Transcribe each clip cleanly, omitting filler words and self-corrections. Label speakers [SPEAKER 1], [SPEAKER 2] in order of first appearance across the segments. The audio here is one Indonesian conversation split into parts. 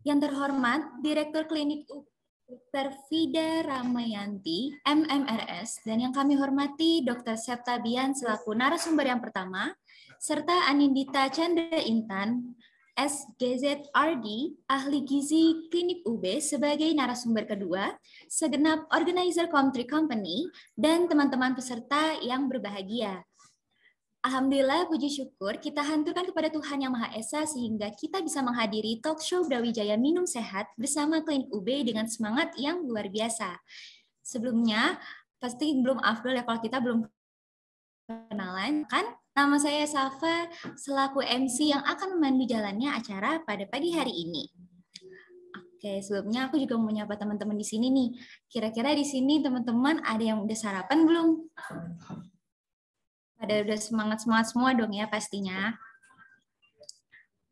[SPEAKER 1] Yang terhormat, Direktur Klinik Dr. Vida Ramayanti, MMRS, dan yang kami hormati Dr. Septa Bian selaku narasumber yang pertama, serta Anindita Chandra Intan, SGZRD, Ahli Gizi Klinik UB sebagai narasumber kedua, segenap organizer Comtree Company, dan teman-teman peserta yang berbahagia. Alhamdulillah, puji syukur kita hanturkan kepada Tuhan Yang Maha Esa sehingga kita bisa menghadiri talk show Brawijaya Minum Sehat bersama Klinik UB dengan semangat yang luar biasa. Sebelumnya, pasti belum afdol ya kalau kita belum kenalan, kan? Nama saya Safa, selaku MC yang akan memandu jalannya acara pada pagi hari ini. Oke, sebelumnya aku juga mau menyapa teman-teman di sini nih. Kira-kira di sini teman-teman ada yang udah sarapan belum? Ada udah semangat-semangat semua dong ya pastinya.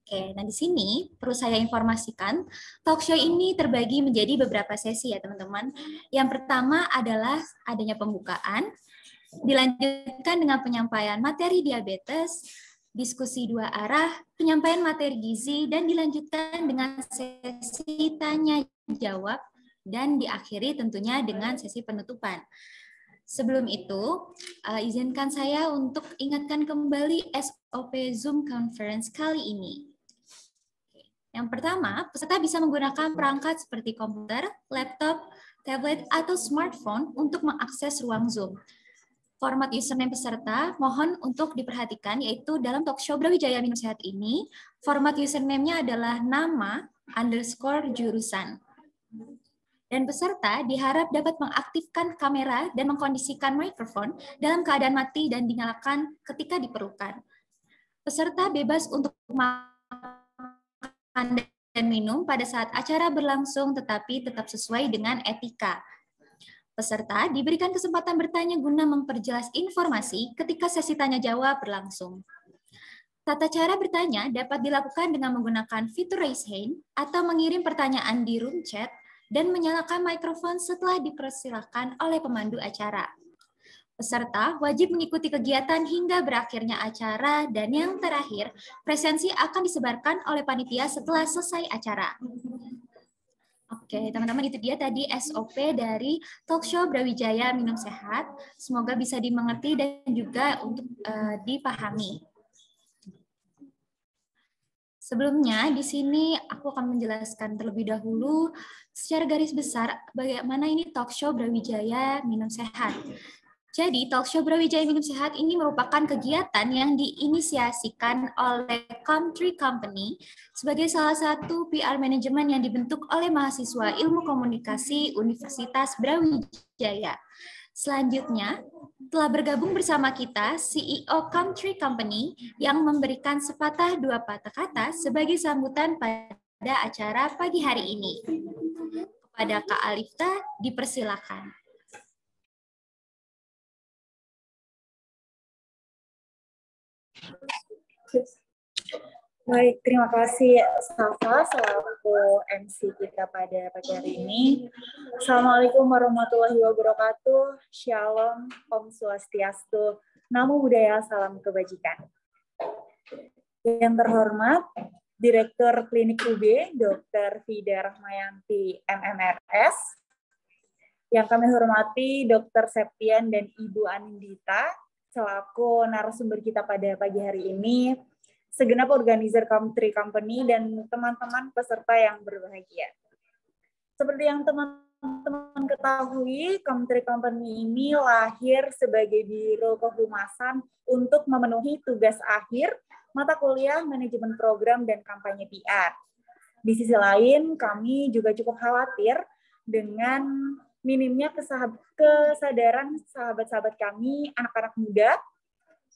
[SPEAKER 1] Oke, nah di sini perlu saya informasikan, talk show ini terbagi menjadi beberapa sesi ya teman-teman. Yang pertama adalah adanya pembukaan, dilanjutkan dengan penyampaian materi diabetes, diskusi dua arah, penyampaian materi gizi, dan dilanjutkan dengan sesi tanya-jawab, dan diakhiri tentunya dengan sesi penutupan. Sebelum itu, izinkan saya untuk ingatkan kembali SOP Zoom Conference kali ini. Yang pertama, peserta bisa menggunakan perangkat seperti komputer, laptop, tablet, atau smartphone untuk mengakses ruang Zoom. Format username peserta mohon untuk diperhatikan, yaitu dalam talk show Brawijaya Minum Sehat ini, format username-nya adalah nama _ jurusan. Dan peserta diharap dapat mengaktifkan kamera dan mengkondisikan mikrofon dalam keadaan mati dan dinyalakan ketika diperlukan. Peserta bebas untuk makan dan minum pada saat acara berlangsung, tetapi tetap sesuai dengan etika. Peserta diberikan kesempatan bertanya guna memperjelas informasi ketika sesi tanya-jawab berlangsung. Tata cara bertanya dapat dilakukan dengan menggunakan fitur raise hand atau mengirim pertanyaan di room chat dan menyalakan mikrofon setelah dipersilakan oleh pemandu acara. Peserta wajib mengikuti kegiatan hingga berakhirnya acara, dan yang terakhir, presensi akan disebarkan oleh panitia setelah selesai acara. Oke, teman-teman, itu dia tadi SOP dari talk show Brawijaya Minum Sehat. Semoga bisa dimengerti dan juga untuk dipahami. Sebelumnya, di sini aku akan menjelaskan terlebih dahulu secara garis besar bagaimana ini talk show Brawijaya Minum Sehat. Jadi, talk show Brawijaya Minum Sehat ini merupakan kegiatan yang diinisiasikan oleh Comtree Company sebagai salah satu PR manajemen yang dibentuk oleh mahasiswa Ilmu Komunikasi Universitas Brawijaya. Selanjutnya, telah bergabung bersama kita CEO Comtree Company yang memberikan sepatah dua patah kata sebagai sambutan pada acara pagi hari ini. Kepada Kak Alifta, dipersilakan.
[SPEAKER 2] Baik, terima kasih Safa selaku MC kita pada pagi hari ini. Assalamualaikum warahmatullahi wabarakatuh. Shalom, Om Swastiastu, Namo Buddhaya, salam kebajikan. Yang terhormat, Direktur Klinik UB, Dr. Vida Ramayanti, MMRS. Yang kami hormati, Dr. Septian dan Ibu Anindita, selaku narasumber kita pada pagi hari ini, segenap organizer Comtree Company, dan teman-teman peserta yang berbahagia. Seperti yang teman-teman ketahui, Comtree Company ini lahir sebagai Biro Kehumasan untuk memenuhi tugas akhir mata kuliah manajemen program dan kampanye PR. Di sisi lain, kami juga cukup khawatir dengan minimnya kesadaran sahabat-sahabat kami, anak-anak muda,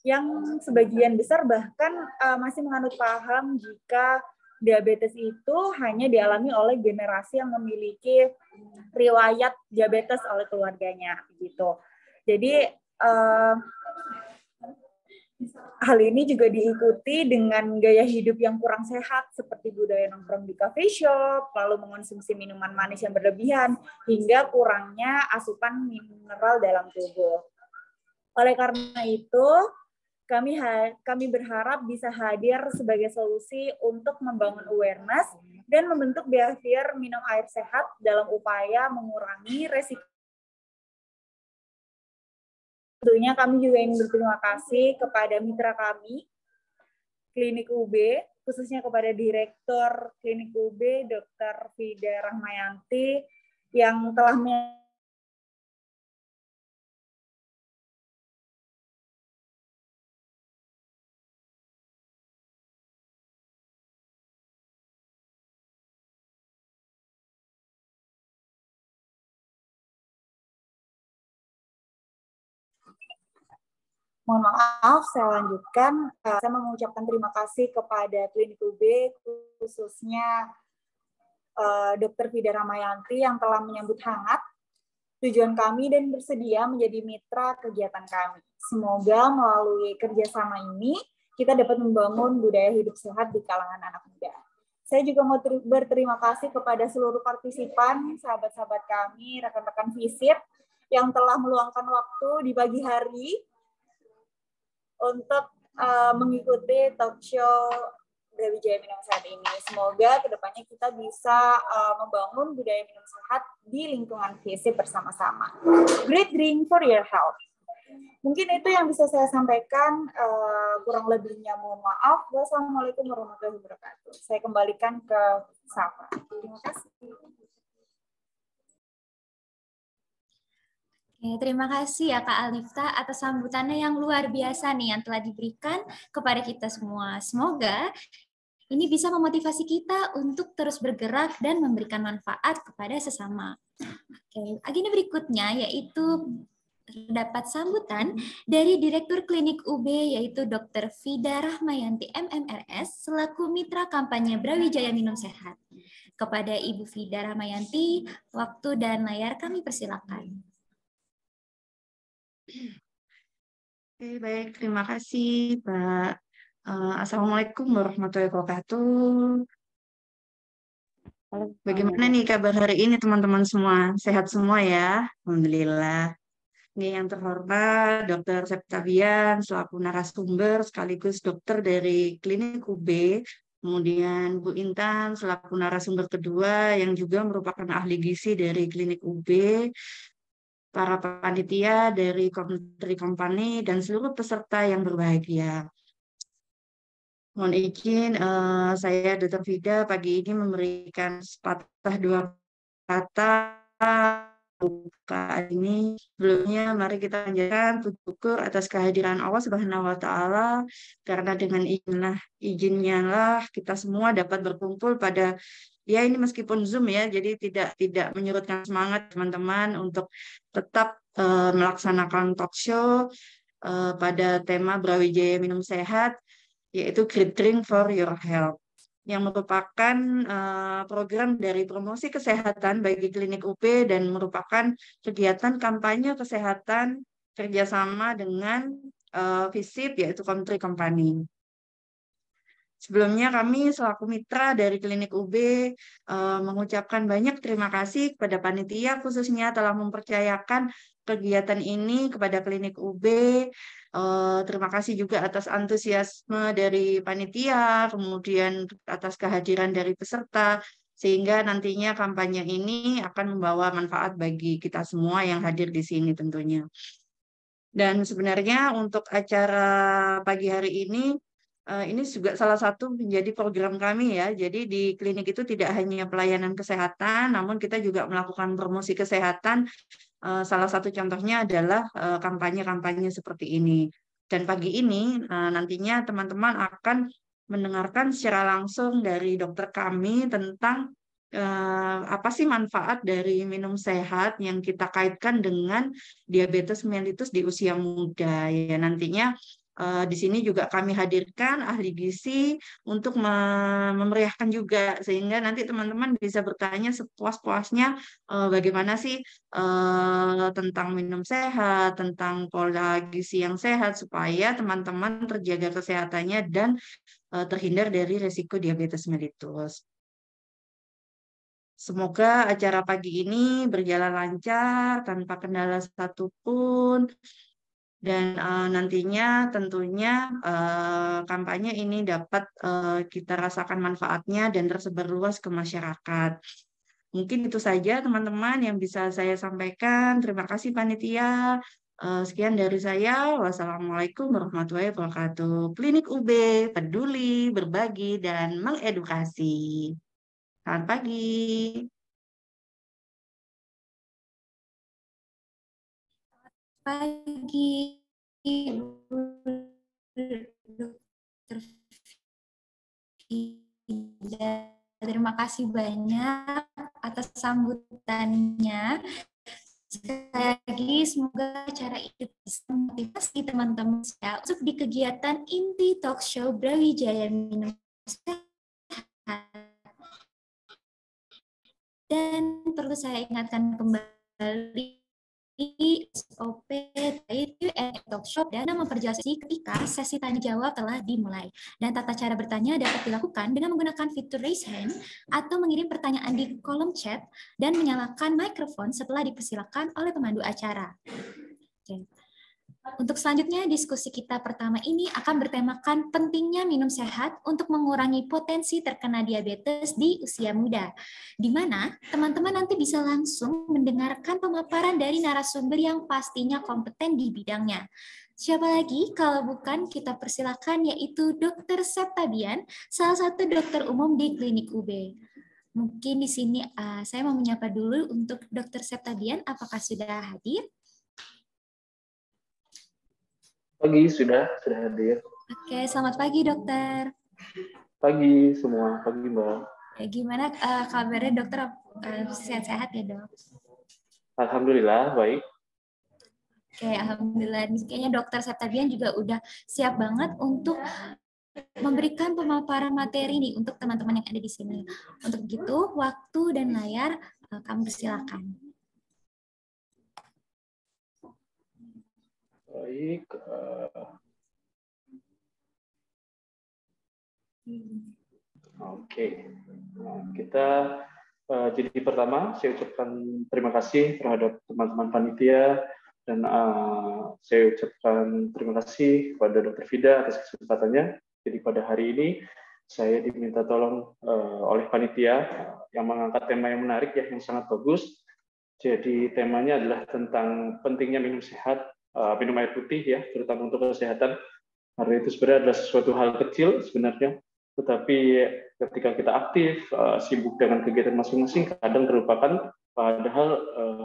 [SPEAKER 2] yang sebagian besar bahkan masih menganut paham jika diabetes itu hanya dialami oleh generasi yang memiliki riwayat diabetes oleh keluarganya, gitu. Jadi hal ini juga diikuti dengan gaya hidup yang kurang sehat seperti budaya nongkrong di coffee shop, lalu mengonsumsi minuman manis yang berlebihan, hingga kurangnya asupan mineral dalam tubuh. Oleh karena itu, kami berharap bisa hadir sebagai solusi untuk membangun awareness dan membentuk behavior minum air sehat dalam upaya mengurangi resiko. Tentunya kami juga ingin berterima kasih kepada mitra kami, Klinik UB, khususnya kepada Direktur Klinik UB, Dr. Fida Rahmayanti, yang telah Mohon maaf, saya lanjutkan. Saya mengucapkan terima kasih kepada Klinik UB, khususnya Dr. Fida Rahmayanti yang telah menyambut hangat tujuan kami dan bersedia menjadi mitra kegiatan kami. Semoga melalui kerjasama ini, kita dapat membangun budaya hidup sehat di kalangan anak muda. Saya juga mau berterima kasih kepada seluruh partisipan, sahabat-sahabat kami, rekan-rekan visip, yang telah meluangkan waktu di pagi hari untuk mengikuti talk show Brawijaya Minum Sehat ini. Semoga kedepannya kita bisa membangun budaya minum sehat di lingkungan FISIP bersama-sama. Great drink for your health. Mungkin itu yang bisa saya sampaikan. Kurang lebihnya mohon maaf. Wassalamualaikum warahmatullahi wabarakatuh. Saya kembalikan ke Safa. Terima kasih.
[SPEAKER 1] Oke, terima kasih ya Kak Alifta atas sambutannya yang luar biasa nih yang telah diberikan kepada kita semua. Semoga ini bisa memotivasi kita untuk terus bergerak dan memberikan manfaat kepada sesama. Oke, agenda berikutnya yaitu terdapat sambutan dari Direktur Klinik UB yaitu Dr. Fida Rahmayanti MMRS selaku Mitra Kampanye Brawijaya Minum Sehat. Kepada Ibu Fida Rahmayanti, waktu dan layar kami persilakan.
[SPEAKER 3] Oke, baik. Terima kasih, Pak. Assalamualaikum warahmatullahi wabarakatuh. Bagaimana nih kabar hari ini, teman-teman semua? Sehat semua ya? Alhamdulillah. Ini yang terhormat, Dr. Septavian, selaku narasumber sekaligus dokter dari Klinik UB. Kemudian Bu Intan, selaku narasumber kedua, yang juga merupakan ahli gizi dari Klinik UB. Para panitia dari Country Company, dan seluruh peserta yang berbahagia. Mohon izin, saya Dr. Fida pagi ini memberikan sepatah dua kata buka ini. Sebelumnya, mari kita panjatkan puji syukur atas kehadiran Allah Subhanahu wa Ta'ala, karena dengan izinnya lah kita semua dapat berkumpul pada ya ini meskipun Zoom ya, jadi tidak menyurutkan semangat teman-teman untuk tetap melaksanakan talk show pada tema Brawijaya Minum Sehat, yaitu Great Drink for Your Health, yang merupakan program dari promosi kesehatan bagi Klinik UB dan merupakan kegiatan kampanye kesehatan kerjasama dengan FISIP, yaitu Country Company. Sebelumnya kami selaku mitra dari Klinik UB mengucapkan banyak terima kasih kepada panitia khususnya telah mempercayakan kegiatan ini kepada Klinik UB. Terima kasih juga atas antusiasme dari panitia, kemudian atas kehadiran dari peserta, sehingga nantinya kampanye ini akan membawa manfaat bagi kita semua yang hadir di sini tentunya. Dan sebenarnya untuk acara pagi hari ini juga salah satu menjadi program kami ya. Jadi di klinik itu tidak hanya pelayanan kesehatan, namun kita juga melakukan promosi kesehatan. Salah satu contohnya adalah kampanye-kampanye seperti ini. Dan pagi ini nantinya teman-teman akan mendengarkan secara langsung dari dokter kami tentang apa sih manfaat dari minum sehat yang kita kaitkan dengan diabetes mellitus di usia muda. Ya, nantinya di sini juga kami hadirkan ahli gizi untuk memeriahkan juga, sehingga nanti teman-teman bisa bertanya sepuas-puasnya bagaimana sih tentang minum sehat, tentang pola gizi yang sehat, supaya teman-teman terjaga kesehatannya dan terhindar dari risiko diabetes mellitus. Semoga acara pagi ini berjalan lancar tanpa kendala satupun. Dan nantinya tentunya kampanye ini dapat kita rasakan manfaatnya dan tersebar luas ke masyarakat. Mungkin itu saja teman-teman yang bisa saya sampaikan. Terima kasih panitia. Sekian dari saya. Wassalamualaikum warahmatullahi wabarakatuh. Klinik UB peduli, berbagi, dan mengedukasi. Selamat pagi.
[SPEAKER 1] Pagi, Ibu Dr. Fida. Terima kasih banyak atas sambutannya. Sekali lagi, semoga acara ini bisa memotivasi teman-teman saya untuk di kegiatan inti talk show Brawijaya Minum Sehat. Dan perlu saya ingatkan kembali SOP talk show dan memperjelas ketika sesi tanya jawab telah dimulai. Dan tata cara bertanya dapat dilakukan dengan menggunakan fitur raise hand atau mengirim pertanyaan di kolom chat dan menyalakan mikrofon setelah dipersilakan oleh pemandu acara. Oke. Untuk selanjutnya, diskusi kita pertama ini akan bertemakan pentingnya minum sehat untuk mengurangi potensi terkena diabetes di usia muda, di mana teman-teman nanti bisa langsung mendengarkan pemaparan dari narasumber yang pastinya kompeten di bidangnya. Siapa lagi kalau bukan kita persilakan yaitu Dr. Septabian, salah satu dokter umum di Klinik UB. Mungkin di sini saya mau menyapa dulu untuk Dr. Septabian, apakah sudah hadir?
[SPEAKER 4] Pagi, sudah hadir.
[SPEAKER 1] Oke, selamat pagi dokter.
[SPEAKER 4] Pagi semua, pagi Mbak.
[SPEAKER 1] Gimana kabarnya dokter? Sehat-sehat ya dok?
[SPEAKER 4] Alhamdulillah, baik.
[SPEAKER 1] Oke, alhamdulillah. Kayaknya dokter Septabian juga udah siap banget untuk memberikan pemaparan materi nih untuk teman-teman yang ada di sini. Untuk begitu, waktu dan layar kami persilakan.
[SPEAKER 4] Baik. Oke. Nah, kita jadi pertama saya ucapkan terima kasih terhadap teman-teman panitia dan saya ucapkan terima kasih kepada Dr. Fida atas kesempatannya. Jadi pada hari ini saya diminta tolong oleh panitia yang mengangkat tema yang menarik ya, yang sangat bagus. Jadi temanya adalah tentang pentingnya minum sehat, minum air putih ya, terutama untuk kesehatan. Karena itu sebenarnya adalah sesuatu hal kecil sebenarnya, tetapi ketika kita aktif, sibuk dengan kegiatan masing-masing, kadang terlupakan padahal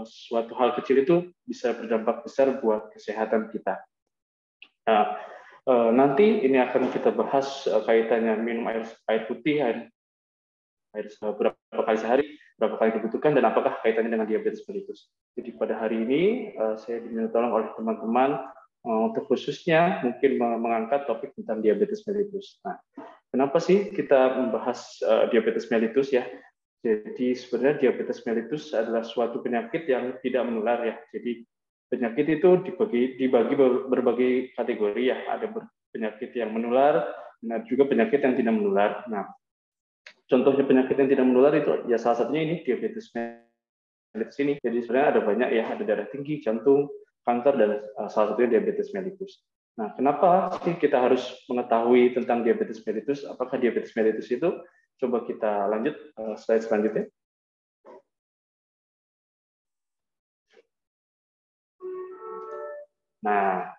[SPEAKER 4] suatu hal kecil itu bisa berdampak besar buat kesehatan kita. Nah, nanti ini akan kita bahas kaitannya minum air putih, air berapa kali sehari, berapa kali dibutuhkan, dan apakah kaitannya dengan diabetes mellitus. Jadi pada hari ini saya diminta tolong oleh teman-teman untuk khususnya mungkin mengangkat topik tentang diabetes mellitus. Nah, kenapa sih kita membahas diabetes mellitus ya? Jadi sebenarnya diabetes mellitus adalah suatu penyakit yang tidak menular ya. Jadi penyakit itu dibagi berbagai kategori ya. Ada penyakit yang menular, dan juga penyakit yang tidak menular. Nah, contohnya penyakit yang tidak menular itu ya salah satunya ini diabetes mellitus ini. Jadi sebenarnya ada banyak ya, ada darah tinggi, jantung, kanker, dan salah satunya diabetes mellitus. Nah, kenapa sih kita harus mengetahui tentang diabetes mellitus? Apakah diabetes mellitus itu? Coba kita lanjut slide selanjutnya. Nah,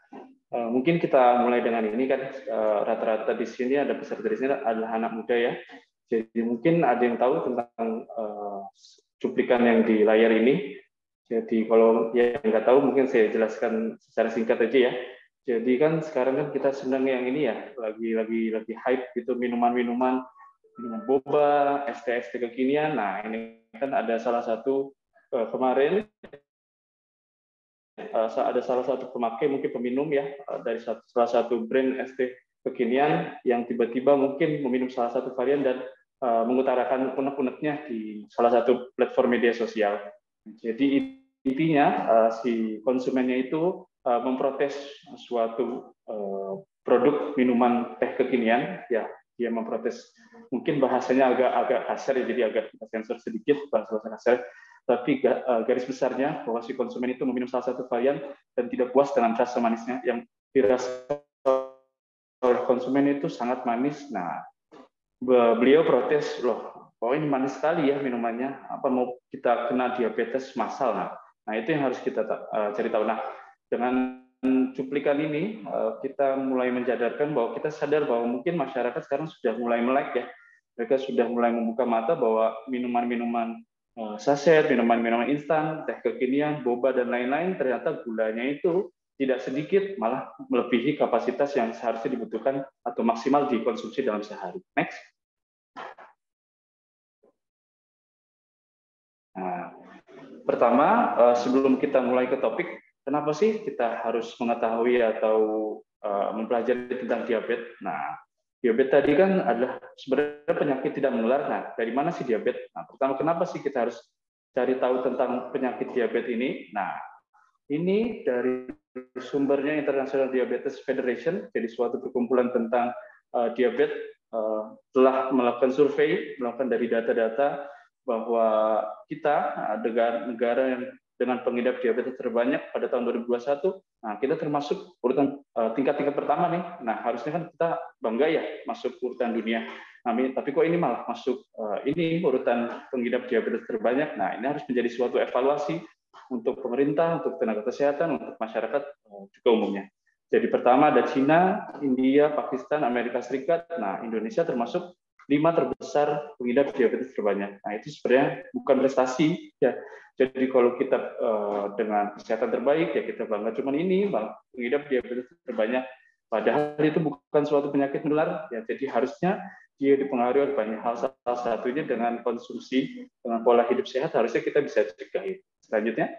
[SPEAKER 4] mungkin kita mulai dengan ini kan, rata-rata di sini ada peserta di sini adalah anak muda ya. Jadi mungkin ada yang tahu tentang cuplikan yang di layar ini. Jadi kalau yang nggak tahu mungkin saya jelaskan secara singkat aja ya. Jadi kan sekarang kan kita sedang yang ini ya, lagi hype gitu minuman boba, ST kekinian. Nah ini kan ada salah satu kemarin ada salah satu pemakai mungkin peminum ya dari salah satu brand ST kekinian yang tiba-tiba mungkin meminum salah satu varian dan mengutarakan unek-uneknya di salah satu platform media sosial. Jadi intinya si konsumennya itu memprotes suatu produk minuman teh kekinian ya, dia memprotes, mungkin bahasanya agak kasar ya, jadi agak kita sensor sedikit bahasa kasar. tapi garis besarnya bahwa si konsumen itu meminum salah satu varian dan tidak puas dengan rasa manisnya yang dirasa oleh konsumen itu sangat manis. Nah, beliau protes, loh, oh ini manis sekali ya minumannya, apa mau kita kena diabetes massal? Nah itu yang harus kita cari tahu. Nah, dengan cuplikan ini kita mulai menjadarkan bahwa kita sadar bahwa mungkin masyarakat sekarang sudah mulai melek ya, mereka sudah mulai membuka mata bahwa minuman-minuman saset, minuman-minuman instan, teh kekinian, boba dan lain-lain ternyata gulanya itu tidak sedikit, malah melebihi kapasitas yang seharusnya dibutuhkan atau maksimal dikonsumsi dalam sehari. Next. Nah, pertama, sebelum kita mulai ke topik, kenapa sih kita harus mengetahui atau mempelajari tentang diabetes? Nah, diabetes tadi kan adalah sebenarnya penyakit tidak menular. Nah, dari mana sih diabetes? Nah, pertama, kenapa sih kita harus cari tahu tentang penyakit diabetes ini? Nah, ini dari sumbernya International Diabetes Federation, jadi suatu perkumpulan tentang diabetes, telah melakukan survei, melakukan dari data-data bahwa kita negara yang dengan pengidap diabetes terbanyak pada tahun 2021, nah kita termasuk urutan tingkat-tingkat pertama nih. Nah harusnya kan kita bangga ya masuk urutan dunia. Nah, tapi kok ini malah masuk ini urutan pengidap diabetes terbanyak. Nah ini harus menjadi suatu evaluasi untuk pemerintah, untuk tenaga kesehatan, untuk masyarakat juga umumnya. Jadi pertama ada Cina, India, Pakistan, Amerika Serikat. Nah Indonesia termasuk 5 terbesar pengidap diabetes terbanyak. Nah itu sebenarnya bukan prestasi ya. Jadi kalau kita dengan kesehatan terbaik ya kita bangga cuman ini bang pengidap diabetes terbanyak. Padahal itu bukan suatu penyakit menular ya. Jadi harusnya dia dipengaruhi oleh banyak hal, salah satunya dengan konsumsi, dengan pola hidup sehat harusnya kita bisa cegah itu. Selanjutnya.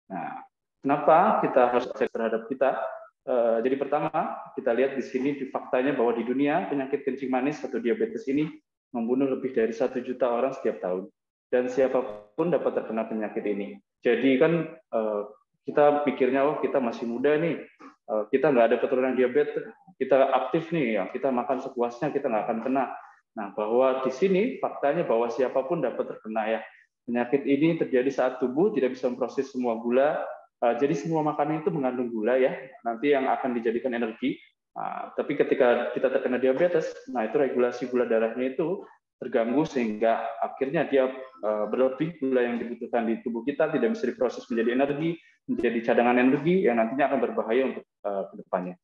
[SPEAKER 4] Nah, kenapa kita harus cek terhadap kita? Jadi pertama, kita lihat di sini di faktanya bahwa di dunia penyakit kencing manis atau diabetes ini membunuh lebih dari 1 juta orang setiap tahun. Dan siapapun dapat terkena penyakit ini. Jadi kan kita pikirnya, oh kita masih muda nih, kita nggak ada keturunan diabetes, kita aktif nih, ya kita makan sepuasnya, kita nggak akan kena. Nah, bahwa di sini faktanya bahwa siapapun dapat terkena ya. Penyakit ini terjadi saat tubuh tidak bisa memproses semua gula. Jadi semua makanan itu mengandung gula ya, nanti yang akan dijadikan energi. Tapi ketika kita terkena diabetes, nah itu regulasi gula darahnya itu terganggu sehingga akhirnya dia berlebih gula yang dibutuhkan di tubuh kita tidak bisa diproses menjadi energi, menjadi cadangan energi yang nantinya akan berbahaya untuk kedepannya.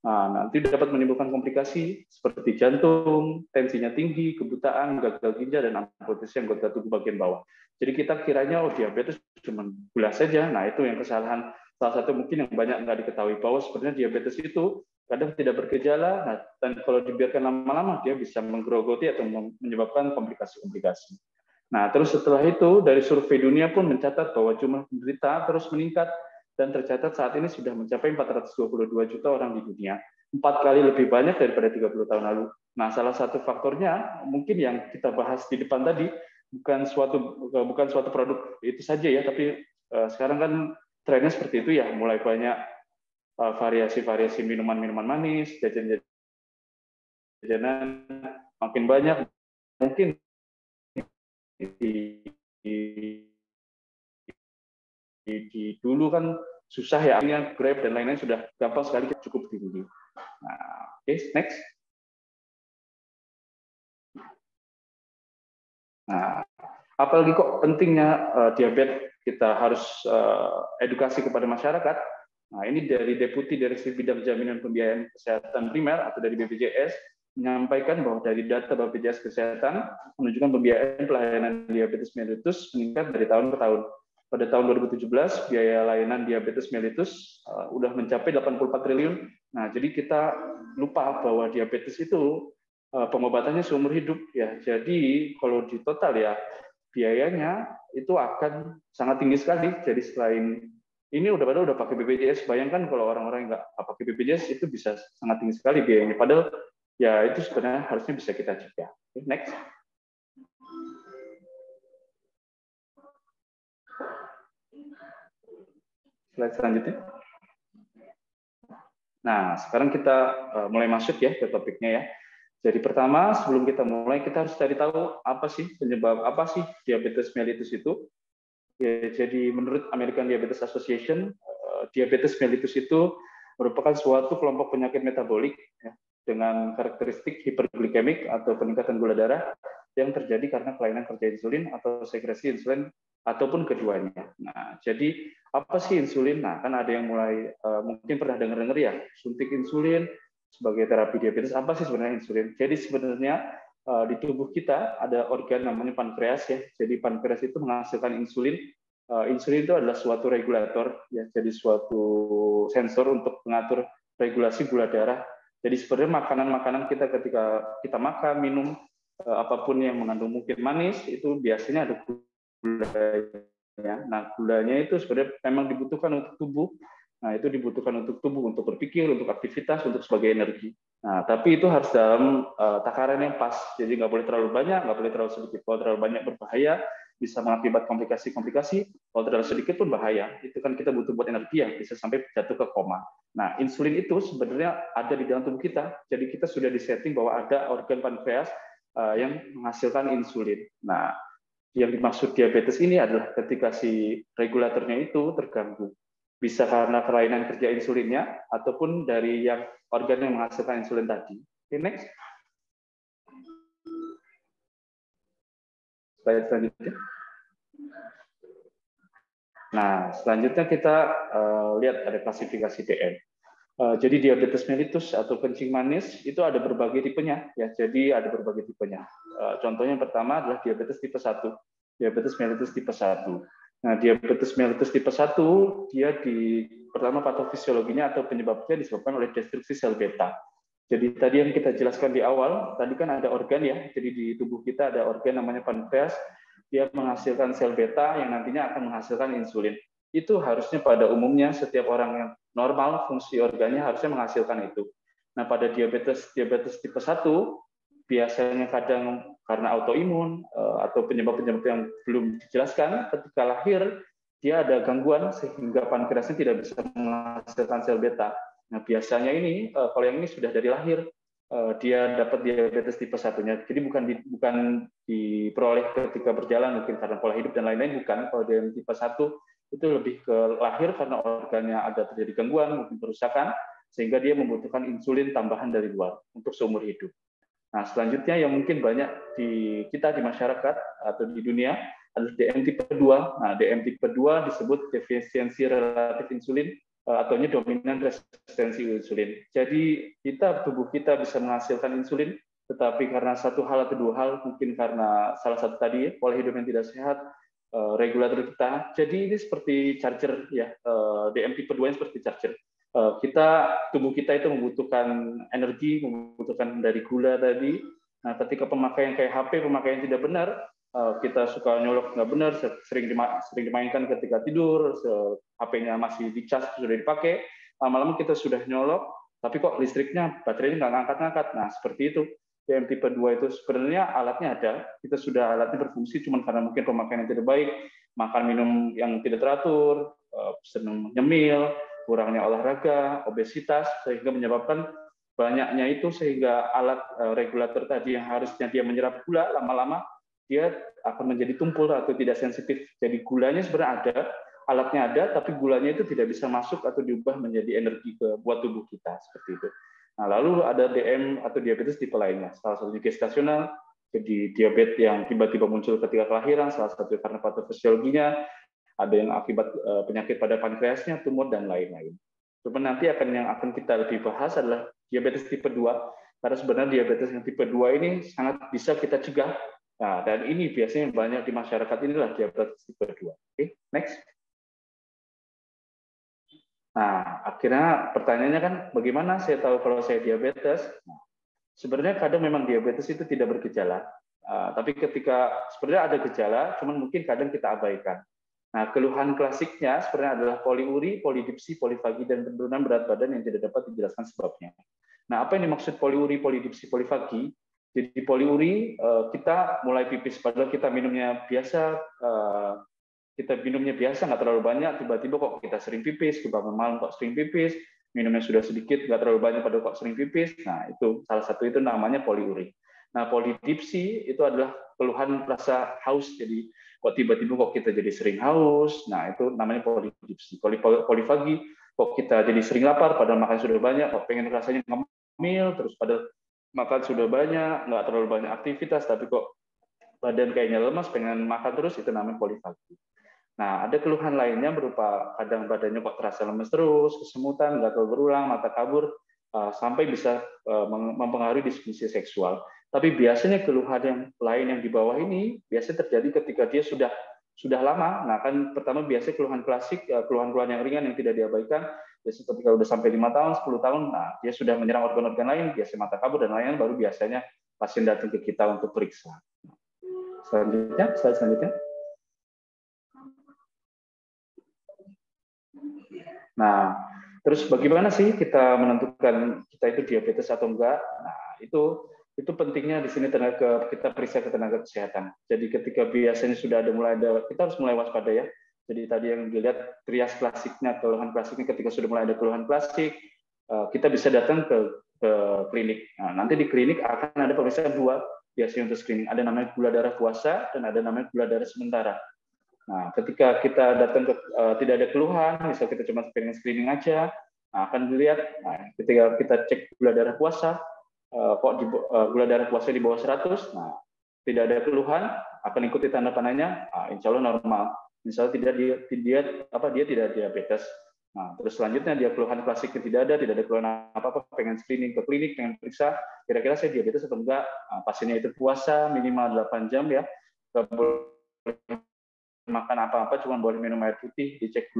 [SPEAKER 4] Nah, nanti dapat menimbulkan komplikasi seperti jantung, tensinya tinggi, kebutaan, gagal ginjal, dan amputasi anggota tubuh bagian bawah. Jadi kita kiranya oh diabetes cuma gula saja. Nah itu yang kesalahan salah satu mungkin yang banyak nggak diketahui bahwa sebenarnya diabetes itu kadang tidak bergejala. Nah, dan kalau dibiarkan lama-lama dia bisa menggerogoti atau menyebabkan komplikasi-komplikasi. Nah terus setelah itu dari survei dunia pun mencatat bahwa jumlah penderita terus meningkat dan tercatat saat ini sudah mencapai 422 juta orang di dunia, 4 kali lebih banyak daripada 30 tahun lalu. Nah, salah satu faktornya mungkin yang kita bahas di depan tadi bukan suatu produk itu saja ya, tapi sekarang kan trennya seperti itu ya, mulai banyak variasi-variasi minuman-minuman manis, jajanan makin banyak, mungkin di dulu kan susah ya, akhirnya Grab dan lain-lain sudah gampang sekali cukup tinggi. Nah, oke, next. Nah, apalagi kok pentingnya diabetes kita harus edukasi kepada masyarakat. Nah, ini dari Deputi Direksi Bidang Jaminan Pembiayaan Kesehatan Primer atau dari BPJS menyampaikan bahwa dari data BPJS Kesehatan menunjukkan pembiayaan pelayanan diabetes mellitus meningkat dari tahun ke tahun. Pada tahun 2017 biaya layanan diabetes mellitus udah mencapai 84 triliun. Nah, jadi kita lupa bahwa diabetes itu pengobatannya seumur hidup ya. Jadi kalau di total ya biayanya itu akan sangat tinggi sekali. Jadi selain ini udah pakai BPJS, bayangkan kalau orang-orang nggak pakai BPJS itu bisa sangat tinggi sekali biayanya. Padahal ya itu sebenarnya harusnya bisa kita cegah. Next. Slide selanjutnya. Nah, sekarang kita mulai masuk ya ke topiknya ya. Jadi pertama, sebelum kita mulai, kita harus cari tahu apa sih penyebab apa sih diabetes mellitus itu. Ya, jadi menurut American Diabetes Association, diabetes mellitus itu merupakan suatu kelompok penyakit metabolik ya, dengan karakteristik hiperglikemik atau peningkatan gula darah yang terjadi karena kelainan kerja insulin atau sekresi insulin ataupun keduanya. Nah, jadi apa sih insulin? Nah, kan ada yang mulai mungkin pernah dengar-dengar ya, suntik insulin sebagai terapi diabetes. Apa sih sebenarnya insulin? Jadi sebenarnya di tubuh kita ada organ namanya pankreas ya. Jadi pankreas itu menghasilkan insulin. Insulin itu adalah suatu regulator ya, jadi suatu sensor untuk mengatur regulasi gula darah. Jadi sebenarnya makanan-makanan kita ketika kita makan, minum apapun yang mengandung mungkin manis itu biasanya ada gulanya. Nah, gulanya itu sebenarnya memang dibutuhkan untuk tubuh. Nah, itu dibutuhkan untuk tubuh, untuk berpikir, untuk aktivitas, untuk sebagai energi. Nah, tapi itu harus dalam takaran yang pas. Jadi nggak boleh terlalu banyak, nggak boleh terlalu sedikit. Kalau terlalu banyak berbahaya, bisa mengakibat komplikasi-komplikasi. Kalau terlalu sedikit pun bahaya. Itu kan kita butuh buat energi ya, bisa sampai jatuh ke koma. Nah, insulin itu sebenarnya ada di dalam tubuh kita. Jadi kita sudah disetting bahwa ada organ pankreas yang menghasilkan insulin. Nah, yang dimaksud diabetes ini adalah ketika si regulatornya itu terganggu. Bisa karena kelainan kerja insulinnya, ataupun dari yang organ yang menghasilkan insulin tadi. Okay, next. Slide selanjutnya. Nah, selanjutnya kita lihat ada klasifikasi DM. Jadi diabetes mellitus atau kencing manis itu ada berbagai tipenya ya. Jadi ada berbagai tipenya. Contohnya yang pertama adalah diabetes tipe 1. Diabetes mellitus tipe 1. Nah, diabetes mellitus tipe 1 dia pertama patofisiologinya atau penyebabnya disebabkan oleh destruksi sel beta. Jadi tadi yang kita jelaskan di awal, tadi kan ada organ ya. Jadi di tubuh kita ada organ namanya pankreas, dia menghasilkan sel beta yang nantinya akan menghasilkan insulin. Itu harusnya pada umumnya setiap orang yang normal fungsi organnya harusnya menghasilkan itu. Nah, pada diabetes tipe 1 biasanya kadang karena autoimun atau penyebab-penyebab yang belum dijelaskan, ketika lahir dia ada gangguan sehingga pankreasnya tidak bisa menghasilkan sel beta. Nah, biasanya ini kalau yang ini sudah dari lahir dia dapat diabetes tipe 1-nya. Jadi bukan diperoleh ketika berjalan mungkin karena pola hidup dan lain-lain, bukan. Kalau dia tipe 1 itu lebih ke lahir karena organnya ada terjadi gangguan, mungkin kerusakan, sehingga dia membutuhkan insulin tambahan dari luar untuk seumur hidup. Nah, selanjutnya yang mungkin banyak di masyarakat atau di dunia adalah DM tipe 2. Nah, DM tipe 2 disebut defisiensi relatif insulin atau dominan resistensi insulin. Jadi tubuh kita bisa menghasilkan insulin, tetapi karena satu hal atau dua hal, mungkin karena salah satu tadi pola hidup yang tidak sehat, regulator kita. Jadi ini seperti charger ya, DM tipe 2 ini seperti charger. Tubuh kita itu membutuhkan energi, membutuhkan dari gula tadi. Nah, ketika pemakaian kayak HP, pemakaian tidak benar, kita suka nyolok nggak benar, sering dimainkan ketika tidur, HP-nya masih dicas sudah dipakai, lama-lama kita sudah nyolok, tapi kok listriknya, baterainya nggak ngangkat-ngangkat. Nah, seperti itu. DM tipe 2 itu sebenarnya alatnya ada, kita sudah alatnya berfungsi, cuma karena mungkin pemakaian yang tidak baik, makan minum yang tidak teratur, senang nyemil, kurangnya olahraga, obesitas, sehingga menyebabkan banyaknya itu, sehingga alat regulator tadi yang harusnya dia menyerap gula, lama-lama dia akan menjadi tumpul atau tidak sensitif. Jadi gulanya sebenarnya ada, alatnya ada, tapi gulanya itu tidak bisa masuk atau diubah menjadi energi buat tubuh kita, seperti itu. Nah, lalu ada DM atau diabetes tipe lainnya, salah satunya gestasional, jadi diabetes yang tiba-tiba muncul ketika kelahiran, salah satu karena patofisiologinya, ada yang akibat penyakit pada pankreasnya, tumor, dan lain-lain. Cuma nanti yang akan kita lebih bahas adalah diabetes tipe 2, karena sebenarnya diabetes yang tipe 2 ini sangat bisa kita cegah. Nah, dan ini biasanya banyak di masyarakat inilah diabetes tipe 2. Oke, next. Nah, akhirnya pertanyaannya kan, bagaimana saya tahu kalau saya diabetes? Nah, sebenarnya kadang memang diabetes itu tidak bergejala, tapi ketika sebenarnya ada gejala, cuman mungkin kadang kita abaikan. Nah, keluhan klasiknya sebenarnya adalah poliuri, polidipsi, polifagi, dan penurunan berat badan yang tidak dapat dijelaskan sebabnya. Nah, apa yang dimaksud poliuri, polidipsi, polifagi? Jadi poliuri, kita mulai pipis, padahal kita minumnya biasa, nggak terlalu banyak, tiba-tiba kok kita sering pipis, kebangun malam kok sering pipis, minumnya sudah sedikit, nggak terlalu banyak, pada kok sering pipis. Nah, itu salah satu itu namanya poliuri. Nah, polidipsi itu adalah keluhan rasa haus. Jadi kok tiba-tiba kok kita jadi sering haus. Nah, itu namanya polidipsi. Polifagi, kok kita jadi sering lapar, padahal makan sudah banyak, kok pengen rasanya ngemil, terus padahal makan sudah banyak, nggak terlalu banyak aktivitas, tapi kok badan kayaknya lemas, pengen makan terus, itu namanya polifagi. Nah, ada keluhan lainnya berupa kadang badannya kok terasa lemes terus, kesemutan, gatal berulang, mata kabur, sampai bisa mempengaruhi disfungsi seksual. Tapi biasanya keluhan yang lain yang di bawah ini biasanya terjadi ketika dia sudah lama. Nah, kan pertama biasanya keluhan klasik, keluhan-keluhan yang ringan yang tidak diabaikan, biasanya ketika udah sampai 5 tahun, 10 tahun, nah dia sudah menyerang organ-organ lain, biasanya mata kabur dan lain-lain, baru biasanya pasien datang ke kita untuk periksa. Selanjutnya, slide selanjutnya. Nah, terus bagaimana sih kita menentukan kita itu diabetes atau enggak? Nah, itu pentingnya di sini kita periksa ke tenaga kesehatan. Jadi ketika biasanya sudah kita harus mulai waspada ya. Jadi tadi yang dilihat trias klasiknya, keluhan klasiknya, ketika sudah mulai ada keluhan klasik, kita bisa datang ke klinik. Nah, nanti di klinik akan ada pemeriksaan dua biasanya untuk screening. Ada namanya gula darah puasa dan ada namanya gula darah sementara. Nah, ketika kita datang ke tidak ada keluhan, misal kita cuma pengen screening aja, nah, akan dilihat. Nah, ketika kita cek gula darah puasa, gula darah puasa di bawah 100, nah tidak ada keluhan, akan ikuti tanda panahnya, insya Allah normal. Misalnya dia tidak diabetes. Nah, terus selanjutnya dia keluhan klasiknya tidak ada keluhan apa-apa, pengen screening ke klinik, pengen periksa, kira-kira saya diabetes atau enggak? Nah, pasiennya itu puasa minimal 8 jam ya, nggak boleh makan apa-apa, cuma boleh minum air putih, dicek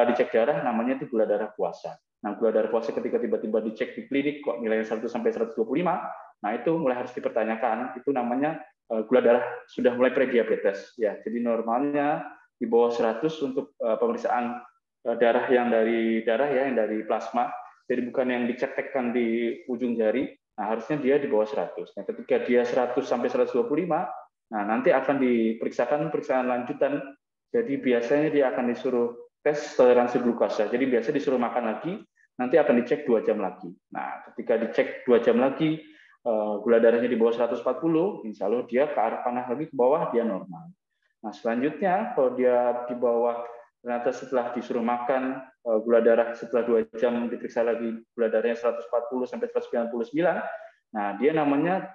[SPEAKER 4] dicek darah, namanya itu gula darah puasa. Nah, gula darah puasa ketika tiba-tiba dicek di klinik kok nilainya 100 sampai 125, nah itu mulai harus dipertanyakan. Itu namanya gula darah sudah mulai prediabetes ya. Jadi normalnya di bawah 100 untuk pemeriksaan darah yang dari plasma. Jadi bukan yang dicetekkan di ujung jari. Nah, harusnya dia di bawah 100. Nah, ketika dia 100 sampai 125, nah, nanti akan diperiksakan periksaan lanjutan. Jadi biasanya dia akan disuruh tes toleransi glukosa. Jadi biasa disuruh makan lagi, nanti akan dicek 2 jam lagi. Nah, ketika dicek 2 jam lagi, gula darahnya di bawah 140, insya Allah dia ke arah panah lagi ke bawah, dia normal. Nah, selanjutnya kalau dia di bawah, ternyata setelah disuruh makan, gula darah setelah 2 jam diperiksa lagi, gula darahnya 140 sampai 199, nah dia namanya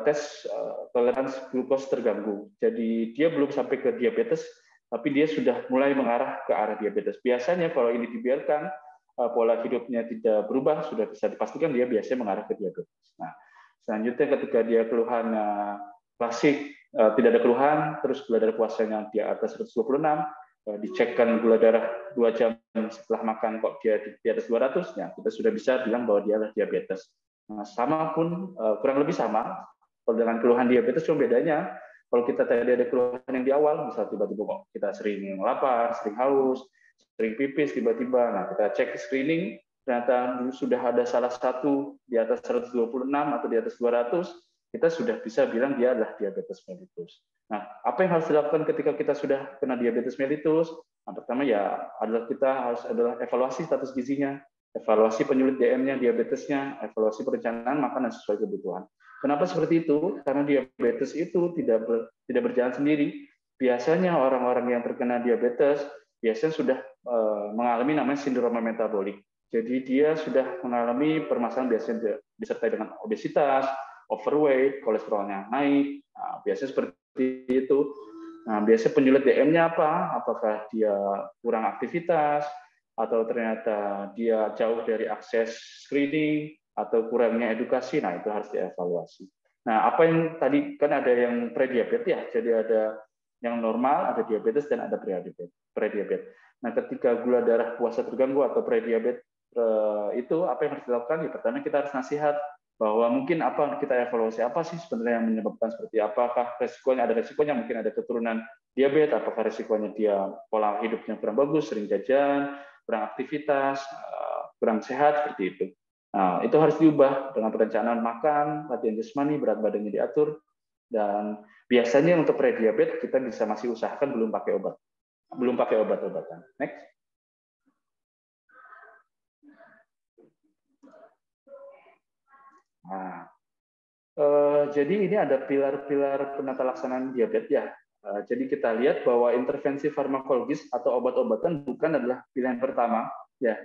[SPEAKER 4] tes toleransi glukos terganggu. Jadi dia belum sampai ke diabetes, tapi dia sudah mulai mengarah ke arah diabetes. Biasanya kalau ini dibiarkan, pola hidupnya tidak berubah, sudah bisa dipastikan dia biasanya mengarah ke diabetes. Nah, selanjutnya ketika dia keluhan klasik, tidak ada keluhan, terus gula darah puasanya di atas 126, dicekkan gula darah 2 jam setelah makan kok dia di atas 200, ya kita sudah bisa bilang bahwa dia adalah diabetes. Nah, sama pun kurang lebih sama. Kalau dengan keluhan diabetes cuma bedanya kalau kita tadi ada keluhan yang di awal, misalnya tiba-tiba kok kita sering lapar, sering haus, sering pipis tiba-tiba. Nah, kita cek screening, ternyata sudah ada salah satu di atas 126 atau di atas 200, kita sudah bisa bilang dia adalah diabetes mellitus. Nah, apa yang harus dilakukan ketika kita sudah kena diabetes mellitus? Nah, pertama ya kita harus evaluasi status gizinya, evaluasi penyulit DM-nya, diabetesnya, evaluasi perencanaan makanan sesuai kebutuhan. Kenapa seperti itu? Karena diabetes itu tidak berjalan sendiri. Biasanya orang-orang yang terkena diabetes biasanya sudah mengalami namanya sindrom metabolik. Jadi dia sudah mengalami permasalahan biasanya disertai dengan obesitas, overweight, kolesterolnya naik. Nah, biasanya seperti itu. Nah, biasanya penyulit DM-nya apa? Apakah dia kurang aktivitas, atau ternyata dia jauh dari akses screening, atau kurangnya edukasi, nah itu harus dievaluasi. Nah, apa yang tadi kan ada yang prediabetes ya, jadi ada yang normal, ada diabetes, dan ada prediabetes. Nah, ketika gula darah puasa terganggu atau prediabetes itu apa yang harus dilakukan? Ya, pertama kita harus nasihat bahwa mungkin kita evaluasi apa sih sebenarnya yang menyebabkan seperti apakah resikonya, ada resikonya mungkin ada keturunan diabetes, apakah resikonya dia pola hidupnya kurang bagus, sering jajan, kurang aktivitas, kurang sehat, seperti itu. Nah, itu harus diubah dengan perencanaan makan, latihan jasmani, berat badannya diatur, dan biasanya untuk prediabetes kita bisa masih usahakan belum pakai obat-obatan. Next. Jadi ini ada pilar-pilar penata laksanaan diabetes ya. Jadi kita lihat bahwa intervensi farmakologis atau obat-obatan bukan adalah pilihan pertama ya.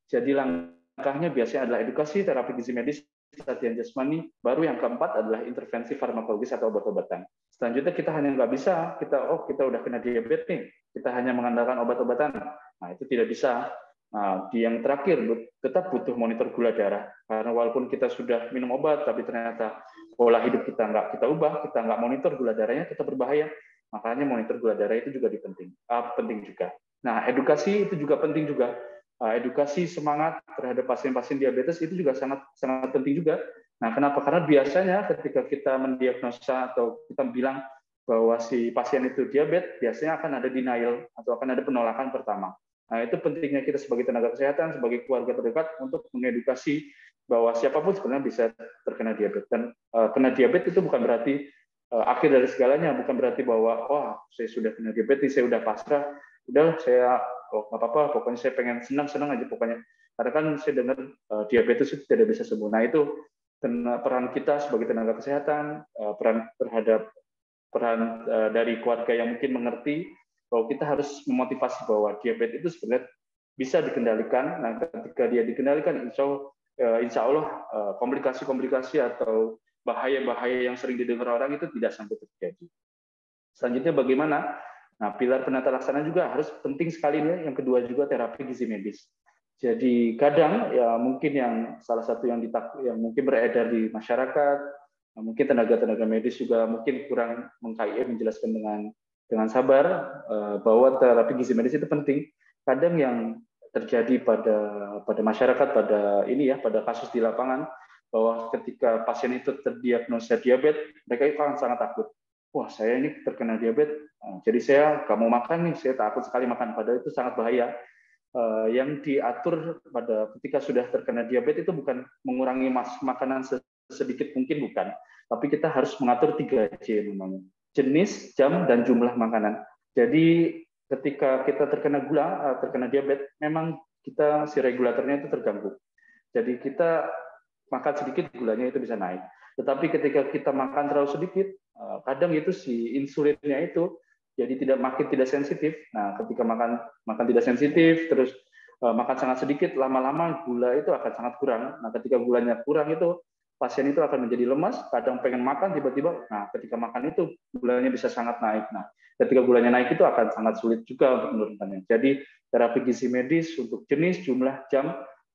[SPEAKER 4] Jadi langkahnya biasanya adalah edukasi, terapi gizi medis, latihan jasmani, baru yang keempat adalah intervensi farmakologis atau obat-obatan. Selanjutnya kita hanya nggak bisa, kita udah kena diabetes nih, kita hanya mengandalkan obat-obatan. Nah, itu tidak bisa. Nah, di yang terakhir tetap butuh monitor gula darah, karena walaupun kita sudah minum obat, tapi ternyata pola hidup kita nggak kita ubah, kita nggak monitor gula darahnya, tetap berbahaya. Makanya monitor gula darah itu juga penting juga. Nah, edukasi itu juga penting juga. Edukasi semangat terhadap pasien-pasien diabetes itu juga sangat penting juga. Nah, kenapa? Karena biasanya ketika kita mendiagnosa atau kita bilang bahwa si pasien itu diabetes, biasanya akan ada denial atau akan ada penolakan pertama. Nah, itu pentingnya kita sebagai tenaga kesehatan, sebagai keluarga terdekat untuk mengedukasi bahwa siapapun sebenarnya bisa terkena diabetes. Dan kena diabetes itu bukan berarti akhir dari segalanya, bukan berarti bahwa wah saya sudah kena diabetes, saya udah pasrah, udah saya nggak apa-apa, pokoknya saya pengen senang aja pokoknya. Karena kan saya dengar diabetes itu tidak bisa sembuh. Nah, itu peran kita sebagai tenaga kesehatan, peran dari keluarga yang mungkin mengerti bahwa kita harus memotivasi bahwa diabetes itu sebenarnya bisa dikendalikan. Nah, ketika dia dikendalikan, insya Allah komplikasi-komplikasi atau bahaya-bahaya yang sering didengar orang itu tidak sampai terjadi. Selanjutnya bagaimana? Nah, pilar penata laksanaan juga harus penting sekali nih. Yang kedua juga terapi gizi medis. Jadi kadang ya mungkin yang salah satu yang mungkin beredar di masyarakat, mungkin tenaga medis juga mungkin kurang menjelaskan dengan sabar bahwa terapi gizi medis itu penting. Kadang yang terjadi pada masyarakat pada kasus di lapangan bahwa ketika pasien itu terdiagnosa diabetes, mereka itu akan sangat takut. Wah, saya ini terkena diabetes, jadi saya nggak mau makan nih, saya takut sekali makan. Padahal itu sangat bahaya. Yang diatur ketika sudah terkena diabetes itu bukan mengurangi makanan sedikit mungkin, bukan. Tapi kita harus mengatur 3J namanya. Jenis, jam, dan jumlah makanan. Jadi ketika kita terkena diabetes, memang si regulatornya itu terganggu. Jadi kita makan sedikit, gulanya itu bisa naik. Tetapi ketika kita makan terlalu sedikit, kadang itu si insulinnya itu jadi makin tidak sensitif. Nah, ketika makan tidak sensitif, terus makan sangat sedikit, lama-lama gula itu akan sangat kurang. Nah, ketika gulanya kurang itu, pasien itu akan menjadi lemas, kadang pengen makan tiba-tiba. Nah, ketika makan itu gulanya bisa sangat naik. Nah, ketika gulanya naik itu akan sangat sulit juga untuk menurunkannya. Jadi terapi gizi medis untuk jenis, jumlah, jam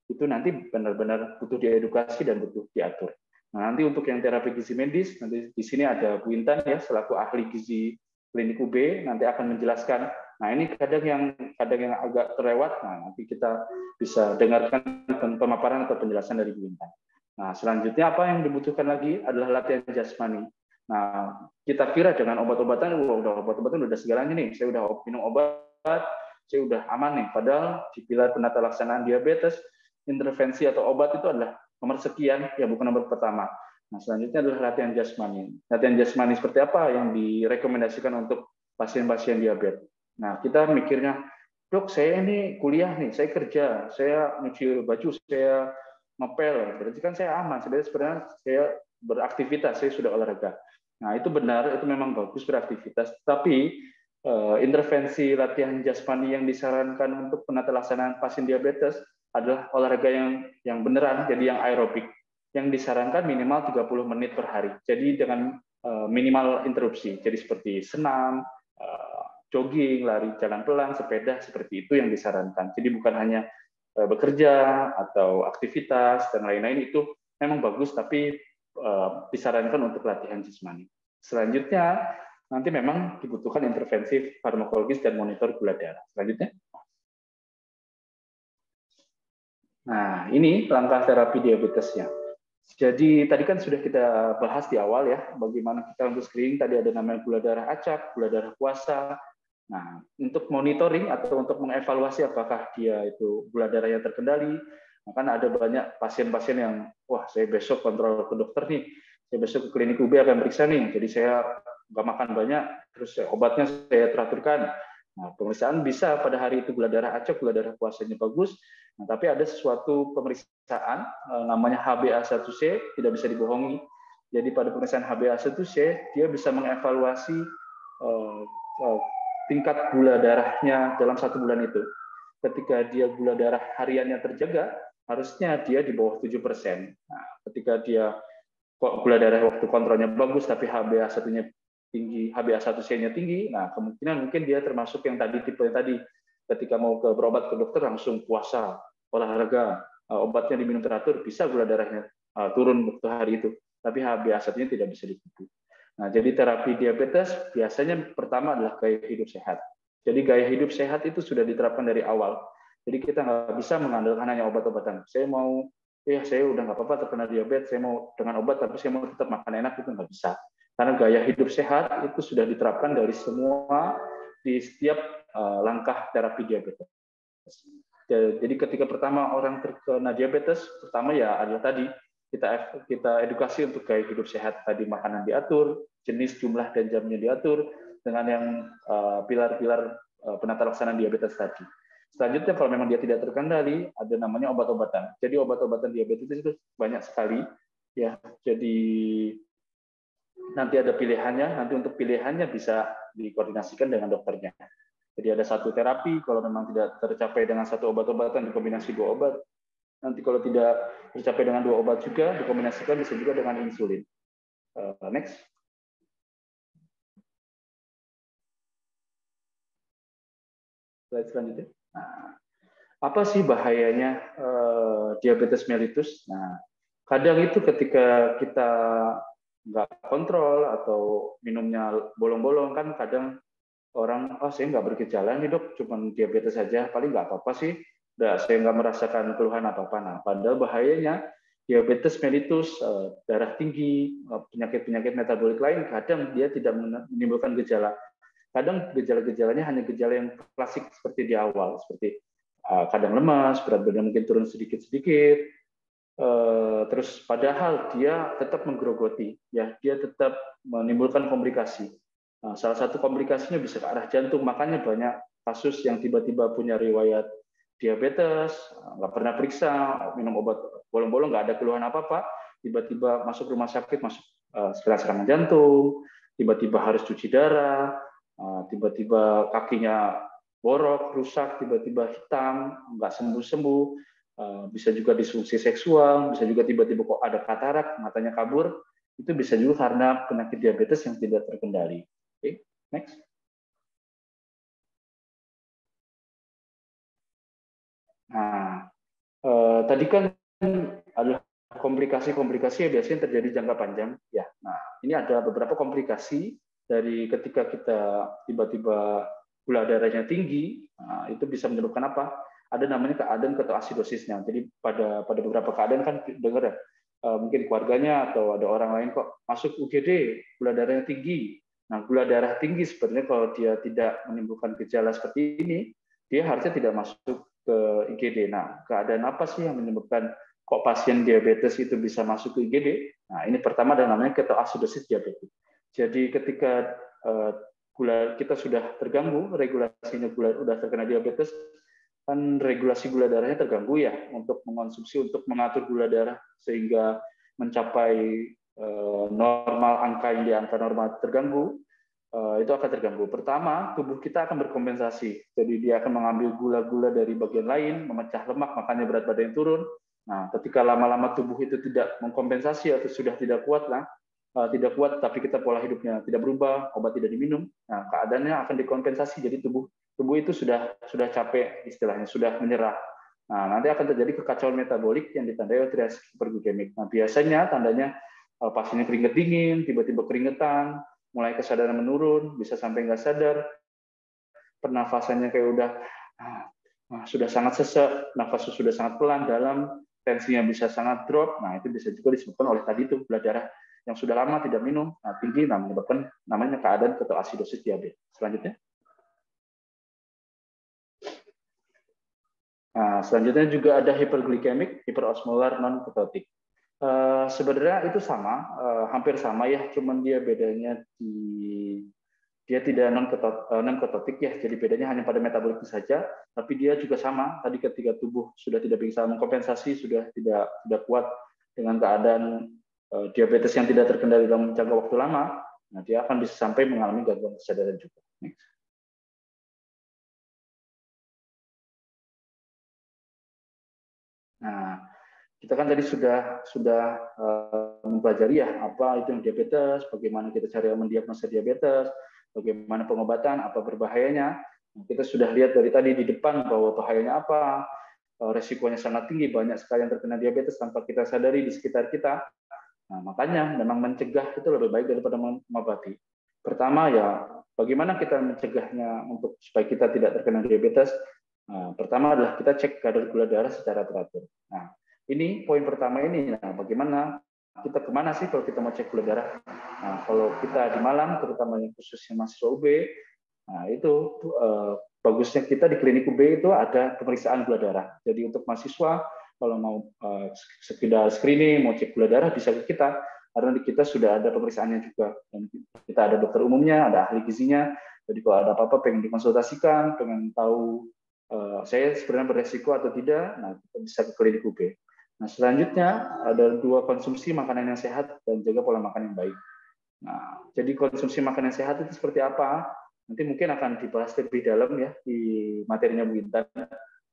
[SPEAKER 4] itu nanti benar-benar butuh diedukasi dan butuh diatur. Nah, nanti untuk yang terapi gizi medis, nanti di sini ada Bu Intan ya selaku ahli gizi Klinik UB nanti akan menjelaskan. Nah, ini kadang yang agak terlewat. Nah, nanti kita bisa dengarkan pemaparan atau penjelasan dari Bu Intan. Nah, selanjutnya apa yang dibutuhkan lagi adalah latihan jasmani. Nah, kita kira dengan obat-obatan, obat-obatan udah segalanya nih. Saya udah minum obat, saya udah aman nih. Padahal di pilar penata laksanaan diabetes, intervensi atau obat itu adalah nomor sekian, ya bukan nomor pertama. Nah, selanjutnya adalah latihan jasmani. Latihan jasmani seperti apa yang direkomendasikan untuk pasien-pasien diabetes? Nah, kita mikirnya, dok, saya ini kuliah nih, saya kerja, saya nyuci baju, saya ngepel, berarti kan saya aman. Sebenarnya saya beraktivitas, saya sudah olahraga. Nah, itu benar, itu memang bagus beraktivitas. Tapi intervensi latihan jasmani yang disarankan untuk penata laksanaan pasien diabetes adalah olahraga yang beneran, jadi yang aerobik, yang disarankan minimal 30 menit per hari. Jadi dengan minimal interupsi. Jadi seperti senam, jogging, lari jalan pelan, sepeda, seperti itu yang disarankan. Jadi bukan hanya bekerja atau aktivitas dan lain-lain, itu memang bagus, tapi disarankan untuk latihan jasmani. Selanjutnya nanti memang dibutuhkan intervensi farmakologis dan monitor gula darah. Selanjutnya. Nah, ini langkah terapi diabetesnya. Jadi tadi kan sudah kita bahas di awal ya, bagaimana kita untuk screening. Tadi ada namanya gula darah acak, gula darah puasa. Nah, untuk monitoring atau untuk mengevaluasi apakah dia itu gula darahnya terkendali, kan ada banyak pasien-pasien yang, wah saya besok kontrol ke dokter nih, saya besok ke klinik UB akan periksa nih, jadi saya nggak makan banyak, terus obatnya saya teraturkan. Nah, pemeriksaan bisa pada hari itu gula darah acak, gula darah puasanya bagus, nah, tapi ada sesuatu pemeriksaan namanya HbA1c, tidak bisa dibohongi. Jadi pada pemeriksaan HbA1c dia bisa mengevaluasi tingkat gula darahnya dalam 1 bulan itu. Ketika dia gula darah hariannya terjaga, harusnya dia di bawah 7%. Nah, ketika dia kok gula darah waktu kontrolnya bagus tapi HbA1-nya tinggi, HbA1c-nya tinggi, nah kemungkinan mungkin dia termasuk yang tadi tipe yang tadi ketika mau berobat ke dokter langsung puasa, olahraga, obatnya diminum teratur, bisa gula darahnya turun waktu hari itu, tapi HbA1-nya tidak bisa ditipu. Nah, jadi terapi diabetes biasanya pertama adalah gaya hidup sehat. Jadi gaya hidup sehat itu sudah diterapkan dari awal. Jadi kita nggak bisa mengandalkan hanya obat-obatan. Saya udah nggak apa-apa terkena diabetes, saya mau dengan obat, tapi saya mau tetap makan enak, itu nggak bisa. Karena gaya hidup sehat itu sudah diterapkan dari semua di setiap langkah terapi diabetes. Jadi ketika pertama orang terkena diabetes, pertama ya adalah tadi kita edukasi untuk gaya hidup sehat. Tadi makanan diatur, jenis, jumlah, dan jamnya diatur dengan yang pilar-pilar penata laksanaan diabetes tadi. Selanjutnya kalau memang dia tidak terkendali, ada namanya obat-obatan. Jadi obat-obatan diabetes itu banyak sekali, ya. Jadi nanti ada pilihannya. Nanti untuk pilihannya bisa dikoordinasikan dengan dokternya. Jadi ada satu terapi. Kalau memang tidak tercapai dengan satu obat-obatan, dikombinasi 2 obat. Nanti kalau tidak tercapai dengan 2 obat juga, dikombinasikan bisa juga dengan insulin. Next. Slide selanjutnya. Nah, apa sih bahayanya diabetes mellitus? Nah, kadang itu ketika kita nggak kontrol atau minumnya bolong-bolong, kan kadang orang, saya nggak bergejala nih dok, cuma diabetes saja, paling nggak apa-apa sih, saya nggak merasakan keluhan apa-apa. Nah, padahal bahayanya diabetes mellitus, darah tinggi, penyakit-penyakit metabolik lain, kadang dia tidak menimbulkan gejala. Kadang gejala-gejalanya hanya gejala yang klasik seperti di awal, seperti kadang lemas, berat badan mungkin turun sedikit-sedikit, terus padahal dia tetap menggerogoti, ya, dia tetap menimbulkan komplikasi. Nah, salah satu komplikasinya bisa ke arah jantung, makanya banyak kasus yang tiba-tiba punya riwayat diabetes, nggak pernah periksa, minum obat bolong-bolong, nggak ada keluhan apa-apa, tiba-tiba masuk rumah sakit, masuk serangan jantung, tiba-tiba harus cuci darah, tiba-tiba kakinya borok, rusak, tiba-tiba hitam, nggak sembuh-sembuh, bisa juga disfungsi seksual, bisa juga tiba-tiba kok ada katarak, matanya kabur, itu bisa juga karena penyakit diabetes yang tidak terkendali. Oke, next. Nah, tadi kan adalah komplikasi-komplikasi yang biasanya terjadi jangka panjang, ya. Nah, ini ada beberapa komplikasi dari ketika kita tiba-tiba gula darahnya tinggi, nah, itu bisa menyebabkan apa? Ada namanya keadaan ketoasidosisnya. Jadi pada beberapa keadaan kan dengar ya, mungkin keluarganya atau ada orang lain kok masuk UGD, gula darahnya tinggi. Nah, gula darah tinggi sebenarnya kalau dia tidak menimbulkan gejala seperti ini, dia harusnya tidak masuk ke IGD. Nah, keadaan apa sih yang menyebabkan kok pasien diabetes itu bisa masuk ke IGD? Nah, ini pertama adalah namanya ketoasidosis diabetes. Jadi ketika gula kita sudah terganggu, regulasinya gula sudah terkena diabetes, kan regulasi gula darahnya terganggu ya, untuk mengonsumsi, untuk mengatur gula darah sehingga mencapai normal, angka yang di angka normal terganggu, itu akan terganggu. Pertama, tubuh kita akan berkompensasi. Jadi dia akan mengambil gula-gula dari bagian lain, memecah lemak, makanya berat badan turun. Nah, ketika lama-lama tubuh itu tidak mengkompensasi atau sudah tidak kuat, tidak kuat, tapi kita pola hidupnya tidak berubah, obat tidak diminum, nah keadaannya akan dikompensasi. Jadi tubuh itu sudah capek, istilahnya sudah menyerah. Nah, nanti akan terjadi kekacauan metabolik yang ditandai oleh trias hiperglikemik. Nah, biasanya tandanya pasiennya keringat dingin, tiba-tiba keringetan, mulai kesadaran menurun, bisa sampai nggak sadar, pernafasannya kayak udah sudah sangat sesak, nafasnya sudah sangat pelan, dalam, tensinya bisa sangat drop. Nah, itu bisa juga disebabkan oleh tadi itu gula darah yang sudah lama tidak minum, tinggi, menyebabkan namanya keadaan ketoasidosis diabetes. Selanjutnya. Nah, selanjutnya juga ada hiperglikemik, hiperosmolar non-ketotik. Sebenarnya itu sama, hampir sama ya, cuman dia bedanya dia tidak non-ketotik ya, jadi bedanya hanya pada metabolik saja, tapi dia juga sama. Tadi ketika tubuh sudah tidak bisa mengkompensasi, sudah tidak kuat dengan keadaan diabetes yang tidak terkendali dalam jangka waktu lama, nah dia akan bisa sampai mengalami gangguan kesadaran juga. Next. Nah, kita kan tadi sudah mempelajari ya apa itu yang diabetes, bagaimana kita cara mendiagnosa diabetes, bagaimana pengobatan, apa berbahayanya. Nah, kita sudah lihat dari tadi di depan bahwa bahayanya apa, resikonya sangat tinggi, banyak sekali yang terkena diabetes tanpa kita sadari di sekitar kita. Nah, makanya memang mencegah itu lebih baik daripada mengobati. Pertama ya, bagaimana kita mencegahnya untuk supaya kita tidak terkena diabetes? Nah, pertama adalah kita cek kadar gula darah secara teratur. Nah, ini poin pertama ini. Nah, bagaimana kita kemana sih kalau kita mau cek gula darah? Nah, kalau kita di Malang, terutama yang khususnya mahasiswa UB, nah itu bagusnya kita di klinik UB itu ada pemeriksaan gula darah. Jadi untuk mahasiswa kalau mau sekedar screening, mau cek gula darah bisa ke kita, karena di kita sudah ada pemeriksaannya juga. Dan kita ada dokter umumnya, ada ahli gizinya. Jadi kalau ada apa-apa pengen dikonsultasikan, pengen tahu saya sebenarnya beresiko atau tidak, nah kita bisa ke klinik UB. Nah selanjutnya ada 2 konsumsi makanan yang sehat dan jaga pola makan yang baik. Nah, jadi konsumsi makanan yang sehat itu seperti apa? Nanti mungkin akan dibahas lebih dalam ya di materinya Bu Intan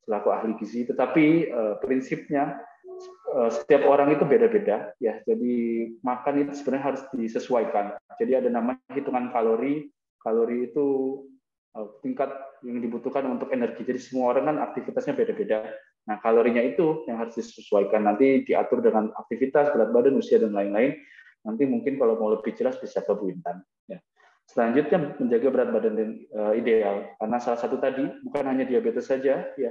[SPEAKER 4] selaku ahli gizi. Tetapi prinsipnya setiap orang itu beda-beda ya. Jadi makan itu sebenarnya harus disesuaikan. Jadi ada namanya hitungan kalori. Kalori itu tingkat yang dibutuhkan untuk energi. Jadi semua orang kan aktivitasnya beda-beda. Nah, kalorinya itu yang harus disesuaikan. Nanti diatur dengan aktivitas, berat badan, usia, dan lain-lain. Nanti mungkin kalau mau lebih jelas bisa ke Bu Intan. Ya. Selanjutnya menjaga berat badan ideal. Karena salah satu tadi bukan hanya diabetes saja, ya.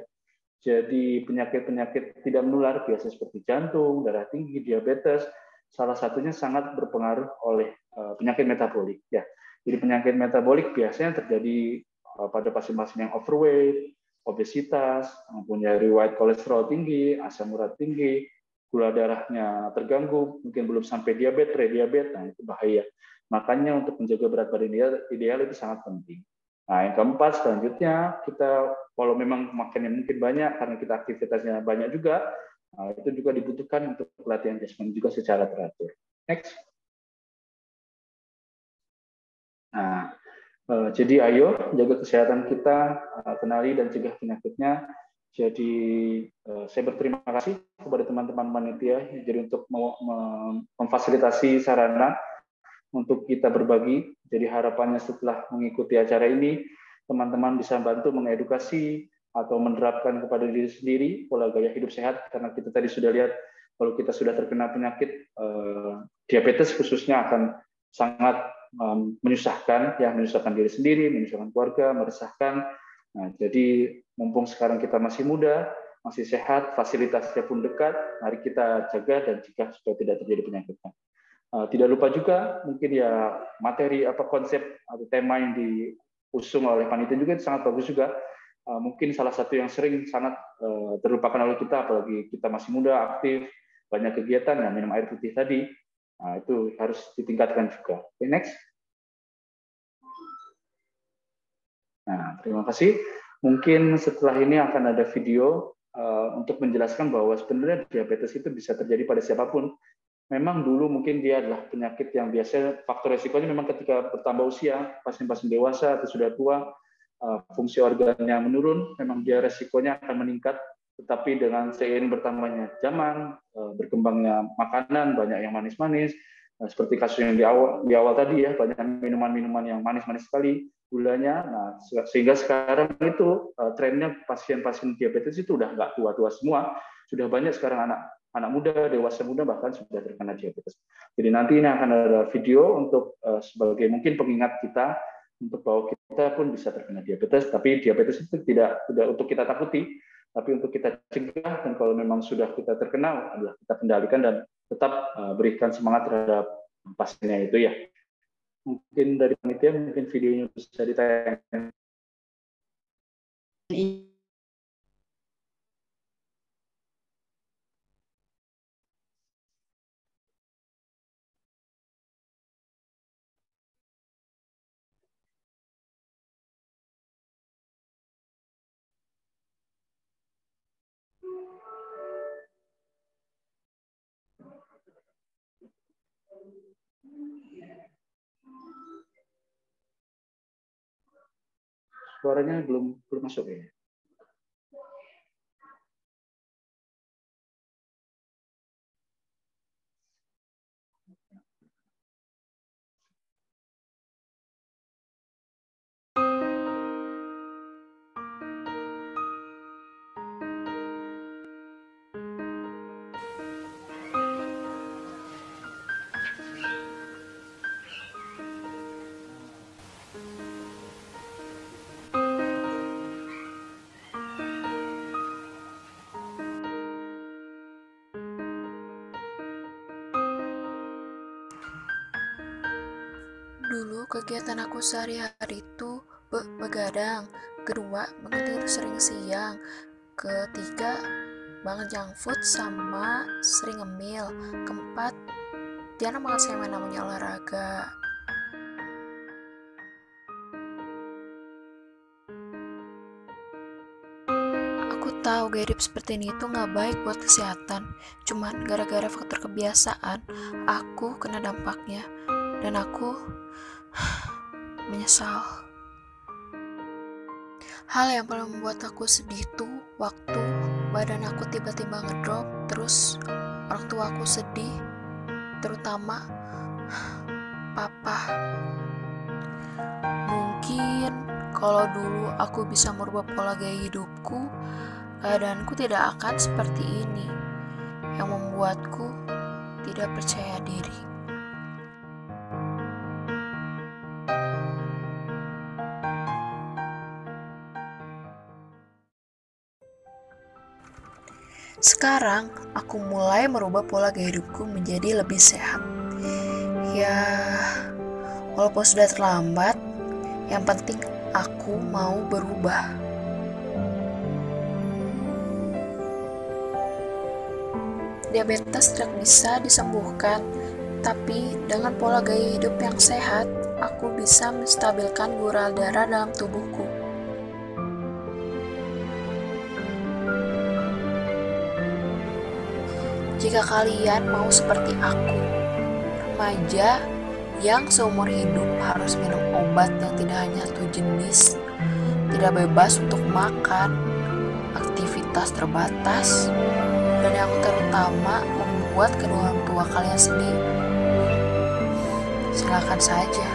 [SPEAKER 4] Jadi penyakit-penyakit tidak menular biasa seperti jantung, darah tinggi, diabetes, salah satunya sangat berpengaruh oleh penyakit metabolik. Ya. Jadi penyakit metabolik biasanya terjadi pada pasien-pasien yang overweight, obesitas, mempunyai riwayat kolesterol tinggi, asam urat tinggi, gula darahnya terganggu, mungkin belum sampai diabetes, prediabetes, nah itu bahaya. Makanya untuk menjaga berat badan ideal itu sangat penting. Nah, yang keempat selanjutnya kita kalau memang makannya mungkin banyak karena kita aktivitasnya banyak juga, nah, itu juga dibutuhkan untuk latihan jasmani juga secara teratur. Next. Nah, jadi ayo jaga kesehatan kita, kenali dan cegah penyakitnya. Jadi saya berterima kasih kepada teman-teman panitia jadi untuk memfasilitasi sarana untuk kita berbagi. Jadi harapannya setelah mengikuti acara ini, teman-teman bisa bantu mengedukasi atau menerapkan kepada diri sendiri pola gaya hidup sehat, karena kita tadi sudah lihat kalau kita sudah terkena penyakit diabetes khususnya akan sangat menyusahkan, ya menyusahkan diri sendiri, menyusahkan keluarga, meresahkan. Nah, jadi mumpung sekarang kita masih muda, masih sehat, fasilitasnya pun dekat, mari kita jaga dan cegah supaya tidak terjadi penyakitnya. Tidak lupa juga mungkin ya materi apa konsep atau tema yang diusung oleh panitia juga itu sangat bagus juga. Mungkin salah satu yang sering sangat terlupakan oleh kita, apalagi kita masih muda, aktif, banyak kegiatan, ya minum air putih tadi. Nah, itu harus ditingkatkan juga. Okay, next. Nah, terima kasih. Mungkin setelah ini akan ada video untuk menjelaskan bahwa sebenarnya diabetes itu bisa terjadi pada siapapun. Memang dulu mungkin dia adalah penyakit yang biasanya faktor resikonya memang ketika bertambah usia, pasien-pasien dewasa atau sudah tua, fungsi organnya menurun, memang dia resikonya akan meningkat. Tetapi dengan seiring bertambahnya zaman, berkembangnya makanan, banyak yang manis-manis, seperti kasus yang di awal tadi ya, banyak minuman-minuman yang manis-manis sekali gulanya. Nah, sehingga sekarang itu trennya pasien-pasien diabetes itu udah nggak tua-tua semua, sudah banyak sekarang anak muda, dewasa muda bahkan sudah terkena diabetes. Jadi nanti ini akan ada video untuk sebagai mungkin pengingat kita untuk bahwa kita pun bisa terkena diabetes, tapi diabetes itu tidak untuk kita takuti, tapi untuk kita cegah, dan kalau memang sudah kita terkena adalah kita kendalikan dan tetap berikan semangat terhadap pasiennya itu ya. Mungkin dari panitia mungkin videonya bisa ditayangkan. Suaranya belum masuk ya.
[SPEAKER 5] Dulu kegiatan aku sehari-hari itu begadang, kedua bangun tidur sering siang, ketiga banget junk food sama sering ngemil, keempat jarang banget saya main namanya olahraga. Aku tahu gaya hidup seperti ini itu nggak baik buat kesehatan, cuman gara-gara faktor kebiasaan aku kena dampaknya dan aku menyesal. Hal yang paling membuat aku sedih tuh waktu badan aku tiba-tiba ngedrop, terus orang tua aku sedih, terutama papa. Mungkin kalau dulu aku bisa merubah pola gaya hidupku, keadaanku tidak akan seperti ini, yang membuatku tidak percaya diri. Sekarang, aku mulai merubah pola gaya hidupku menjadi lebih sehat. Ya, walaupun sudah terlambat, yang penting aku mau berubah. Diabetes tidak bisa disembuhkan, tapi dengan pola gaya hidup yang sehat, aku bisa menstabilkan gula darah dalam tubuhku. Jika kalian mau seperti aku, remaja yang seumur hidup harus minum obat yang tidak hanya satu jenis, tidak bebas untuk makan, aktivitas terbatas, dan yang terutama membuat kedua orang tua kalian sedih, silakan saja.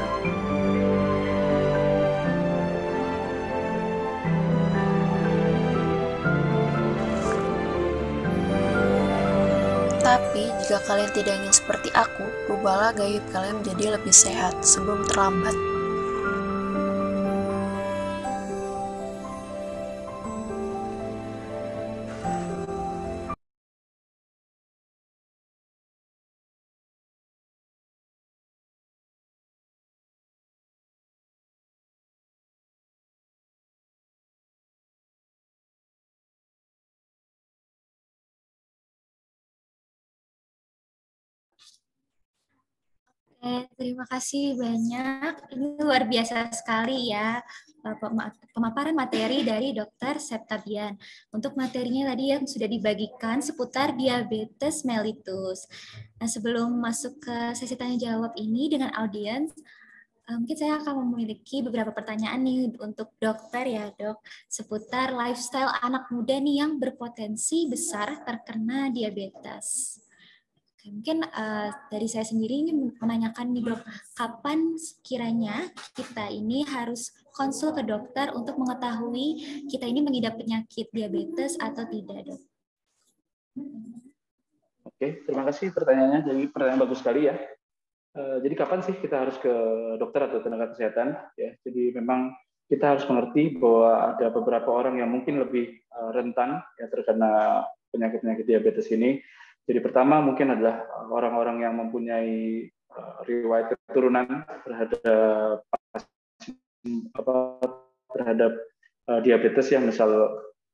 [SPEAKER 5] Tapi, jika kalian tidak ingin seperti aku, rubahlah gaya hidup kalian menjadi lebih sehat sebelum terlambat.
[SPEAKER 1] Terima kasih banyak. Ini luar biasa sekali ya pemaparan materi dari Dr. Septabian. Untuk materinya tadi yang sudah dibagikan seputar diabetes mellitus. Nah, sebelum masuk ke sesi tanya jawab ini dengan audiens, mungkin saya akan memiliki beberapa pertanyaan nih untuk dokter ya dok, seputar lifestyle anak muda nih yang berpotensi besar terkena diabetes. Mungkin dari saya sendiri ingin menanyakan nih dok, kapan kiranya kita ini harus konsul ke dokter untuk mengetahui kita ini mengidap penyakit diabetes atau tidak dok?
[SPEAKER 4] Oke, terima kasih pertanyaannya. Jadi pertanyaan bagus sekali ya. Jadi kapan sih kita harus ke dokter atau tenaga kesehatan? Ya, jadi memang kita harus mengerti bahwa ada beberapa orang yang mungkin lebih rentan ya terkena penyakit-penyakit diabetes ini. Jadi pertama mungkin adalah orang-orang yang mempunyai riwayat keturunan terhadap diabetes yang misal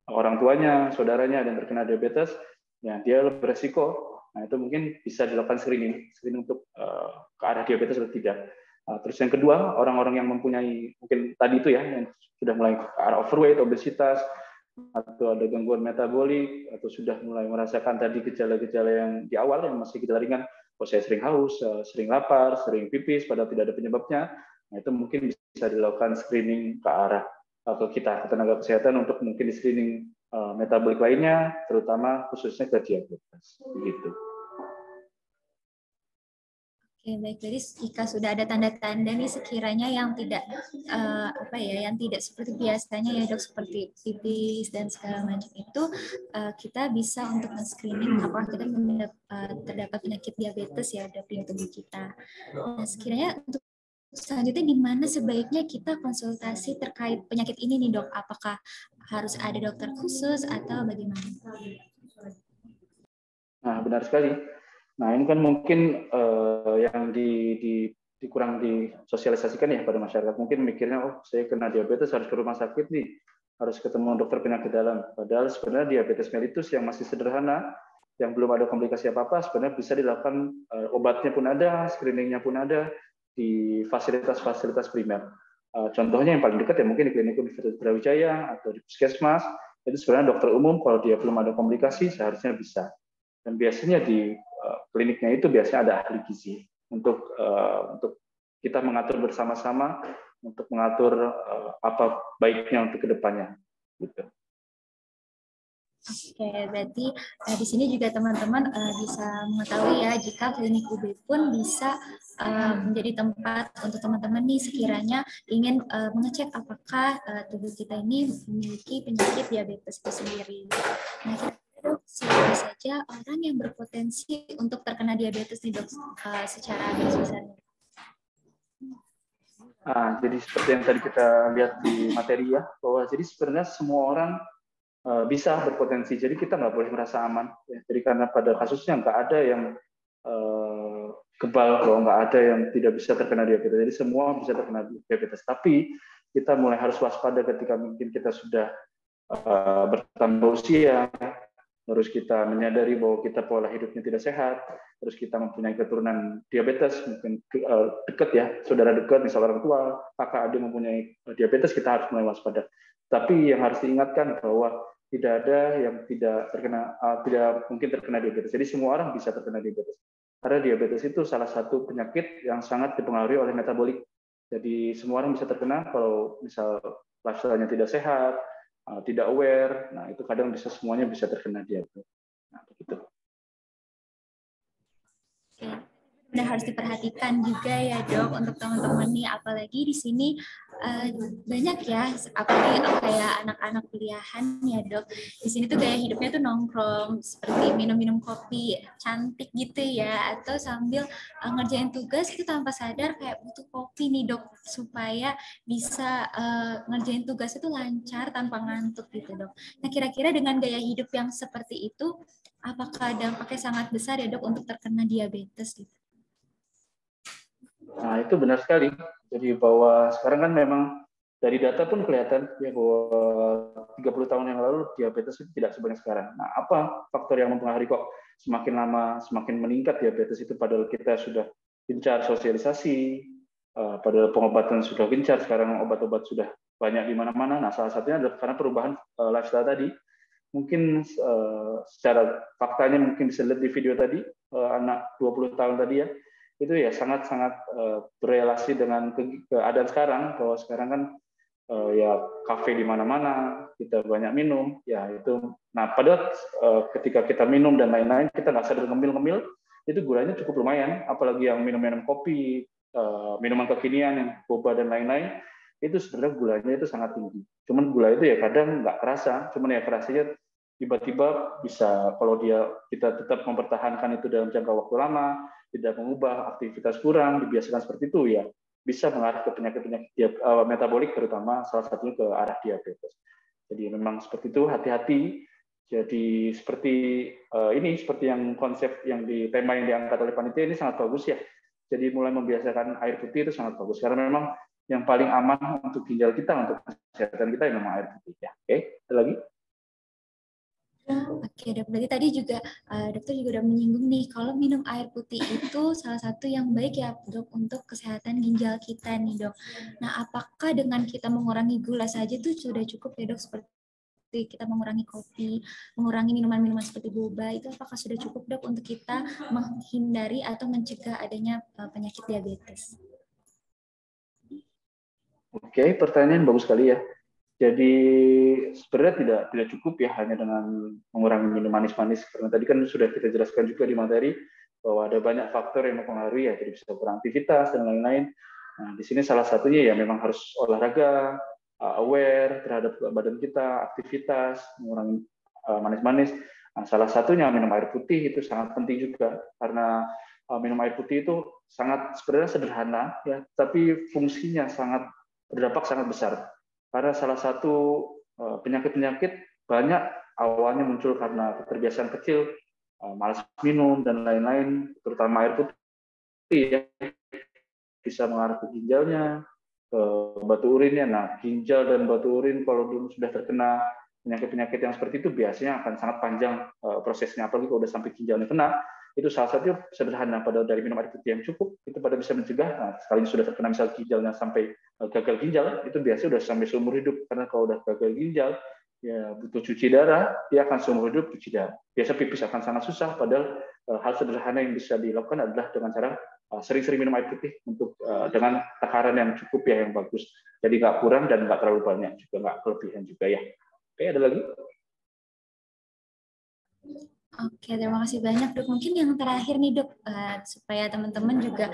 [SPEAKER 4] orang tuanya, saudaranya ada yang terkena diabetes, ya dia lebih beresiko. Nah itu mungkin bisa dilakukan screening untuk ke arah diabetes atau tidak. Terus yang kedua, orang-orang yang mempunyai mungkin tadi itu ya yang sudah mulai ke arah overweight, obesitas, atau ada gangguan metabolik, atau sudah mulai merasakan tadi gejala-gejala yang di awal yang masih gejala ringan, Kalau saya sering haus, sering lapar, sering pipis, padahal tidak ada penyebabnya, nah itu mungkin bisa dilakukan screening ke arah atau kita ke tenaga kesehatan untuk mungkin di screening metabolik lainnya, terutama khususnya ke diabetes. Begitu.
[SPEAKER 1] Oke, baik. Jadi jika sudah ada tanda-tanda nih sekiranya yang tidak yang tidak seperti biasanya ya dok, seperti pipis dan segala macam itu, kita bisa untuk men-screening apakah kita terdapat penyakit diabetes ya dok di tubuh kita. Nah, sekiranya untuk selanjutnya di mana sebaiknya kita konsultasi terkait penyakit ini nih dok? Apakah harus ada dokter khusus atau bagaimana?
[SPEAKER 4] Nah, benar sekali. Nah, ini kan mungkin yang kurang disosialisasikan ya pada masyarakat. Mungkin mikirnya, oh saya kena diabetes harus ke rumah sakit nih, harus ketemu dokter penyakit dalam. Padahal sebenarnya diabetes mellitus yang masih sederhana, yang belum ada komplikasi apa-apa, sebenarnya bisa dilakukan, obatnya pun ada, screeningnya pun ada di fasilitas-fasilitas primer. Contohnya yang paling dekat ya mungkin di klinik Universitas Brawijaya atau di puskesmas, itu sebenarnya dokter umum kalau dia belum ada komplikasi seharusnya bisa. Dan biasanya di kliniknya itu biasanya ada ahli gizi untuk kita mengatur bersama-sama untuk mengatur apa baiknya untuk kedepannya. Gitu.
[SPEAKER 1] Oke, berarti di sini juga teman-teman bisa mengetahui ya jika klinik UB pun bisa menjadi tempat untuk teman-teman nih sekiranya ingin mengecek apakah tubuh kita ini memiliki penyakit diabetes itu sendiri. Nah, siapa saja orang yang berpotensi untuk terkena diabetes nih dok secara garis besarnya?
[SPEAKER 4] Jadi seperti yang tadi kita lihat di materi ya, bahwa jadi sebenarnya semua orang bisa berpotensi. Jadi kita nggak boleh merasa aman. Ya. Jadi karena pada kasusnya nggak ada yang kebal, bahwa nggak ada yang tidak bisa terkena diabetes. Jadi semua bisa terkena diabetes. Tapi kita mulai harus waspada ketika mungkin kita sudah bertambah usia, terus kita menyadari bahwa kita pola hidupnya tidak sehat, terus kita mempunyai keturunan diabetes, mungkin dekat ya, saudara dekat, misalnya orang tua, kakak adik mempunyai diabetes, kita harus mulai waspada. Tapi yang harus diingatkan bahwa tidak ada yang tidak mungkin terkena diabetes. Jadi semua orang bisa terkena diabetes. Karena diabetes itu salah satu penyakit yang sangat dipengaruhi oleh metabolik. Jadi semua orang bisa terkena kalau misal lifestyle-nya tidak sehat, tidak aware, nah itu kadang bisa semuanya bisa terkena diabetes. Nah, begitu.
[SPEAKER 1] Benar harus diperhatikan juga ya dok untuk teman-teman nih, apalagi di sini banyak ya, apalagi kayak anak-anak kuliahan ya dok. Di sini tuh gaya hidupnya tuh nongkrong, seperti minum-minum kopi cantik gitu ya, atau sambil ngerjain tugas itu tanpa sadar kayak butuh kopi nih dok, supaya bisa ngerjain tugas itu lancar tanpa ngantuk gitu dok. Nah kira-kira dengan gaya hidup yang seperti itu, apakah dampaknya sangat besar ya dok untuk terkena diabetes gitu?
[SPEAKER 4] Nah, itu benar sekali. Jadi bahwa sekarang kan memang dari data pun kelihatan ya bahwa 30 tahun yang lalu diabetes itu tidak sebanyak sekarang. Nah, apa faktor yang mempengaruhi kok semakin lama semakin meningkat diabetes itu, padahal kita sudah gencar sosialisasi, padahal pengobatan sudah gencar, sekarang obat-obat sudah banyak di mana-mana. Nah, salah satunya adalah karena perubahan lifestyle tadi. Mungkin secara faktanya mungkin bisa lihat di video tadi, anak 20 tahun tadi ya, itu ya sangat-sangat berrelasi dengan keadaan sekarang, bahwa sekarang kan ya kafe di mana-mana, kita banyak minum, ya itu. Nah, padahal ketika kita minum dan lain-lain, kita nggak sadar ngemil-ngemil, itu gulanya cukup lumayan, apalagi yang minum-minum kopi, minuman kekinian, yang boba dan lain-lain, itu sebenarnya gulanya itu sangat tinggi. Cuman gula itu ya kadang nggak kerasa, cuman ya kerasanya tiba-tiba bisa, kalau kita tetap mempertahankan itu dalam jangka waktu lama, tidak mengubah aktivitas kurang, dibiasakan seperti itu ya, bisa mengarah ke penyakit-penyakit metabolik, terutama salah satunya ke arah diabetes. Jadi memang seperti itu, hati-hati. Jadi seperti seperti yang konsep yang di tema yang diangkat oleh panitia ini sangat bagus ya. Jadi mulai membiasakan air putih itu sangat bagus, karena memang yang paling aman untuk ginjal kita, untuk kesehatan kita, memang air putih ya. Oke, ada lagi?
[SPEAKER 1] Oke, dok. Berarti tadi juga dokter juga udah menyinggung nih, kalau minum air putih itu salah satu yang baik ya dok untuk kesehatan ginjal kita nih dok. Nah, apakah dengan kita mengurangi gula saja tuh sudah cukup ya dok seperti seperti kita mengurangi kopi, mengurangi minuman-minuman seperti boba, itu apakah sudah cukup Dok untuk kita menghindari atau mencegah adanya penyakit diabetes?
[SPEAKER 4] Oke, pertanyaan bagus sekali ya. Jadi sebenarnya tidak cukup ya hanya dengan mengurangi minum manis-manis, karena tadi kan sudah kita jelaskan juga di materi bahwa ada banyak faktor yang mempengaruhi ya, jadi bisa kurang aktivitas dan lain-lain. Nah, di sini salah satunya ya memang harus olahraga, aware terhadap badan kita, aktivitas, mengurangi manis-manis. Nah, salah satunya minum air putih itu sangat penting juga, karena minum air putih itu sangat sebenarnya sederhana ya, tapi fungsinya sangat berdampak sangat besar. Karena salah satu penyakit-penyakit banyak awalnya muncul karena keterbiasaan kecil, malas minum dan lain-lain, terutama air putih ya, bisa mengarah ke ginjalnya, ke batu urinnya. Nah, ginjal dan batu urin kalau dulu sudah terkena penyakit-penyakit yang seperti itu biasanya akan sangat panjang prosesnya, apalagi kalau udah sampai ginjalnya kena. Itu salah satunya sederhana, pada dari minum air putih yang cukup itu pada bisa mencegah. Nah, sekali sudah terkena misal ginjalnya sampai gagal ginjal, itu biasanya sudah sampai seumur hidup, karena kalau udah gagal ginjal ya butuh cuci darah, dia akan seumur hidup cuci darah. Biasa pipis akan sangat susah, padahal hal sederhana yang bisa dilakukan adalah dengan cara sering-sering minum air putih untuk dengan takaran yang cukup ya, yang bagus. Jadi nggak kurang dan nggak terlalu banyak, juga nggak kelebihan juga ya. Oke, ada lagi?
[SPEAKER 1] Oke, terima kasih banyak Dok. Mungkin yang terakhir nih Dok, supaya teman-teman juga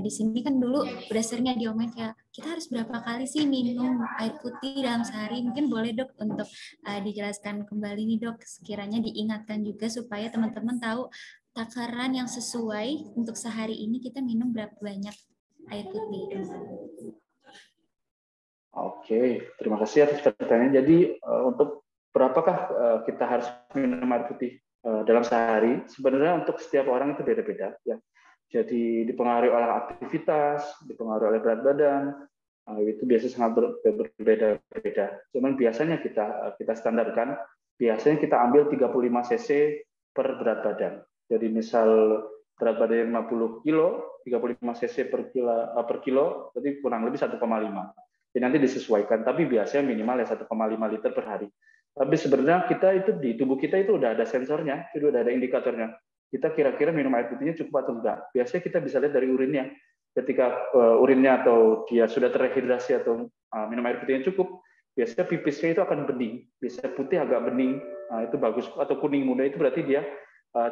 [SPEAKER 1] di sini kan dulu udah seringnya diomongin kayak kita harus berapa kali sih minum air putih dalam sehari. Mungkin boleh Dok untuk dijelaskan kembali nih Dok, sekiranya diingatkan juga supaya teman-teman tahu takaran yang sesuai untuk sehari ini kita minum berapa banyak air putih.
[SPEAKER 4] Oke, terima kasih atas pertanyaan. Jadi untuk berapakah kita harus minum air putih dalam sehari? Sebenarnya untuk setiap orang itu beda-beda ya. Jadi dipengaruhi oleh aktivitas, dipengaruhi oleh berat badan, itu biasanya sangat berbeda-beda. Cuman biasanya kita standarkan, biasanya kita ambil 35 cc per berat badan. Jadi misal berat badan 50 kilo, 35 cc per kilo, berarti kurang lebih 1,5. Jadi nanti disesuaikan, tapi biasanya minimal ya 1,5 liter per hari. Tapi sebenarnya kita itu di tubuh kita itu udah ada sensornya, itu udah ada indikatornya. Kita kira-kira minum air putihnya cukup atau enggak. Biasanya kita bisa lihat dari urinnya. Ketika urinnya atau dia sudah terhidrasi atau minum air putihnya cukup, biasanya pipisnya itu akan bening. Biasanya putih agak bening, itu bagus. Atau kuning muda itu berarti dia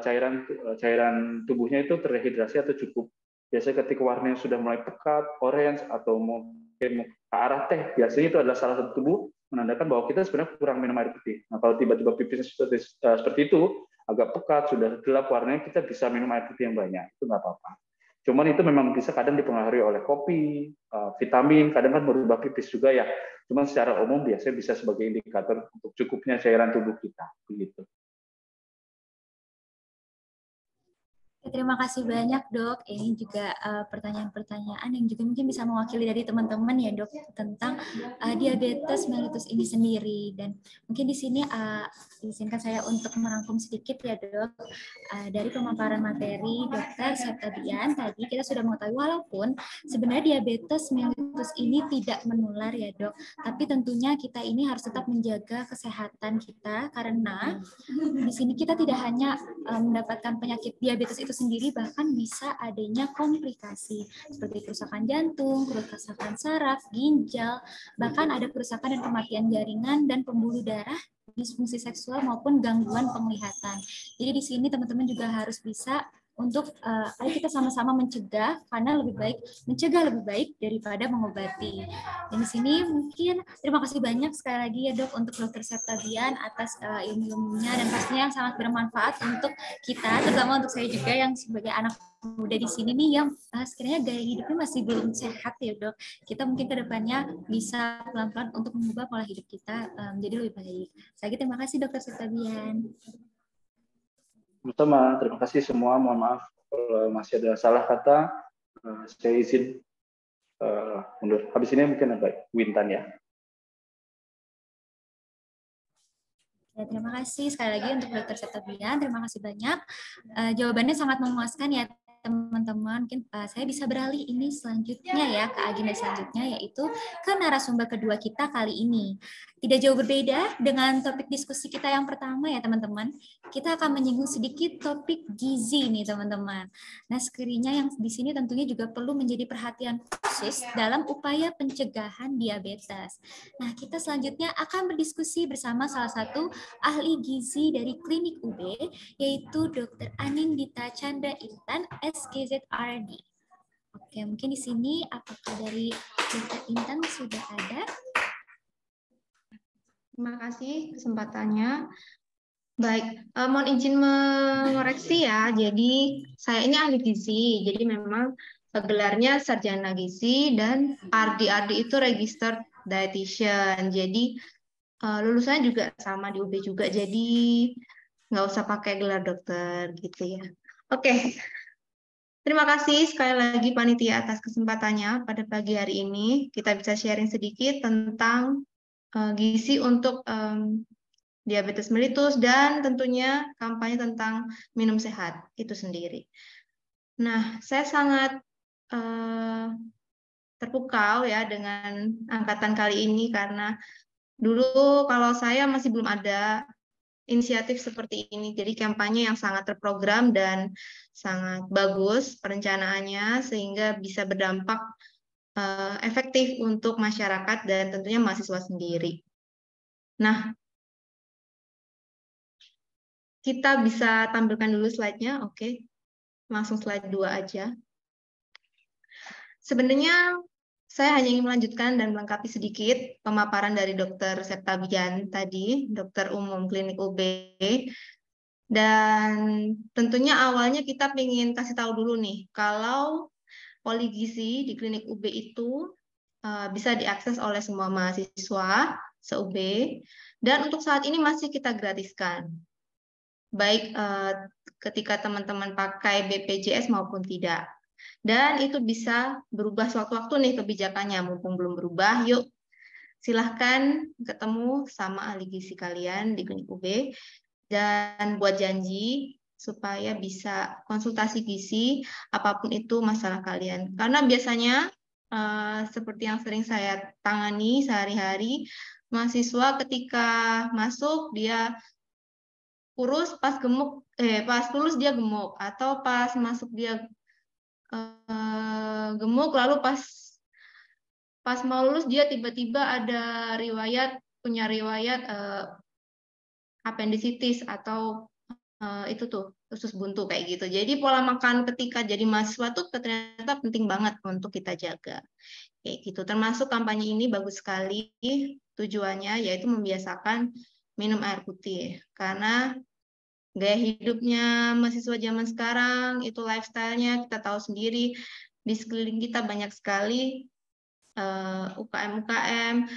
[SPEAKER 4] cairan tubuhnya itu terhidrasi atau cukup. Biasanya ketika warnanya sudah mulai pekat, orange atau mungkin ke arah teh, biasanya itu adalah salah satu tubuh menandakan bahwa kita sebenarnya kurang minum air putih. Nah, kalau tiba-tiba pipisnya seperti itu, agak pekat, sudah gelap warnanya, kita bisa minum air putih yang banyak. Itu nggak apa-apa. Cuman itu memang bisa kadang dipengaruhi oleh kopi, vitamin, kadang kan merubah pipis juga ya. Cuman secara umum biasanya bisa sebagai indikator untuk cukupnya cairan tubuh kita. Begitu.
[SPEAKER 1] Terima kasih banyak Dok. Ini juga pertanyaan-pertanyaan yang juga mungkin bisa mewakili dari teman-teman ya Dok tentang diabetes mellitus ini sendiri. Dan mungkin di sini izinkan saya untuk merangkum sedikit ya Dok. Dari pemaparan materi Dr. Septabian tadi kita sudah mengetahui walaupun sebenarnya diabetes mellitus ini tidak menular ya Dok, tapi tentunya kita ini harus tetap menjaga kesehatan kita karena di sini kita tidak hanya mendapatkan penyakit diabetes itu sendiri, bahkan bisa adanya komplikasi seperti kerusakan jantung, kerusakan saraf, ginjal, bahkan ada kerusakan dan kematian jaringan dan pembuluh darah, disfungsi seksual maupun gangguan penglihatan. Jadi di sini teman-teman juga harus bisa untuk ayo kita sama-sama mencegah, karena lebih baik mencegah lebih baik daripada mengobati. Dan di sini mungkin terima kasih banyak sekali lagi ya Dok untuk Dr. Septabian atas ilmu-ilmunya dan pastinya yang sangat bermanfaat untuk kita, terutama untuk saya juga yang sebagai anak muda di sini nih yang sekiranya gaya hidupnya masih belum sehat ya Dok. Kita mungkin kedepannya bisa pelan-pelan untuk mengubah pola hidup kita menjadi lebih baik. Saya terima kasih Dr. Septabian.
[SPEAKER 4] Sama, terima kasih semua. Mohon maaf kalau masih ada salah kata. Saya izin mundur. Habis ini mungkin ada Wintan ya.
[SPEAKER 1] Ya, terima kasih sekali lagi untuk Dr. Septabian. Terima kasih banyak. Jawabannya sangat memuaskan ya teman-teman, mungkin saya bisa beralih ini selanjutnya ya ke agenda selanjutnya, yaitu ke narasumber kedua kita kali ini. Tidak jauh berbeda dengan topik diskusi kita yang pertama ya teman-teman. Kita akan menyinggung sedikit topik gizi nih teman-teman. Nah, sekiranya yang di sini tentunya juga perlu menjadi perhatian khusus dalam upaya pencegahan diabetes. Nah, kita selanjutnya akan berdiskusi bersama salah satu ahli gizi dari Klinik UB, yaitu Dr. Anindita Chandra Intan, SGZRD. Oke, mungkin di sini apakah dari Dr. Intan sudah ada?
[SPEAKER 6] Terima kasih kesempatannya. Baik, mohon izin mengoreksi ya. Jadi saya ini ahli gizi. Jadi memang gelarnya sarjana gizi dan RD itu registered dietitian. Jadi lulusannya juga sama di UB juga. Jadi nggak usah pakai gelar dokter gitu ya. Oke. Terima kasih sekali lagi panitia atas kesempatannya pada pagi hari ini. Kita bisa sharing sedikit tentang gizi untuk diabetes mellitus dan tentunya kampanye tentang minum sehat itu sendiri. Nah, saya sangat terpukau ya dengan angkatan kali ini karena dulu kalau saya masih belum ada inisiatif seperti ini. Jadi kampanye yang sangat terprogram dan sangat bagus perencanaannya sehingga bisa berdampak efektif untuk masyarakat dan tentunya mahasiswa sendiri. Nah, kita bisa tampilkan dulu slide-nya, oke. Langsung slide 2 aja. Sebenarnya saya hanya ingin melanjutkan dan melengkapi sedikit pemaparan dari Dr. Septabian tadi, dokter umum Klinik UB. Dan tentunya awalnya kita ingin kasih tahu dulu nih, kalau poligizi di Klinik UB itu bisa diakses oleh semua mahasiswa se-UB, dan untuk saat ini masih kita gratiskan. Baik ketika teman-teman pakai BPJS maupun tidak. Dan itu bisa berubah sewaktu-waktu nih kebijakannya, mumpung belum berubah, yuk silahkan ketemu sama ahli gizi kalian di Klinik UB, dan buat janji supaya bisa konsultasi gizi apapun itu masalah kalian. Karena biasanya seperti yang sering saya tangani sehari-hari, mahasiswa ketika masuk dia kurus, pas gemuk, pas lulus dia gemuk, atau pas masuk dia gemuk, lalu pas mau lulus dia tiba-tiba ada punya riwayat appendicitis atau itu tuh usus buntu kayak gitu. Jadi pola makan ketika jadi mahasiswa tuh ternyata penting banget untuk kita jaga. Kayak gitu. Termasuk kampanye ini bagus sekali tujuannya yaitu membiasakan minum air putih. Karena gaya hidupnya mahasiswa zaman sekarang itu lifestyle-nya kita tahu sendiri, di sekeliling kita banyak sekali UKM-UKM,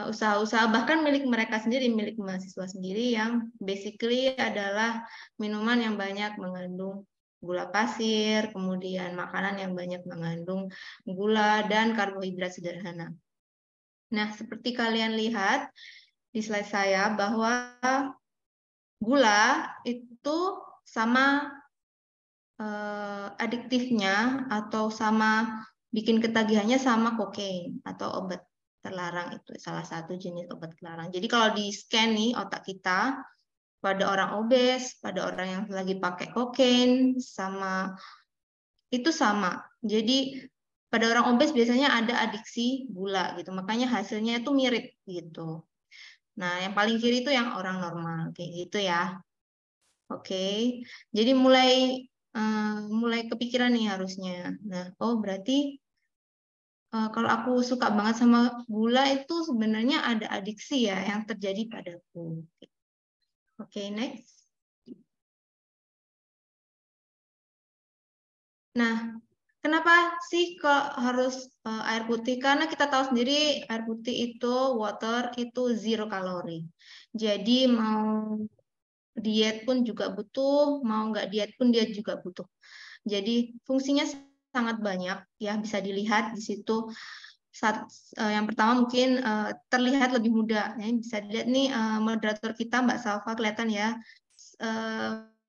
[SPEAKER 6] usaha-usaha bahkan milik mereka sendiri, milik mahasiswa sendiri yang basically adalah minuman yang banyak mengandung gula pasir, kemudian makanan yang banyak mengandung gula dan karbohidrat sederhana. Nah, seperti kalian lihat di slide saya bahwa gula itu sama adiktifnya atau sama bikin ketagihannya sama kokain atau obat terlarang, itu salah satu jenis obat terlarang. Jadi kalau di scan nih otak kita pada orang obes, pada orang yang lagi pakai kokain itu sama. Jadi pada orang obes biasanya ada adiksi gula gitu. Makanya hasilnya itu mirip gitu. Nah, yang paling kiri itu yang orang normal kayak gitu ya. Oke. Jadi mulai kepikiran nih harusnya. Nah, oh berarti kalau aku suka banget sama gula itu sebenarnya ada adiksi ya yang terjadi padaku. Oke, next. Nah, kenapa sih kok harus air putih? Karena kita tahu sendiri air putih itu water itu 0 kalori. Jadi mau diet pun juga butuh, mau nggak diet pun dia juga butuh. Jadi fungsinya sangat banyak ya, bisa dilihat di situ. Yang pertama mungkin terlihat lebih mudah ya. Bisa dilihat nih moderator kita Mbak Salva kelihatan ya,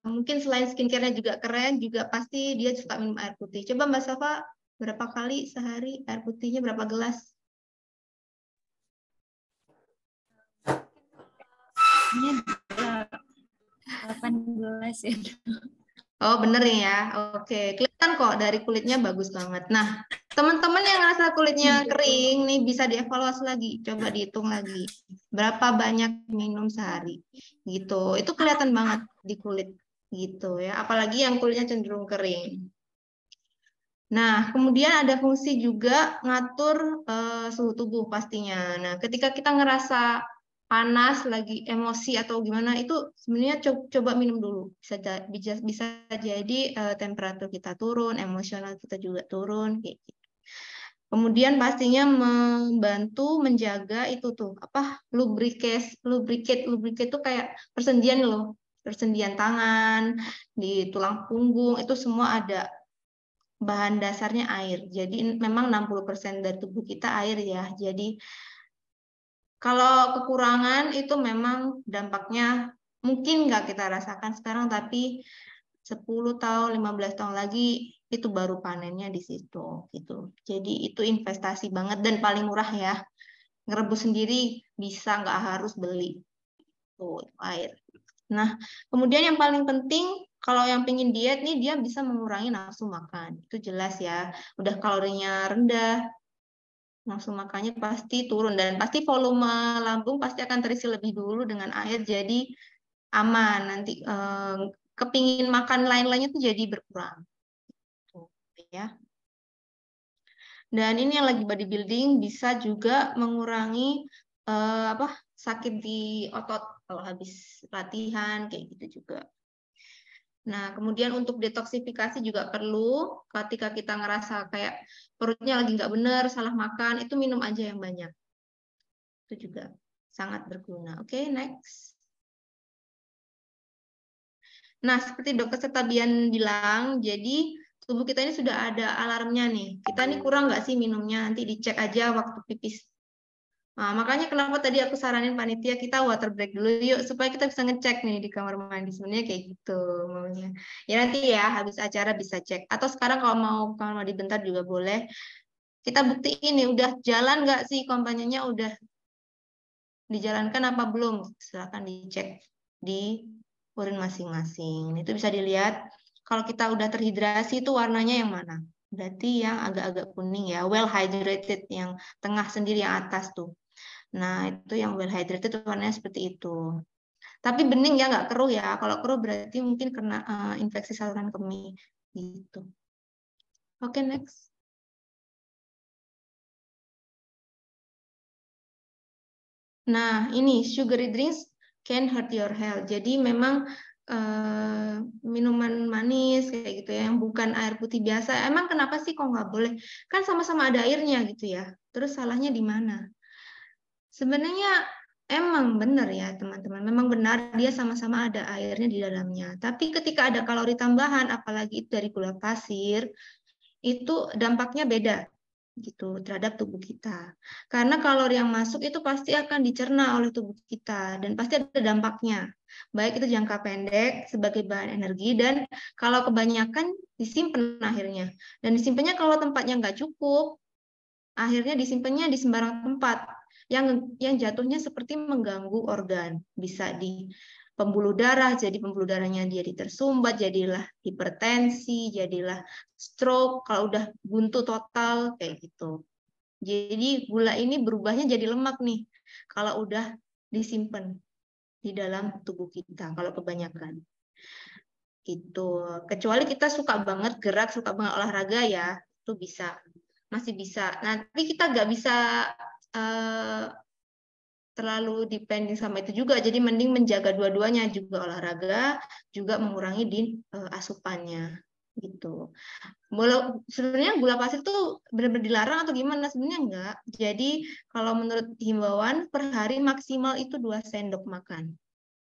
[SPEAKER 6] mungkin selain skincare-nya juga keren, juga pasti dia suka minum air putih. Coba Mbak Safa, berapa kali sehari air putihnya berapa gelas?
[SPEAKER 1] Ini 18 ya.
[SPEAKER 6] Oh, bener ya. Oke, kelihatan kok dari kulitnya bagus banget. Nah, teman-teman yang ngerasa kulitnya kering nih bisa dievaluasi lagi. Coba dihitung lagi. Berapa banyak minum sehari. Gitu. Itu kelihatan banget di kulit gitu ya. Apalagi yang kulitnya cenderung kering. Nah, kemudian ada fungsi juga ngatur suhu tubuh pastinya. Nah, ketika kita ngerasa panas, lagi emosi atau gimana, itu sebenarnya coba minum dulu. Bisa jadi temperatur kita turun, emosional kita juga turun, kayak gitu. Kemudian pastinya membantu menjaga itu tuh lubricate itu kayak persendian loh, persendian tangan, di tulang punggung itu semua ada bahan dasarnya air. Jadi memang 60% dari tubuh kita air ya. Jadi kalau kekurangan itu memang dampaknya mungkin nggak kita rasakan sekarang, tapi 10 tahun, 15 tahun lagi itu baru panennya di situ gitu. Jadi itu investasi banget dan paling murah ya. Ngerebus sendiri bisa, nggak harus beli. Tuh, air. Nah, kemudian yang paling penting kalau yang pengen diet nih dia bisa mengurangi nafsu makan. Itu jelas ya. Udah kalorinya rendah, nafsu makannya pasti turun dan pasti volume lambung pasti akan terisi lebih dulu dengan air, jadi aman nanti kepingin makan lain-lainnya tuh jadi berkurang. Tuh, ya. Dan ini yang lagi bodybuilding bisa juga mengurangi sakit di otot kalau habis latihan kayak gitu juga. Nah, kemudian untuk detoksifikasi juga perlu ketika kita ngerasa kayak perutnya lagi nggak benar, salah makan, itu minum aja yang banyak. Itu juga sangat berguna. Oke, next. Nah, seperti Dokter Setabian bilang, jadi tubuh kita ini sudah ada alarmnya nih. Kita ini kurang nggak sih minumnya? Nanti dicek aja waktu pipis. Nah, makanya kenapa tadi aku saranin panitia kita water break dulu yuk supaya kita bisa ngecek nih di kamar mandi, sebenarnya kayak gitu maunya. Ya nanti ya habis acara bisa cek atau sekarang kalau mau kamar mandi bentar juga boleh. Kita buktiin nih udah jalan nggak sih kampanyenya, udah dijalankan apa belum? Silakan dicek di urin masing-masing. Itu bisa dilihat kalau kita udah terhidrasi itu warnanya yang mana? Berarti yang agak-agak kuning ya, well hydrated, yang tengah sendiri yang atas tuh. Nah, itu yang well hydrated warnanya seperti itu. Tapi bening ya, nggak keruh ya. Kalau keruh berarti mungkin kena infeksi saluran kemih gitu. Oke, next. Nah, ini sugary drinks can hurt your health. Jadi memang minuman manis kayak gitu ya, yang bukan air putih biasa. Emang kenapa sih kok nggak boleh? Kan sama-sama ada airnya gitu ya. Terus salahnya di mana? Sebenarnya emang benar ya teman-teman, memang benar dia sama-sama ada airnya di dalamnya. Tapi ketika ada kalori tambahan, apalagi itu dari gula pasir, itu dampaknya beda gitu terhadap tubuh kita. Karena kalori yang masuk itu pasti akan dicerna oleh tubuh kita dan pasti ada dampaknya. Baik itu jangka pendek sebagai bahan energi dan kalau kebanyakan disimpan akhirnya. Dan disimpannya kalau tempatnya nggak cukup, akhirnya disimpannya di sembarang tempat yang jatuhnya seperti mengganggu organ, bisa di pembuluh darah, jadi pembuluh darahnya jadi tersumbat, jadilah hipertensi, jadilah stroke, kalau udah buntu total kayak gitu. Jadi gula ini berubahnya jadi lemak nih kalau udah disimpan di dalam tubuh kita kalau kebanyakan. Gitu. Kecuali kita suka banget gerak, suka banget olahraga ya, itu bisa. Masih bisa. Nanti kita nggak bisa terlalu depending sama itu juga. Jadi mending menjaga dua-duanya, juga olahraga, juga mengurangi di asupannya gitu. Sebenarnya gula pasir tuh benar-benar dilarang atau gimana? Sebenarnya enggak. Jadi kalau menurut himbauan per hari maksimal itu 2 sendok makan.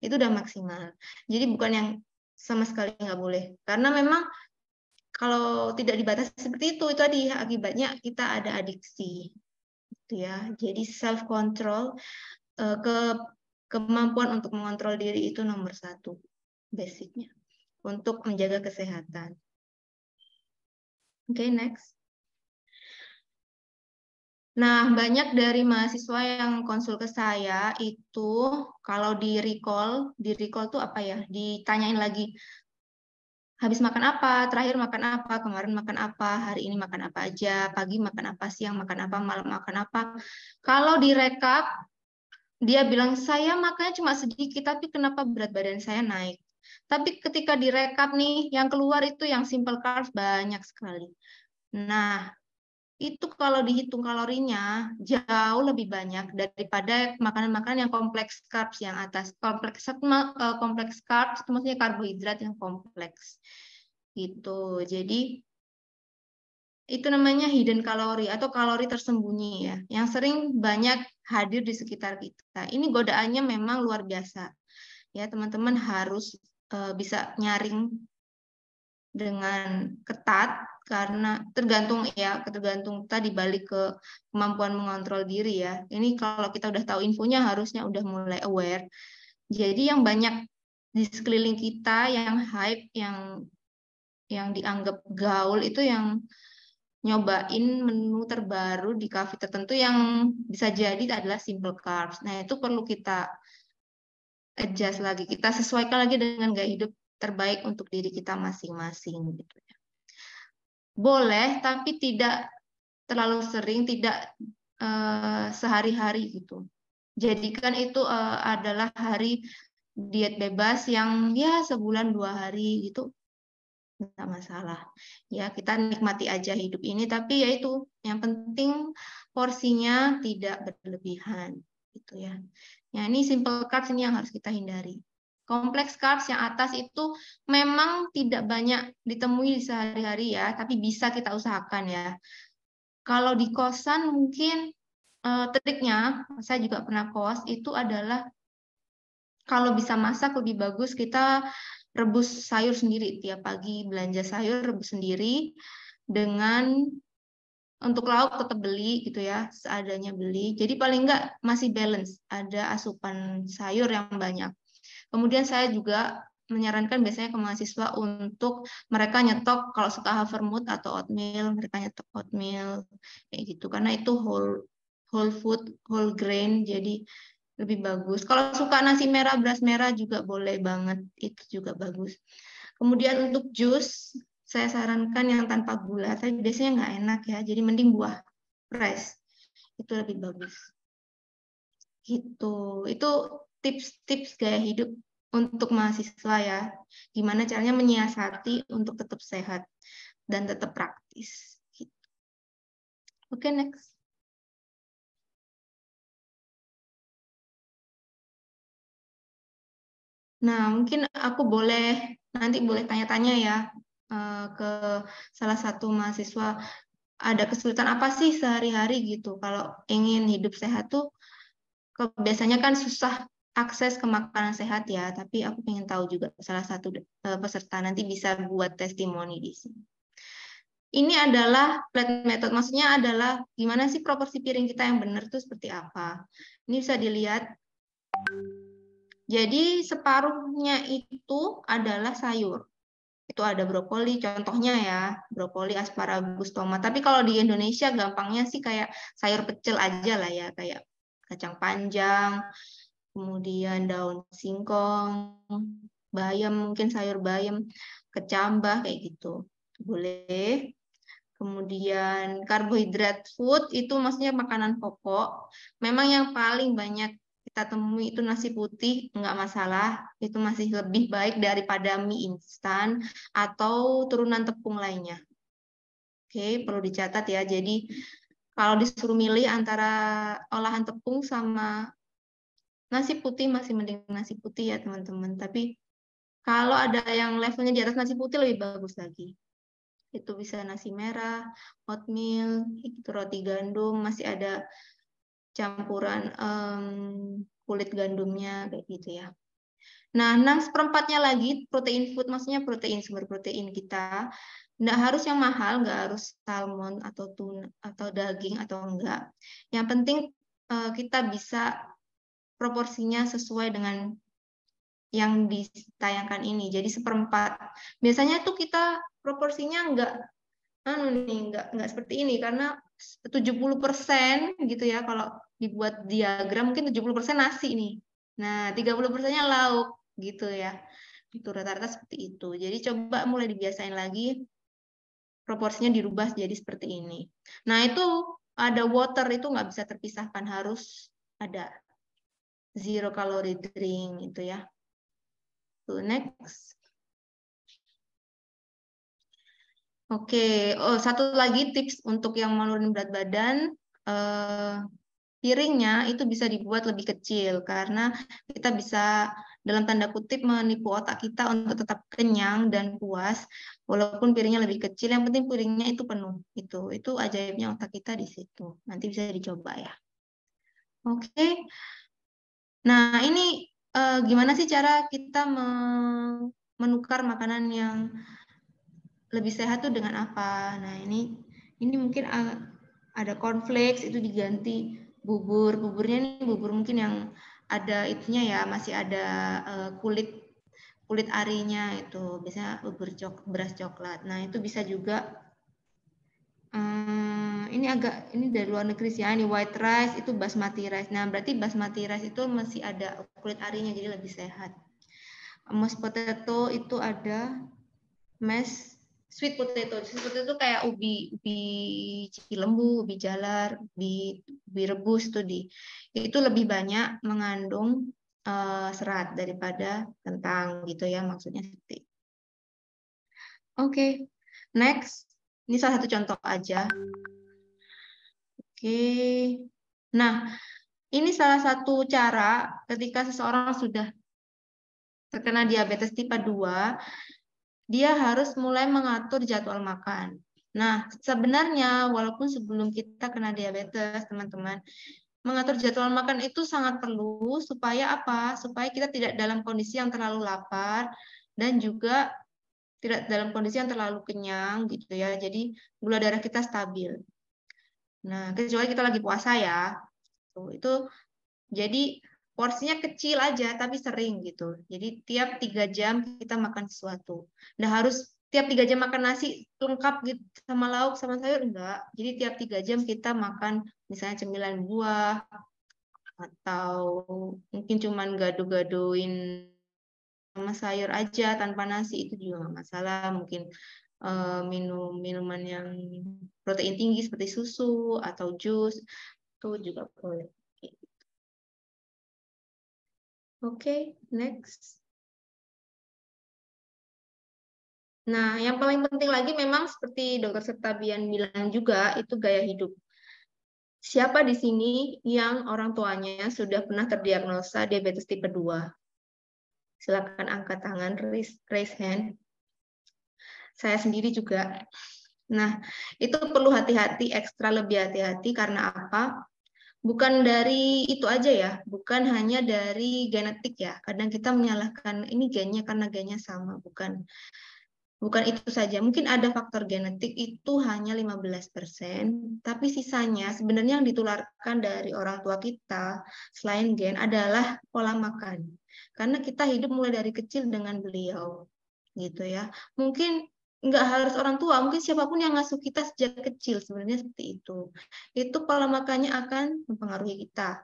[SPEAKER 6] Itu udah maksimal. Jadi bukan yang sama sekali nggak boleh. Karena memang kalau tidak dibatasi seperti itu tadi akibatnya kita ada adiksi. Gitu ya. Jadi self control, kemampuan untuk mengontrol diri itu nomor 1 basicnya. untuk menjaga kesehatan. Oke, next. Nah, banyak dari mahasiswa yang konsul ke saya itu kalau di recall tuh apa ya? Ditanyain lagi, habis makan apa, terakhir makan apa, kemarin makan apa, hari ini makan apa aja, pagi makan apa, siang makan apa, malam makan apa. Kalau direkap, dia bilang, saya makannya cuma sedikit, tapi kenapa berat badan saya naik? Tapi ketika direkap nih, yang keluar itu yang simple carbs banyak sekali. Nah, itu kalau dihitung kalorinya jauh lebih banyak daripada makanan-makanan yang kompleks carbs yang atas. Kompleks carbs itu maksudnya karbohidrat yang kompleks. Gitu. Jadi itu namanya hidden kalori atau kalori tersembunyi ya, yang sering banyak hadir di sekitar kita. Ini godaannya memang luar biasa. Ya, teman-teman harus bisa nyaring dengan ketat karena tergantung tadi balik ke kemampuan mengontrol diri ya. Ini kalau kita udah tahu infonya harusnya udah mulai aware. Jadi yang banyak di sekeliling kita yang hype, yang dianggap gaul itu yang nyobain menu terbaru di kafe tertentu yang bisa jadi adalah simple carbs. Nah, itu perlu kita adjust lagi, kita sesuaikan lagi dengan gaya hidup terbaik untuk diri kita masing-masing gitu ya. Boleh, tapi tidak terlalu sering, tidak sehari-hari gitu. Jadikan itu adalah hari diet bebas yang ya sebulan 2 hari gitu, nggak masalah. Ya, kita nikmati aja hidup ini, tapi ya itu yang penting porsinya tidak berlebihan gitu ya. Ya, ini simple carbs ini yang harus kita hindari. Kompleks carbs yang atas itu memang tidak banyak ditemui di sehari-hari ya, tapi bisa kita usahakan ya. Kalau di kosan mungkin triknya, saya juga pernah kos, itu adalah kalau bisa masak lebih bagus kita rebus sayur sendiri. Tiap pagi belanja sayur, rebus sendiri. Dengan untuk lauk tetap beli gitu ya, seadanya beli. Jadi paling enggak masih balance, ada asupan sayur yang banyak. Kemudian saya juga menyarankan biasanya ke mahasiswa untuk mereka nyetok kalau suka Havermut atau oatmeal, mereka nyetok oatmeal kayak gitu karena itu whole food, whole grain, jadi lebih bagus. Kalau suka nasi merah, beras merah juga boleh banget, itu juga bagus. Kemudian untuk jus, saya sarankan yang tanpa gula, tapi biasanya nggak enak ya, jadi mending buah fresh, itu lebih bagus. Gitu, itu tips-tips gaya hidup untuk mahasiswa ya, gimana caranya menyiasati untuk tetap sehat dan tetap praktis. Gitu. Oke, next. Nah, mungkin aku nanti boleh tanya-tanya ya ke salah satu mahasiswa, ada kesulitan apa sih sehari-hari gitu kalau ingin hidup sehat tuh. Biasanya kan susah akses ke makanan sehat ya, tapi aku ingin tahu juga salah satu peserta nanti bisa buat testimoni di sini. Ini adalah plate method, maksudnya adalah gimana sih proporsi piring kita yang benar tuh seperti apa. Ini bisa dilihat. Jadi separuhnya itu adalah sayur. Itu ada brokoli, contohnya ya, brokoli, asparagus, tomat. Tapi kalau di Indonesia gampangnya sih kayak sayur pecel aja lah ya, kayak kacang panjang, kemudian daun singkong, bayam, mungkin sayur bayam, kecambah, kayak gitu. Boleh. Kemudian karbohidrat food itu maksudnya makanan pokok. Memang yang paling banyak kita temui itu nasi putih, nggak masalah. Itu masih lebih baik daripada mie instan atau turunan tepung lainnya. Oke, perlu dicatat ya. Jadi kalau disuruh milih antara olahan tepung sama nasi putih, masih mending nasi putih ya teman-teman. Tapi kalau ada yang levelnya di atas nasi putih lebih bagus lagi. Itu bisa nasi merah, oatmeal, itu roti gandum, masih ada campuran kulit gandumnya kayak gitu ya. Nah, 1/4-nya lagi protein food, maksudnya protein, sumber protein kita. Nggak harus yang mahal, nggak harus salmon atau tuna atau daging atau enggak. Yang penting kita bisa proporsinya sesuai dengan yang ditayangkan ini. Jadi 1/4. Biasanya tuh kita proporsinya nggak seperti ini karena 70% gitu ya, kalau dibuat diagram mungkin 70% nasi nih. Nah, 30%-nya lauk gitu ya. Itu rata-rata seperti itu. Jadi coba mulai dibiasain lagi, proporsinya dirubah jadi seperti ini. Nah, itu ada water, itu nggak bisa terpisahkan, harus ada 0 calorie drink itu ya. Tuh, next. Oke, satu lagi tips untuk yang menurunin berat badan, piringnya itu bisa dibuat lebih kecil karena kita bisa dalam tanda kutip menipu otak kita untuk tetap kenyang dan puas walaupun piringnya lebih kecil, yang penting piringnya itu penuh. Itu ajaibnya otak kita di situ. Nanti bisa dicoba ya. Oke. Nah, ini gimana sih cara kita menukar makanan yang lebih sehat tuh dengan apa? Nah, ini mungkin ada cornflakes itu diganti bubur. Buburnya nih bubur mungkin yang ada itunya ya, masih ada kulit arinya itu. Biasanya bubur beras coklat. Nah, itu bisa juga ini dari luar negeri sih ya. Ini white rice itu basmati rice. Nah, berarti basmati rice itu masih ada kulit arinya jadi lebih sehat. Mashed potato itu ada sweet potato. Sweet potato itu kayak ubi cilembu, ubi jalar, ubi rebus itu lebih banyak mengandung serat daripada kentang gitu ya, maksudnya seperti. Oke. Next. Ini salah satu contoh aja. Oke. Nah, ini salah satu cara ketika seseorang sudah terkena diabetes tipe 2, dia harus mulai mengatur jadwal makan. Nah, sebenarnya walaupun sebelum kita kena diabetes, teman-teman, mengatur jadwal makan itu sangat perlu supaya apa? Supaya kita tidak dalam kondisi yang terlalu lapar dan juga tidak dalam kondisi yang terlalu kenyang gitu ya. Jadi gula darah kita stabil. Nah, kecuali kita lagi puasa ya. Itu jadi porsinya kecil aja tapi sering gitu. Jadi tiap 3 jam kita makan sesuatu. Nah, harus tiap 3 jam makan nasi lengkap gitu sama lauk sama sayur enggak. Jadi tiap 3 jam kita makan misalnya cemilan buah atau mungkin cuman gado-gadoin sama sayur aja tanpa nasi, itu juga nggak masalah. Mungkin minum minuman yang protein tinggi seperti susu atau jus itu juga boleh. Oke, next. Nah, yang paling penting lagi memang seperti Dr. Septabian bilang juga, itu gaya hidup. Siapa di sini yang orang tuanya sudah pernah terdiagnosa diabetes tipe 2? Silakan angkat tangan, raise hand. Saya sendiri juga. Nah, itu perlu hati-hati, ekstra lebih hati-hati karena apa? Bukan dari itu aja ya, bukan hanya dari genetik ya. Kadang kita menyalahkan ini gennya karena gennya sama, bukan itu saja. Mungkin ada faktor genetik itu hanya 15%, tapi sisanya sebenarnya yang ditularkan dari orang tua kita selain gen adalah pola makan. Karena kita hidup mulai dari kecil dengan beliau, gitu ya. Mungkin nggak harus orang tua, mungkin siapapun yang ngasuh kita sejak kecil sebenarnya seperti itu. Itu pola makannya akan mempengaruhi kita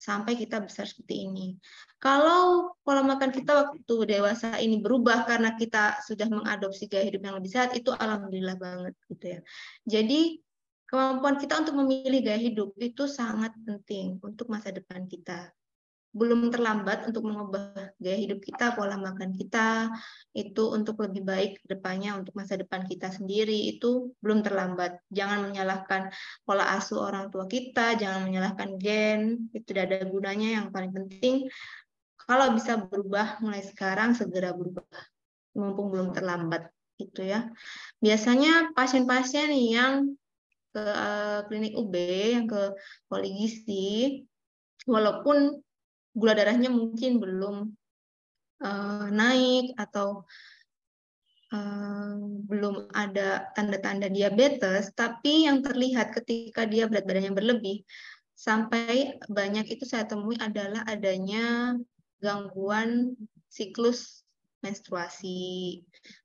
[SPEAKER 6] sampai kita besar seperti ini. Kalau pola makan kita waktu dewasa ini berubah karena kita sudah mengadopsi gaya hidup yang lebih sehat, itu alhamdulillah banget gitu ya. Jadi kemampuan kita untuk memilih gaya hidup itu sangat penting untuk masa depan kita. Belum terlambat untuk mengubah gaya hidup kita, pola makan kita, itu untuk lebih baik ke depannya, untuk masa depan kita sendiri, itu belum terlambat. Jangan menyalahkan pola asuh orang tua kita, jangan menyalahkan gen, itu tidak ada gunanya. Yang paling penting, kalau bisa berubah mulai sekarang, segera berubah, mumpung belum terlambat. Gitu ya. Biasanya pasien-pasien yang ke klinik UB, yang ke poligisi, walaupun gula darahnya mungkin belum naik atau belum ada tanda-tanda diabetes, tapi yang terlihat ketika dia berat badannya berlebih, sampai banyak itu saya temui adalah adanya gangguan siklus menstruasi.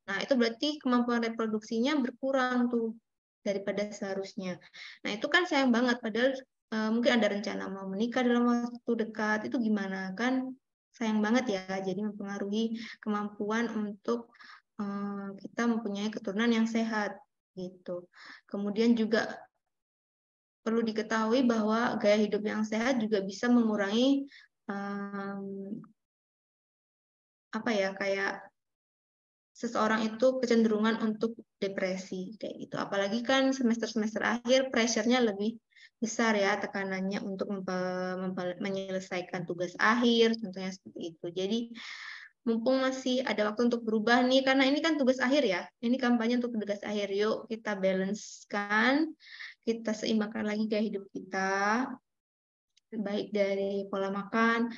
[SPEAKER 6] Nah, itu berarti kemampuan reproduksinya berkurang tuh daripada seharusnya. Nah, itu kan sayang banget, padahal mungkin ada rencana mau menikah dalam waktu dekat, itu gimana? Kan sayang banget ya, jadi mempengaruhi kemampuan untuk kita mempunyai keturunan yang sehat gitu. Kemudian juga perlu diketahui bahwa gaya hidup yang sehat juga bisa mengurangi kayak seseorang itu kecenderungan untuk depresi kayak gitu. Apalagi kan semester-semester akhir pressure-nya lebih besar ya, tekanannya untuk menyelesaikan tugas akhir, contohnya seperti itu. Jadi mumpung masih ada waktu untuk berubah nih, karena ini kan tugas akhir ya, ini kampanye untuk tugas akhir, yuk kita balance-kan, kita seimbangkan lagi gaya hidup kita, baik dari pola makan,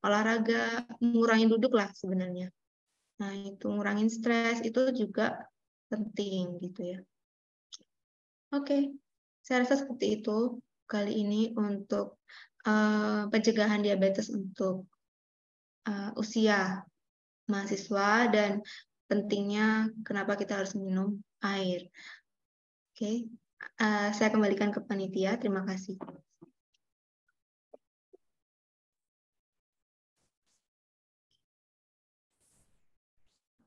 [SPEAKER 6] olahraga, ngurangin duduk lah sebenarnya. Nah, itu ngurangin stres, itu juga penting gitu ya. Oke, saya rasa seperti itu kali ini untuk pencegahan diabetes untuk usia mahasiswa dan pentingnya kenapa kita harus minum air. Oke, saya kembalikan ke panitia. Terima kasih.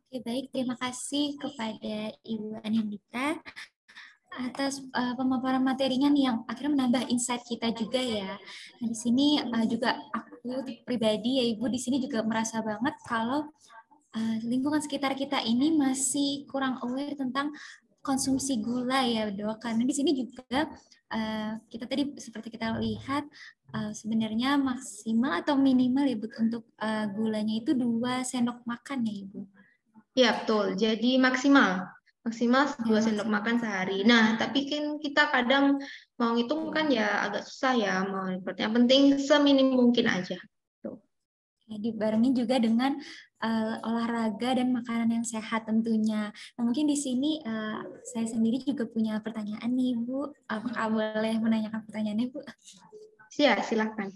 [SPEAKER 1] Oke, baik. Terima kasih kepada Ibu Anindita atas pemaparan materinya nih yang akhirnya menambah insight kita juga ya. Nah, di sini juga aku pribadi ya Ibu di sini juga merasa banget kalau lingkungan sekitar kita ini masih kurang aware tentang konsumsi gula ya Dok. Karena di sini juga kita tadi seperti kita lihat sebenarnya maksimal atau minimal ya Bu untuk gulanya itu 2 sendok makan ya Ibu.
[SPEAKER 6] Ya, betul. Jadi maksimal 2 sendok makan sehari. Nah, tapi kan kita kadang mau hitung kan ya agak susah ya. Yang penting seminim mungkin aja.
[SPEAKER 1] Dibarengi juga dengan olahraga dan makanan yang sehat tentunya. Nah, mungkin di sini saya sendiri juga punya pertanyaan nih Bu. Apakah boleh menanyakan pertanyaannya Bu?
[SPEAKER 6] Ya, silakan.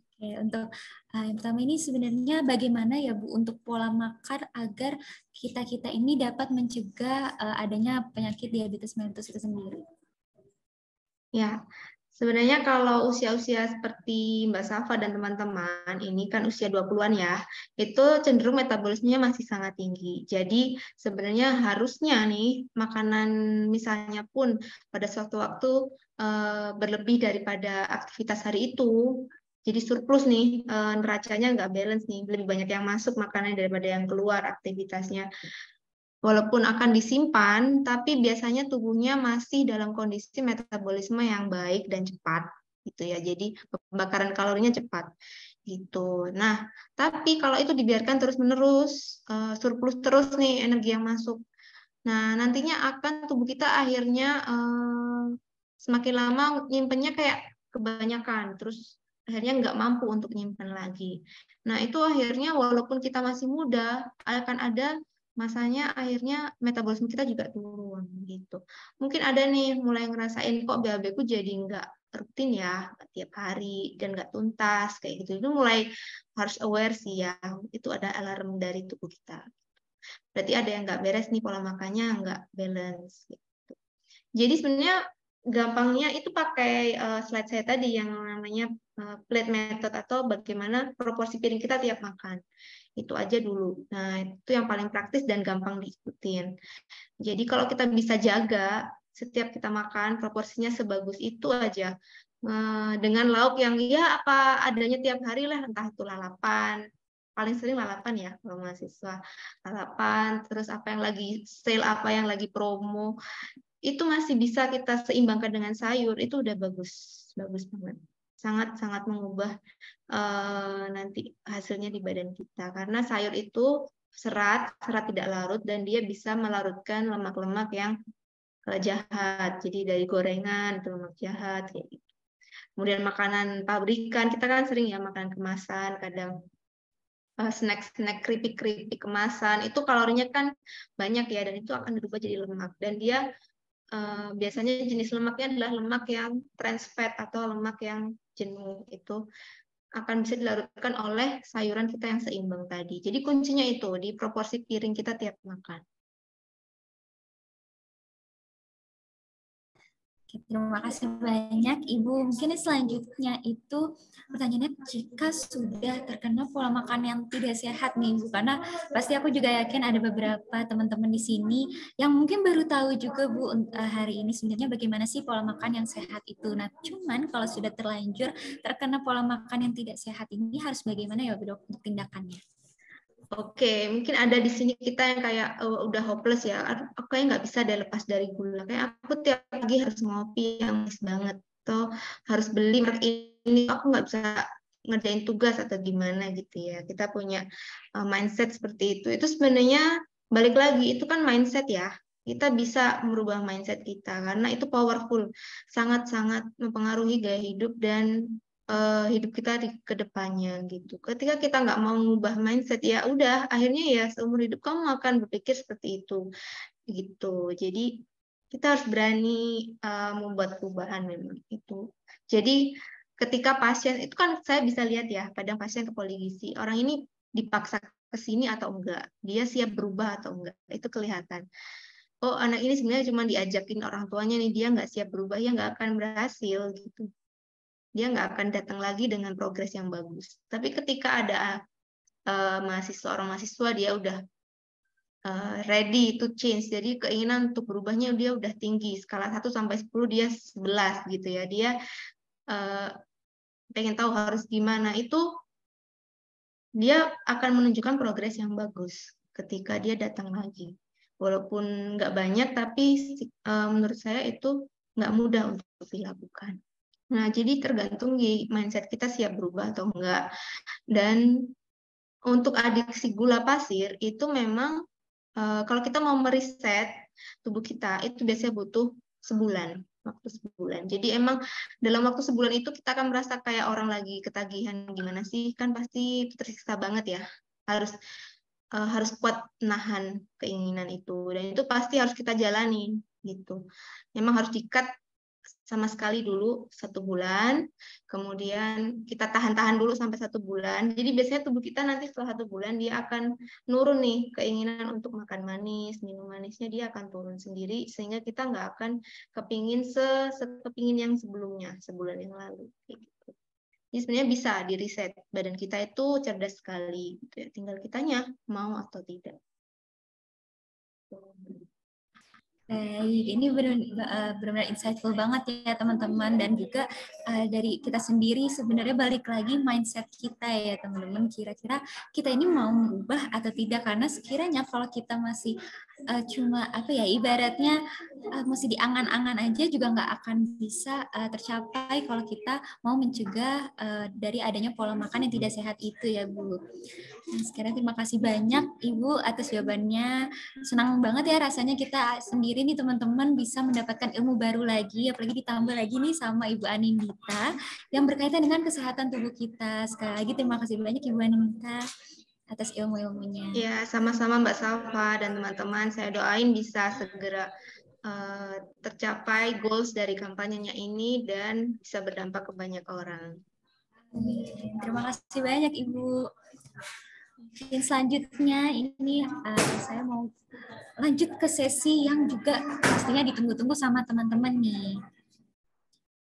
[SPEAKER 1] Oke, untuk yang pertama ini sebenarnya bagaimana ya Bu untuk pola makan agar kita ini dapat mencegah adanya penyakit diabetes mellitus itu sendiri?
[SPEAKER 6] Ya, sebenarnya kalau usia-usia seperti Mbak Safa dan teman-teman, ini kan usia 20-an ya, itu cenderung metabolismenya masih sangat tinggi. Jadi sebenarnya harusnya nih, makanan misalnya pun pada suatu waktu berlebih daripada aktivitas hari itu, jadi surplus nih, neracanya nggak balance nih, lebih banyak yang masuk makanan daripada yang keluar aktivitasnya. Walaupun akan disimpan, tapi biasanya tubuhnya masih dalam kondisi metabolisme yang baik dan cepat, gitu ya. Jadi pembakaran kalorinya cepat, gitu. Nah, tapi kalau itu dibiarkan terus-menerus, surplus terus nih energi yang masuk. Nah, nantinya akan tubuh kita akhirnya semakin lama nyimpennya kayak kebanyakan, terus akhirnya nggak mampu untuk nyimpen lagi. Nah, itu akhirnya walaupun kita masih muda, akan ada masanya akhirnya metabolisme kita juga turun gitu. Mungkin ada nih mulai ngerasain kok BAB-ku jadi nggak rutin ya, tiap hari dan nggak tuntas kayak gitu. Itu mulai harus aware sih ya. Itu ada alarm dari tubuh kita. Berarti ada yang nggak beres nih, pola makannya nggak balance gitu. Jadi sebenarnya gampangnya itu pakai slide saya tadi yang namanya plate method atau bagaimana proporsi piring kita tiap makan. Itu aja dulu. Nah, itu yang paling praktis dan gampang diikutin. Jadi kalau kita bisa jaga setiap kita makan proporsinya sebagus itu aja. Dengan lauk yang ya apa adanya tiap hari lah, entah itu lalapan, paling sering lalapan ya kalau mahasiswa. Lalapan, terus apa yang lagi sale, apa yang lagi promo, itu masih bisa kita seimbangkan dengan sayur, itu udah bagus. Bagus banget. Sangat-sangat mengubah nanti hasilnya di badan kita. Karena sayur itu serat tidak larut, dan dia bisa melarutkan lemak-lemak yang jahat. Jadi dari gorengan, itu lemak jahat. Kayak gitu. Kemudian makanan pabrikan, kita kan sering ya makan kemasan, kadang snack-snack keripik-keripik kemasan, itu kalorinya kan banyak ya, dan itu akan berubah jadi lemak. Dan dia biasanya jenis lemaknya adalah lemak yang trans fat atau lemak yang jenuh. Itu akan bisa dilarutkan oleh sayuran kita yang seimbang tadi. Jadi kuncinya itu di proporsi piring kita tiap makan.
[SPEAKER 1] Terima kasih banyak Ibu. Mungkin selanjutnya itu pertanyaannya, jika sudah terkena pola makan yang tidak sehat nih Ibu, karena pasti aku juga yakin ada beberapa teman-teman di sini yang mungkin baru tahu juga Bu hari ini sebenarnya bagaimana sih pola makan yang sehat itu. Nah, cuman kalau sudah terlanjur terkena pola makan yang tidak sehat ini harus bagaimana ya Bu untuk tindakannya?
[SPEAKER 6] Oke, mungkin ada di sini kita yang kayak udah hopeless ya. Aku kayak nggak bisa deh lepas dari gula. Kayak aku tiap pagi harus ngopi yang manis banget. Atau harus beli merek ini. Aku nggak bisa ngerjain tugas atau gimana gitu ya. Kita punya mindset seperti itu. Itu sebenarnya balik lagi, itu kan mindset ya. Kita bisa merubah mindset kita karena itu powerful. Sangat-sangat mempengaruhi gaya hidup dan hidup kita ke depannya gitu. Ketika kita nggak mau mengubah mindset, ya udah akhirnya ya seumur hidup kamu akan berpikir seperti itu gitu. Jadi kita harus berani membuat perubahan memang itu. Jadi ketika pasien itu kan saya bisa lihat ya, kadang pasien ke poligisi, orang ini dipaksa ke sini atau enggak, dia siap berubah atau enggak, itu kelihatan. Oh, anak ini sebenarnya cuma diajakin orang tuanya nih, dia nggak siap berubah, ya nggak akan berhasil gitu. Dia nggak akan datang lagi dengan progres yang bagus. Tapi ketika ada orang mahasiswa dia udah ready to change, jadi keinginan untuk berubahnya dia udah tinggi, skala 1 sampai 10 dia 11 gitu ya. Dia pengen tahu harus gimana, itu dia akan menunjukkan progres yang bagus ketika dia datang lagi. Walaupun nggak banyak, tapi menurut saya itu nggak mudah untuk dilakukan. Nah, jadi tergantung di mindset kita siap berubah atau enggak. Dan untuk adiksi gula pasir itu memang kalau kita mau meriset tubuh kita itu biasanya butuh waktu sebulan. Jadi emang dalam waktu sebulan itu kita akan merasa kayak orang lagi ketagihan gimana sih, kan pasti tersiksa banget ya. Harus kuat nahan keinginan itu, dan itu pasti harus kita jalani gitu. Memang harus di-cut sama sekali dulu 1 bulan, kemudian kita tahan-tahan dulu sampai 1 bulan. Jadi biasanya tubuh kita nanti setelah 1 bulan dia akan nurun nih, keinginan untuk makan manis, minum manisnya dia akan turun sendiri, sehingga kita nggak akan kepingin sekepingin yang sebelumnya, sebulan yang lalu. Gitu. Jadi sebenarnya bisa di reset, badan kita itu cerdas sekali, gitu ya. Tinggal kitanya mau atau tidak.
[SPEAKER 1] Baik, ini benar-benar insightful banget ya teman-teman, dan juga dari kita sendiri sebenarnya balik lagi mindset kita ya teman-teman, kira-kira kita ini mau berubah atau tidak, karena sekiranya kalau kita masih cuma ibaratnya masih diangan-angan aja juga nggak akan bisa tercapai kalau kita mau mencegah dari adanya pola makan yang tidak sehat itu ya Bu. Nah, sekarang terima kasih banyak Ibu atas jawabannya. Senang banget ya rasanya kita sendiri nih teman-teman bisa mendapatkan ilmu baru lagi, apalagi ditambah lagi nih sama Ibu Anindita yang berkaitan dengan kesehatan tubuh kita. Sekali lagi terima kasih banyak Ibu Anindita atas ilmu-ilmunya.
[SPEAKER 6] Ya, sama-sama Mbak Salva dan teman-teman. Saya doain bisa segera tercapai goals dari kampanyenya ini dan bisa berdampak ke banyak orang.
[SPEAKER 1] Terima kasih banyak Ibu. Mungkin selanjutnya ini saya mau lanjut ke sesi yang juga pastinya ditunggu-tunggu sama teman-teman nih.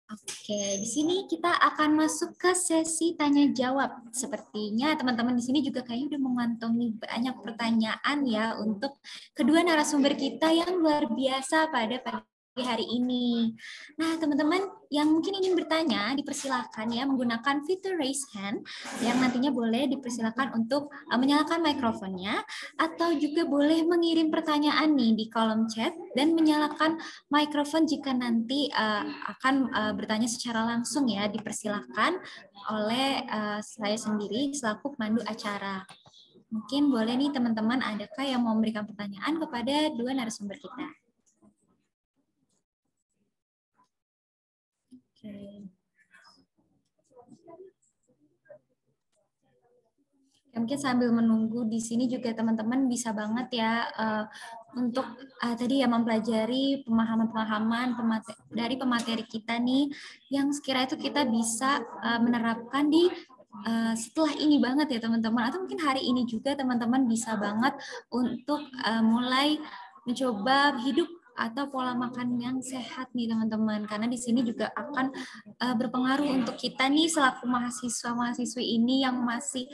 [SPEAKER 1] Oke, di sini kita akan masuk ke sesi tanya jawab. Sepertinya teman-teman di sini juga kayaknya udah mengantongi banyak pertanyaan ya untuk kedua narasumber kita yang luar biasa pada pagi hari ini. Nah, teman-teman yang mungkin ingin bertanya, dipersilakan ya menggunakan fitur raise hand yang nantinya boleh dipersilakan untuk menyalakan mikrofonnya, atau juga boleh mengirim pertanyaan nih di kolom chat dan menyalakan mikrofon jika nanti akan bertanya secara langsung ya, dipersilakan oleh saya sendiri selaku pemandu acara. Mungkin boleh nih teman-teman, adakah yang mau memberikan pertanyaan kepada dua narasumber kita? Mungkin sambil menunggu di sini juga teman-teman bisa banget ya untuk tadi ya mempelajari pemahaman-pemahaman dari pemateri kita nih yang sekiranya itu kita bisa menerapkan di setelah ini banget ya teman-teman, atau mungkin hari ini juga teman-teman bisa banget untuk mulai mencoba hidup atau pola makan yang sehat nih teman-teman, karena di sini juga akan berpengaruh untuk kita nih selaku mahasiswa-mahasiswi ini yang masih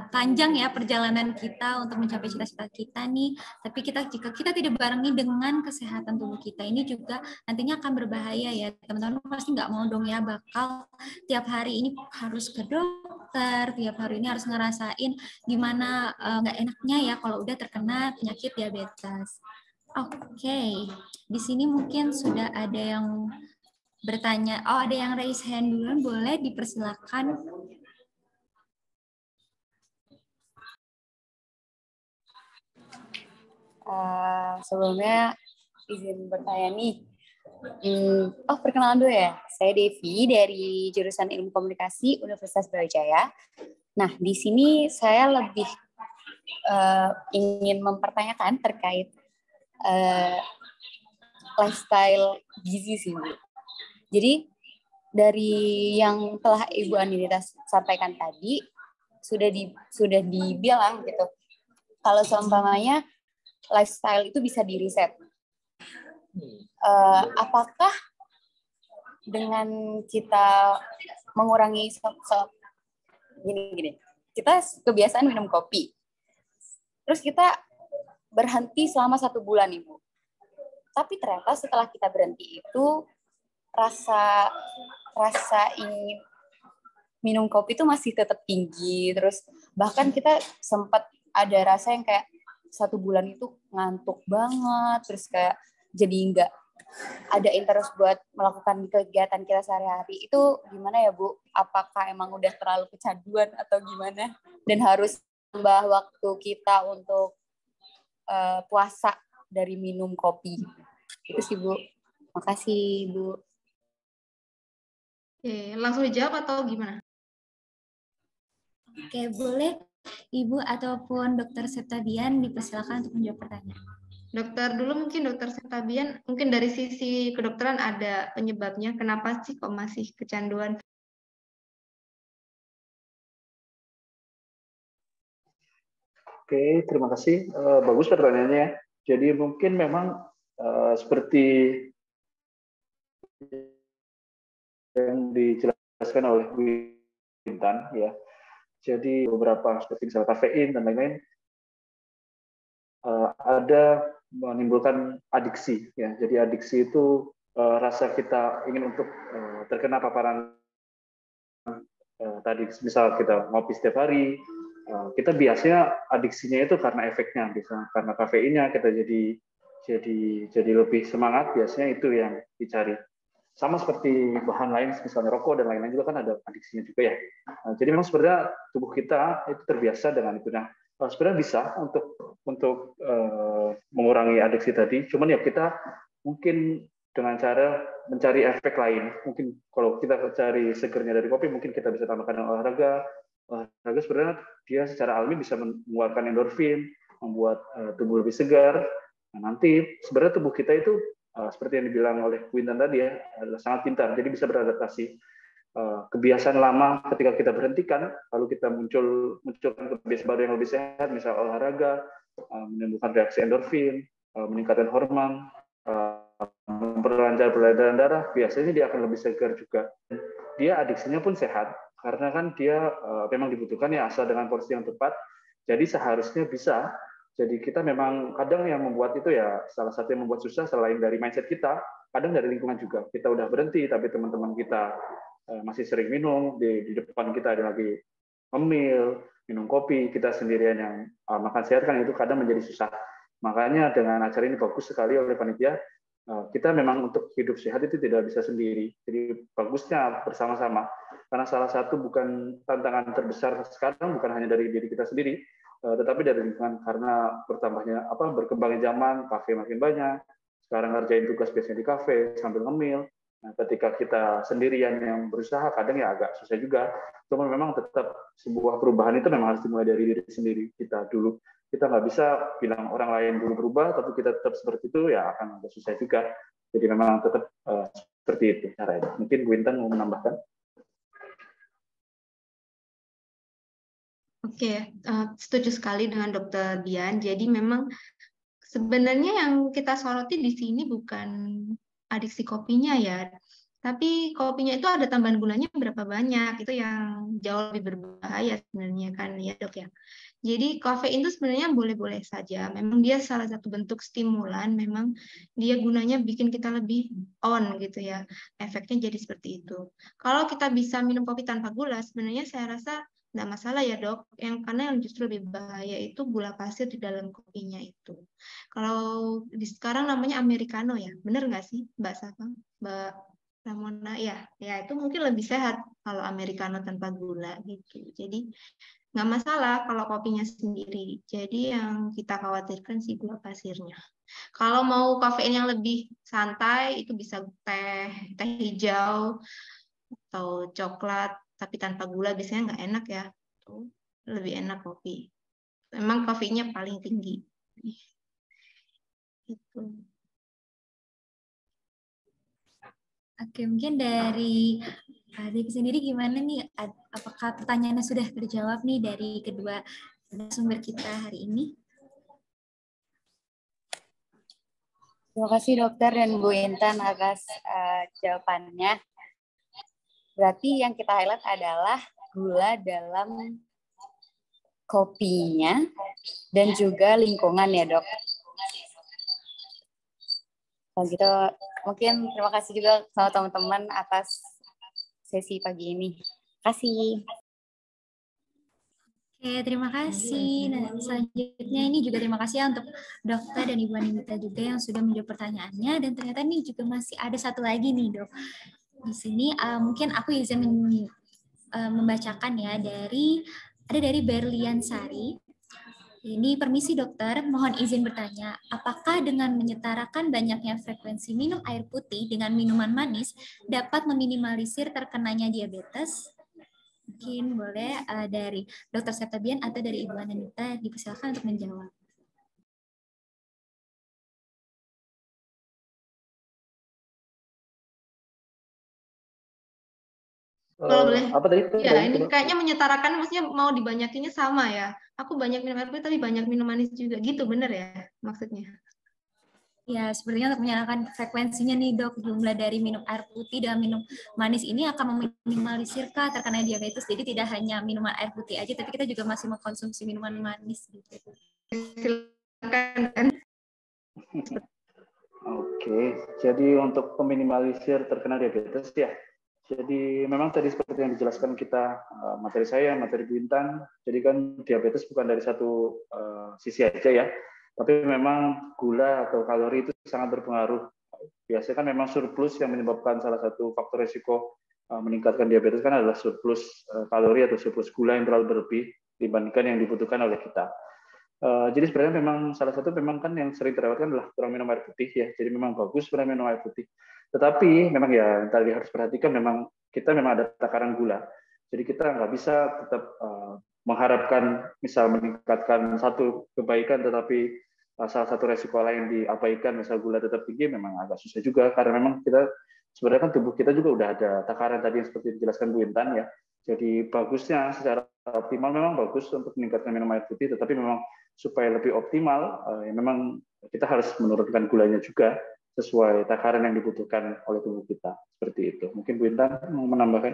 [SPEAKER 1] panjang ya perjalanan kita untuk mencapai cita-cita kita nih. Tapi jika kita tidak barengi dengan kesehatan tubuh kita, ini juga nantinya akan berbahaya ya teman-teman. Pasti nggak mau dong ya bakal tiap hari ini harus ke dokter, tiap hari ini harus ngerasain gimana nggak enaknya ya kalau udah terkena penyakit diabetes. Oke, di sini mungkin sudah ada yang bertanya. Oh, ada yang raise hand duluan, boleh dipersilakan.
[SPEAKER 7] Sebelumnya izin bertanya nih. Perkenalan dulu ya. Saya Devi dari jurusan Ilmu Komunikasi Universitas Brawijaya. Nah, di sini saya lebih ingin mempertanyakan terkait lifestyle gizi sih, Bu. Jadi dari yang telah Ibu Anindita sampaikan tadi sudah dibilang gitu. Kalau seumpamanya lifestyle itu bisa di-reset. Apakah dengan kita mengurangi gini, kita kebiasaan minum kopi, terus kita berhenti selama 1 bulan, Ibu. Tapi ternyata setelah kita berhenti itu rasa ingin minum kopi itu masih tetap tinggi, terus bahkan kita sempat ada rasa yang kayak 1 bulan itu ngantuk banget, terus kayak jadi nggak ada interest buat melakukan kegiatan kita sehari-hari. Itu gimana ya, Bu? Apakah emang udah terlalu kecanduan atau gimana? Dan harus tambah waktu kita untuk puasa dari minum kopi. Itu sih, Bu. Makasih, Bu.
[SPEAKER 6] Oke, langsung dijawab atau gimana?
[SPEAKER 1] Oke, boleh Ibu ataupun Dr. Septabian dipersilakan untuk menjawab pertanyaan.
[SPEAKER 6] Dokter dulu mungkin Dokter Septabian, mungkin dari sisi kedokteran ada penyebabnya, kenapa sih kok masih kecanduan?
[SPEAKER 4] Oke, terima kasih. Bagus pertanyaannya. Jadi mungkin memang seperti yang dijelaskan oleh Wintan, ya. Jadi beberapa seperti misalnya kafein dan lain-lain ada menimbulkan adiksi, ya. Jadi adiksi itu rasa kita ingin untuk terkena paparan tadi, misal kita ngopi setiap hari. Kita biasanya adiksinya itu karena efeknya, bisa karena kafeinnya kita jadi lebih semangat, biasanya itu yang dicari. Sama seperti bahan lain, misalnya rokok dan lain-lain juga kan ada adiksinya juga ya. Jadi memang sebenarnya tubuh kita itu terbiasa dengan itu. Nah, sebenarnya bisa untuk mengurangi adiksi tadi. Cuman ya kita mungkin dengan cara mencari efek lain. Mungkin kalau kita cari segernya dari kopi, mungkin kita bisa tambahkan dengan olahraga. Olahraga sebenarnya dia secara alami bisa mengeluarkan endorfin, membuat tubuh lebih segar. Nah, nanti sebenarnya tubuh kita itu seperti yang dibilang oleh Wintan tadi ya, adalah sangat pintar, jadi bisa beradaptasi. Kebiasaan lama ketika kita berhentikan, lalu kita munculkan kebiasaan baru yang lebih sehat, misal olahraga, menimbulkan reaksi endorfin, meningkatkan hormon, memperlancar peredaran darah, biasanya dia akan lebih segar juga. Dia adiksinya pun sehat, karena kan dia memang dibutuhkan ya asal dengan porsi yang tepat. Jadi seharusnya bisa. Jadi kita memang kadang yang membuat itu ya, salah satu yang membuat susah selain dari mindset kita, kadang dari lingkungan juga. Kita udah berhenti, tapi teman-teman kita masih sering minum, di depan kita ada lagi ngemil, minum kopi, kita sendirian yang makan sehat, kan itu kadang menjadi susah. Makanya dengan acara ini bagus sekali oleh panitia, kita memang untuk hidup sehat itu tidak bisa sendiri. Jadi bagusnya bersama-sama. Karena salah satu bukan tantangan terbesar sekarang bukan hanya dari diri kita sendiri, tetapi dari lingkungan, karena berkembangnya zaman, kafe makin banyak. Sekarang ngerjain tugas biasanya di kafe sambil ngemil. Nah, ketika kita sendirian yang berusaha, kadang ya agak susah juga. Cuma memang tetap sebuah perubahan itu memang harus dimulai dari diri sendiri kita dulu. Kita nggak bisa bilang orang lain dulu berubah, tapi kita tetap seperti itu, ya akan agak susah juga. Jadi memang tetap seperti itu caranya. Mungkin Bu Intan mau menambahkan?
[SPEAKER 6] Oke, setuju sekali dengan Dokter Dian. Jadi memang sebenarnya yang kita soroti di sini bukan adiksi kopinya ya, tapi kopinya itu ada tambahan gulanya berapa banyak, itu yang jauh lebih berbahaya sebenarnya kan ya dok ya. Jadi kafein itu sebenarnya boleh-boleh saja, memang dia salah satu bentuk stimulan, memang dia gunanya bikin kita lebih on gitu ya, efeknya jadi seperti itu. Kalau kita bisa minum kopi tanpa gula, sebenarnya saya rasa nggak masalah ya dok, karena yang justru lebih bahaya itu gula pasir di dalam kopinya itu. Kalau sekarang namanya americano ya, bener nggak sih Mbak Safa, Mbak Ramona? Ya itu mungkin lebih sehat kalau americano tanpa gula gitu. Jadi nggak masalah kalau kopinya sendiri. Jadi yang kita khawatirkan sih gula pasirnya. Kalau mau kafein yang lebih santai itu bisa teh hijau atau coklat tapi tanpa gula, biasanya nggak enak ya. Lebih enak kopi. Memang kafeinnya paling tinggi. Gitu.
[SPEAKER 1] Oke, mungkin dari Devi sendiri gimana nih? Apakah pertanyaannya sudah terjawab nih dari kedua sumber kita hari ini?
[SPEAKER 7] Terima kasih dokter dan Bu Intan atas jawabannya. Berarti yang kita highlight adalah gula dalam kopinya dan juga lingkungan ya dok. Kalau gitu mungkin terima kasih juga sama teman-teman atas sesi pagi ini. Terima kasih.
[SPEAKER 1] Oke, terima kasih. Nah, selanjutnya ini juga terima kasih ya untuk dokter dan Ibu Anindita juga yang sudah menjawab pertanyaannya. Dan ternyata ini juga masih ada satu lagi nih dok. Di sini mungkin aku izin membacakan ya dari Berlian Sari. Ini permisi dokter, mohon izin bertanya, apakah dengan menyetarakan banyaknya frekuensi minum air putih dengan minuman manis dapat meminimalisir terkenanya diabetes? Mungkin boleh dari Dr. Septabian atau dari Ibu Anindita dipersilakan untuk menjawab.
[SPEAKER 6] Kalau boleh,
[SPEAKER 4] apa tadi?
[SPEAKER 6] ya ini kayaknya menyetarakan, maksudnya mau dibanyakinnya sama ya. Aku banyak minum air putih tapi banyak minum manis juga, gitu bener ya maksudnya?
[SPEAKER 1] Ya, sepertinya untuk menyalakan frekuensinya nih dok, jumlah dari minum air putih dan minum manis ini akan meminimalisir terkena diabetes. Jadi tidak hanya minuman air putih aja, tapi kita juga masih mengkonsumsi minuman manis gitu.
[SPEAKER 6] Silakan.
[SPEAKER 4] Oke, jadi untuk meminimalisir terkena diabetes ya. Jadi memang tadi seperti yang dijelaskan kita, materi saya, materi Bu Intan, jadi kan diabetes bukan dari satu sisi aja ya, tapi memang gula atau kalori itu sangat berpengaruh. Biasanya kan memang surplus yang menyebabkan salah satu faktor risiko meningkatkan diabetes kan adalah surplus kalori atau surplus gula yang terlalu berlebih dibandingkan yang dibutuhkan oleh kita. Jadi sebenarnya memang salah satu memang kan yang sering terlewatkan adalah kurang minum air putih ya. Jadi memang bagus sebenarnya minum air putih. Tetapi memang ya tadi harus perhatikan memang kita memang ada takaran gula. Jadi kita nggak bisa tetap mengharapkan misal meningkatkan satu kebaikan tetapi salah satu resiko lain diabaikan, misal gula tetap tinggi, memang agak susah juga karena memang kita sebenarnya kan tubuh kita juga udah ada takaran tadi yang seperti dijelaskan Bu Intan ya. Jadi bagusnya secara optimal memang bagus untuk meningkatkan minum air putih, tetapi memang supaya lebih optimal, memang kita harus menurunkan gulanya juga sesuai takaran yang dibutuhkan oleh tubuh kita. Seperti itu. Mungkin Bu Intan mau menambahkan?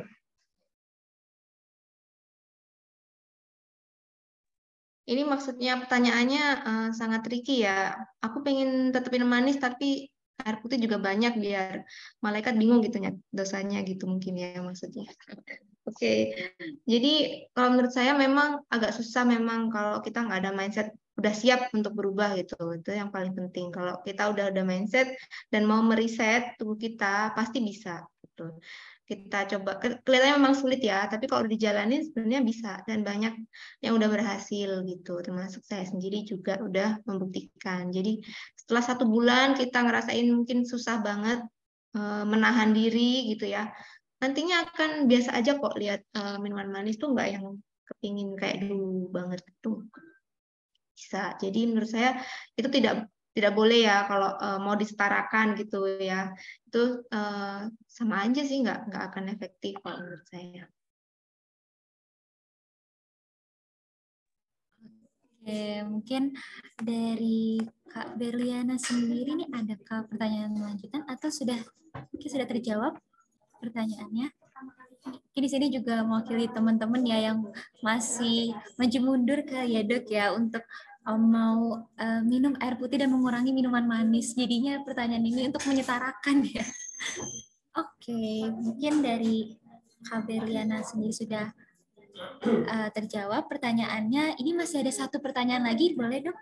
[SPEAKER 6] Ini maksudnya pertanyaannya sangat tricky ya. Aku pengen tetap minum manis tapi air putih juga banyak biar malaikat bingung gitu ya dosanya gitu mungkin ya maksudnya. Oke, jadi kalau menurut saya memang agak susah memang kalau kita nggak ada mindset udah siap untuk berubah gitu. Itu yang paling penting. Kalau kita udah ada mindset dan mau meriset tubuh kita pasti bisa gitu. Kita coba, kelihatannya memang sulit ya, tapi kalau dijalanin sebenarnya bisa dan banyak yang udah berhasil gitu, termasuk saya sendiri juga udah membuktikan. Jadi setelah 1 bulan kita ngerasain mungkin susah banget menahan diri gitu ya, nantinya akan biasa aja kok lihat minuman manis tuh nggak yang kepingin kayak dulu banget tuh bisa. Jadi menurut saya itu tidak boleh ya kalau mau disetarakan gitu ya, itu sama aja sih nggak akan efektif kalau menurut saya.
[SPEAKER 1] Mungkin dari Kak Berliana sendiri nih, adakah pertanyaan lanjutan atau mungkin sudah terjawab pertanyaannya? Mungkin di sini juga mewakili teman-teman ya yang masih maju mundur ke Dok ya untuk mau minum air putih dan mengurangi minuman manis. Jadinya pertanyaan ini untuk menyetarakan ya. Oke, mungkin dari Kak Berliana sendiri sudah terjawab pertanyaannya. Ini masih ada satu pertanyaan lagi, boleh Dok?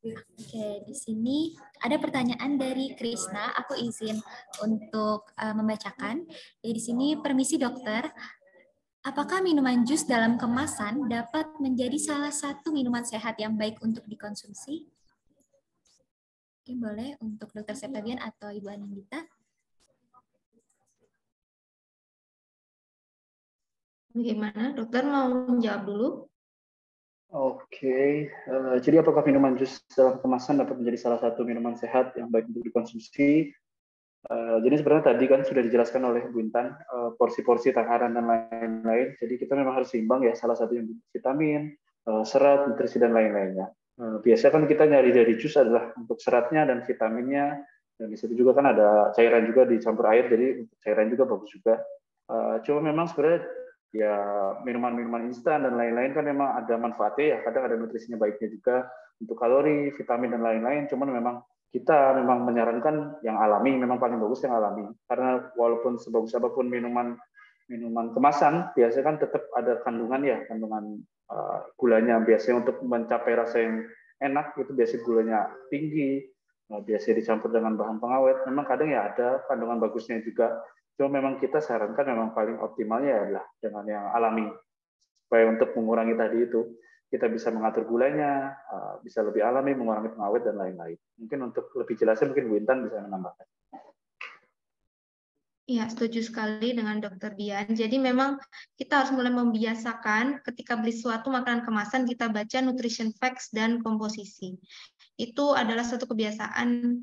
[SPEAKER 1] Oke, di sini ada pertanyaan dari Krisna. Aku izin untuk membacakan. Jadi di sini, permisi dokter, apakah minuman jus dalam kemasan dapat menjadi salah satu minuman sehat yang baik untuk dikonsumsi? Oke, boleh untuk Dokter Septabian atau Ibu Anindita.
[SPEAKER 6] Bagaimana? Dokter mau menjawab dulu?
[SPEAKER 4] Oke, jadi apakah minuman jus dalam kemasan dapat menjadi salah satu minuman sehat yang baik untuk dikonsumsi? Jadi sebenarnya tadi kan sudah dijelaskan oleh Bu Intan, porsi-porsi takaran dan lain-lain. Jadi kita memang harus seimbang ya, salah satu yang vitamin, serat, nutrisi dan lain-lainnya. Biasanya kan kita nyari dari jus adalah untuk seratnya dan vitaminnya, dan di situ juga kan ada cairan juga dicampur air, jadi untuk cairan juga bagus juga. Cuma memang sebenarnya ya minuman-minuman instan dan lain-lain kan memang ada manfaatnya ya, kadang ada nutrisinya baiknya juga untuk kalori, vitamin dan lain-lain. Cuman memang kita memang menyarankan yang alami, memang paling bagus yang alami. Karena walaupun sebagus apapun minuman kemasan, biasanya kan tetap ada kandungan gulanya. Biasanya untuk mencapai rasa yang enak itu biasanya gulanya tinggi, biasanya dicampur dengan bahan pengawet. Memang kadang ya ada kandungan bagusnya juga. Cuma memang kita sarankan memang paling optimalnya adalah dengan yang alami. Supaya untuk mengurangi tadi itu, kita bisa mengatur gulanya, bisa lebih alami, mengurangi pengawet, dan lain-lain. Mungkin untuk lebih jelasnya, mungkin Bu Intan bisa menambahkan.
[SPEAKER 6] Ya, setuju sekali dengan Dokter Dian. Jadi memang kita harus mulai membiasakan ketika beli suatu makanan kemasan, kita baca nutrition facts dan komposisi. Itu adalah suatu kebiasaan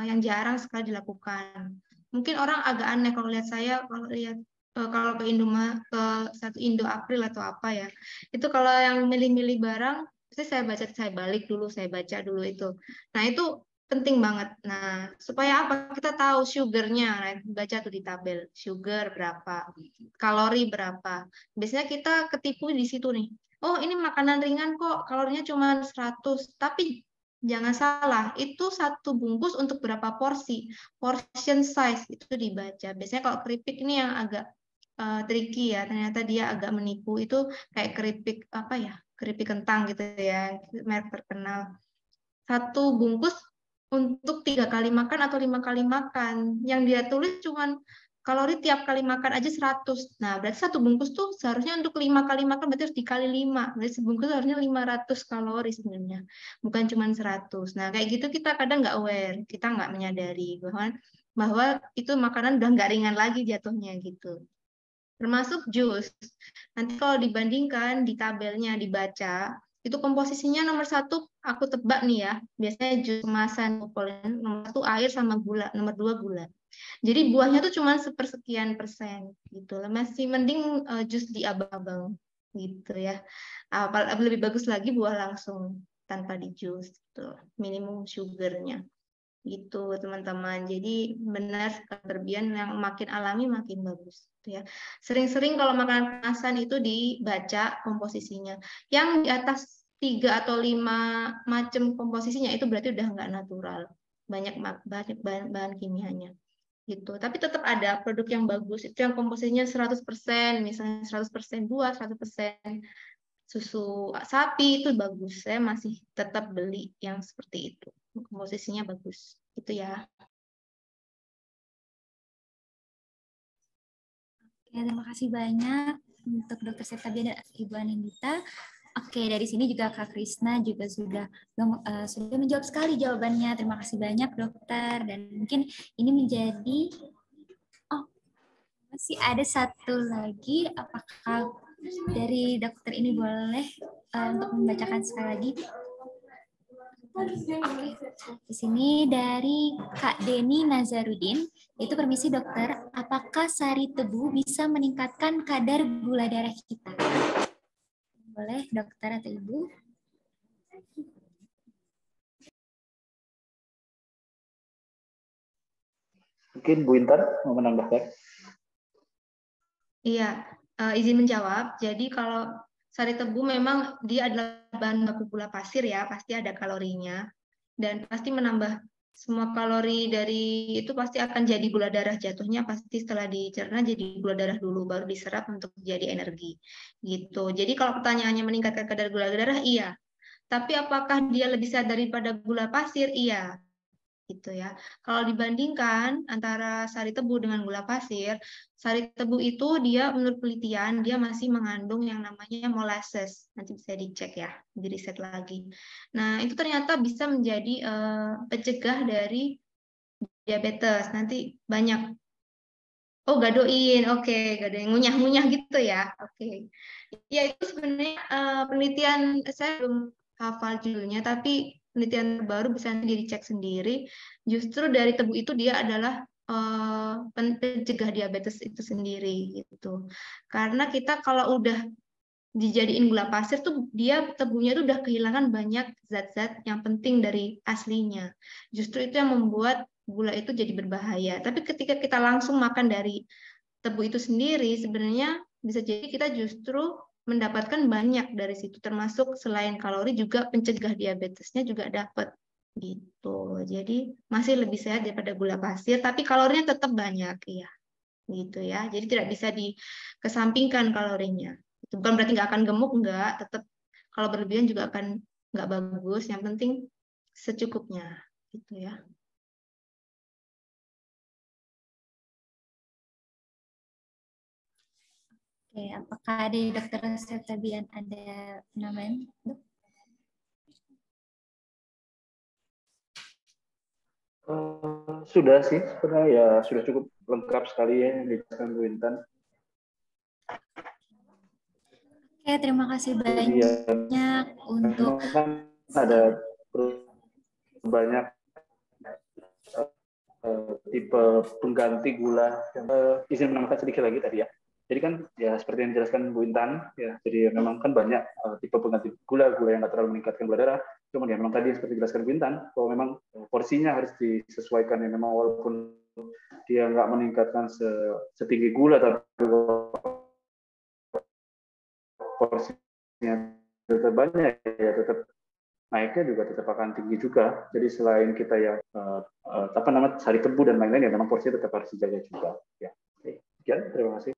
[SPEAKER 6] yang jarang sekali dilakukan. Mungkin orang agak aneh kalau lihat saya, kalau ke Indomart, ke satu Indo April atau apa ya, itu kalau yang milih-milih barang, pasti saya balik dulu, saya baca dulu itu. Nah itu penting banget. Nah supaya apa? Kita tahu sugarnya, nah, baca tuh di tabel, sugar berapa, kalori berapa. Biasanya kita ketipu di situ nih. Oh ini makanan ringan kok, kalorinya cuma 100, tapi jangan salah, itu satu bungkus untuk berapa porsi, portion size itu dibaca. Biasanya kalau keripik ini yang agak tricky ya, ternyata dia agak menipu. Itu kayak keripik apa ya, keripik kentang gitu ya, merek terkenal. Satu bungkus untuk 3 kali makan atau 5 kali makan. Yang dia tulis cuman kalori tiap kali makan aja 100. Nah, berarti satu bungkus tuh seharusnya untuk 5 kali makan berarti harus dikali 5. Berarti sebungkus harusnya 500 kalori sebenarnya, bukan cuma 100. Nah, kayak gitu kita kadang nggak aware, kita nggak menyadari bahwa itu makanan udah nggak ringan lagi jatuhnya gitu. Termasuk jus. Nanti kalau dibandingkan di tabelnya dibaca, itu komposisinya nomor 1 aku tebak nih ya, biasanya jus kemasan nomor 1 air sama gula, nomor 2 gula. Jadi buahnya tuh cuma sepersekian persen gitu lah, masih mending jus di abang-abang gitu ya. Lebih bagus lagi buah langsung tanpa di jus gitu, minimum sugarnya gitu teman-teman. Jadi benar berlebihan, yang makin alami makin bagus gitu ya. Sering-sering kalau makanan kemasan itu dibaca komposisinya. Yang di atas 3 atau 5 macam komposisinya itu berarti udah nggak natural. Banyak bahan kimianya gitu. Tapi tetap ada produk yang bagus, itu yang komposisinya 100%, misalnya 100% buah, 100% susu sapi, itu bagus. Saya masih tetap beli yang seperti itu. Komposisinya bagus. Itu ya.
[SPEAKER 1] Oke, terima kasih banyak untuk Dokter Septabian dan Ibu Anindita. Oke, dari sini juga Kak Krisna juga sudah menjawab sekali jawabannya. Terima kasih banyak dokter. Dan mungkin ini menjadi, masih ada satu lagi. Apakah dari dokter ini boleh untuk membacakan sekali lagi? Oke. Di sini dari Kak Deni Nazarudin, itu permisi dokter, apakah sari tebu bisa meningkatkan kadar gula darah kita? Boleh dokter atau ibu?
[SPEAKER 4] Mungkin Bu Intan mau menambahkan?
[SPEAKER 6] Iya, izin menjawab. Jadi kalau sari tebu memang dia adalah bahan baku gula pasir ya, pasti ada kalorinya. Dan pasti menambah semua kalori dari itu pasti akan jadi gula darah, jatuhnya pasti setelah dicerna jadi gula darah dulu baru diserap untuk jadi energi gitu. Jadi kalau pertanyaannya meningkatkan kadar gula darah, iya. Tapi apakah dia lebih sehat daripada gula pasir? Iya, gitu ya. Kalau dibandingkan antara sari tebu dengan gula pasir, sari tebu itu dia menurut penelitian dia masih mengandung yang namanya molasses. Nanti bisa dicek ya, di riset lagi. Nah, itu ternyata bisa menjadi pencegah dari diabetes. Nanti banyak gadoin, oke, gadoin ngunyah-ngunyah gitu ya, oke. Ya itu sebenarnya penelitian saya belum hafal judulnya, tapi penelitian baru bisa dicek sendiri. Justru dari tebu itu dia adalah pencegah diabetes itu sendiri gitu. Karena kita kalau udah dijadiin gula pasir tuh dia tebunya tuh udah kehilangan banyak zat-zat yang penting dari aslinya. Justru itu yang membuat gula itu jadi berbahaya. Tapi ketika kita langsung makan dari tebu itu sendiri, sebenarnya bisa jadi kita justru mendapatkan banyak dari situ, termasuk selain kalori juga pencegah diabetesnya juga dapat gitu. Jadi masih lebih sehat daripada gula pasir, tapi kalorinya tetap banyak ya, gitu ya. Jadi tidak bisa dikesampingkan kalorinya. Itu bukan berarti nggak akan gemuk, nggak. Tetap kalau berlebihan juga akan nggak bagus. Yang penting secukupnya, gitu ya.
[SPEAKER 1] Oke, apakah di dokter Septabian ada penambahan?
[SPEAKER 4] Sudah sih, sebenarnya ya sudah cukup lengkap sekali ya yang dijelaskan Bu Intan.
[SPEAKER 1] Oke, terima kasih banyak untuk
[SPEAKER 4] ada banyak tipe pengganti gula. Izin menambahkan sedikit lagi tadi ya. Jadi kan ya seperti yang dijelaskan Bu Intan ya. Jadi memang kan banyak tipe pengganti gula yang nggak terlalu meningkatkan gula darah. Cuma ya memang tadi seperti dijelaskan Bu Intan bahwa memang porsinya harus disesuaikan ya. Memang walaupun dia nggak meningkatkan setinggi gula tapi porsinya tetap banyak ya tetap naiknya juga tetap akan tinggi juga. Jadi selain kita ya sari tebu dan lain-lain ya memang porsinya tetap harus dijaga juga. Ya, oke. Sekian, terima kasih.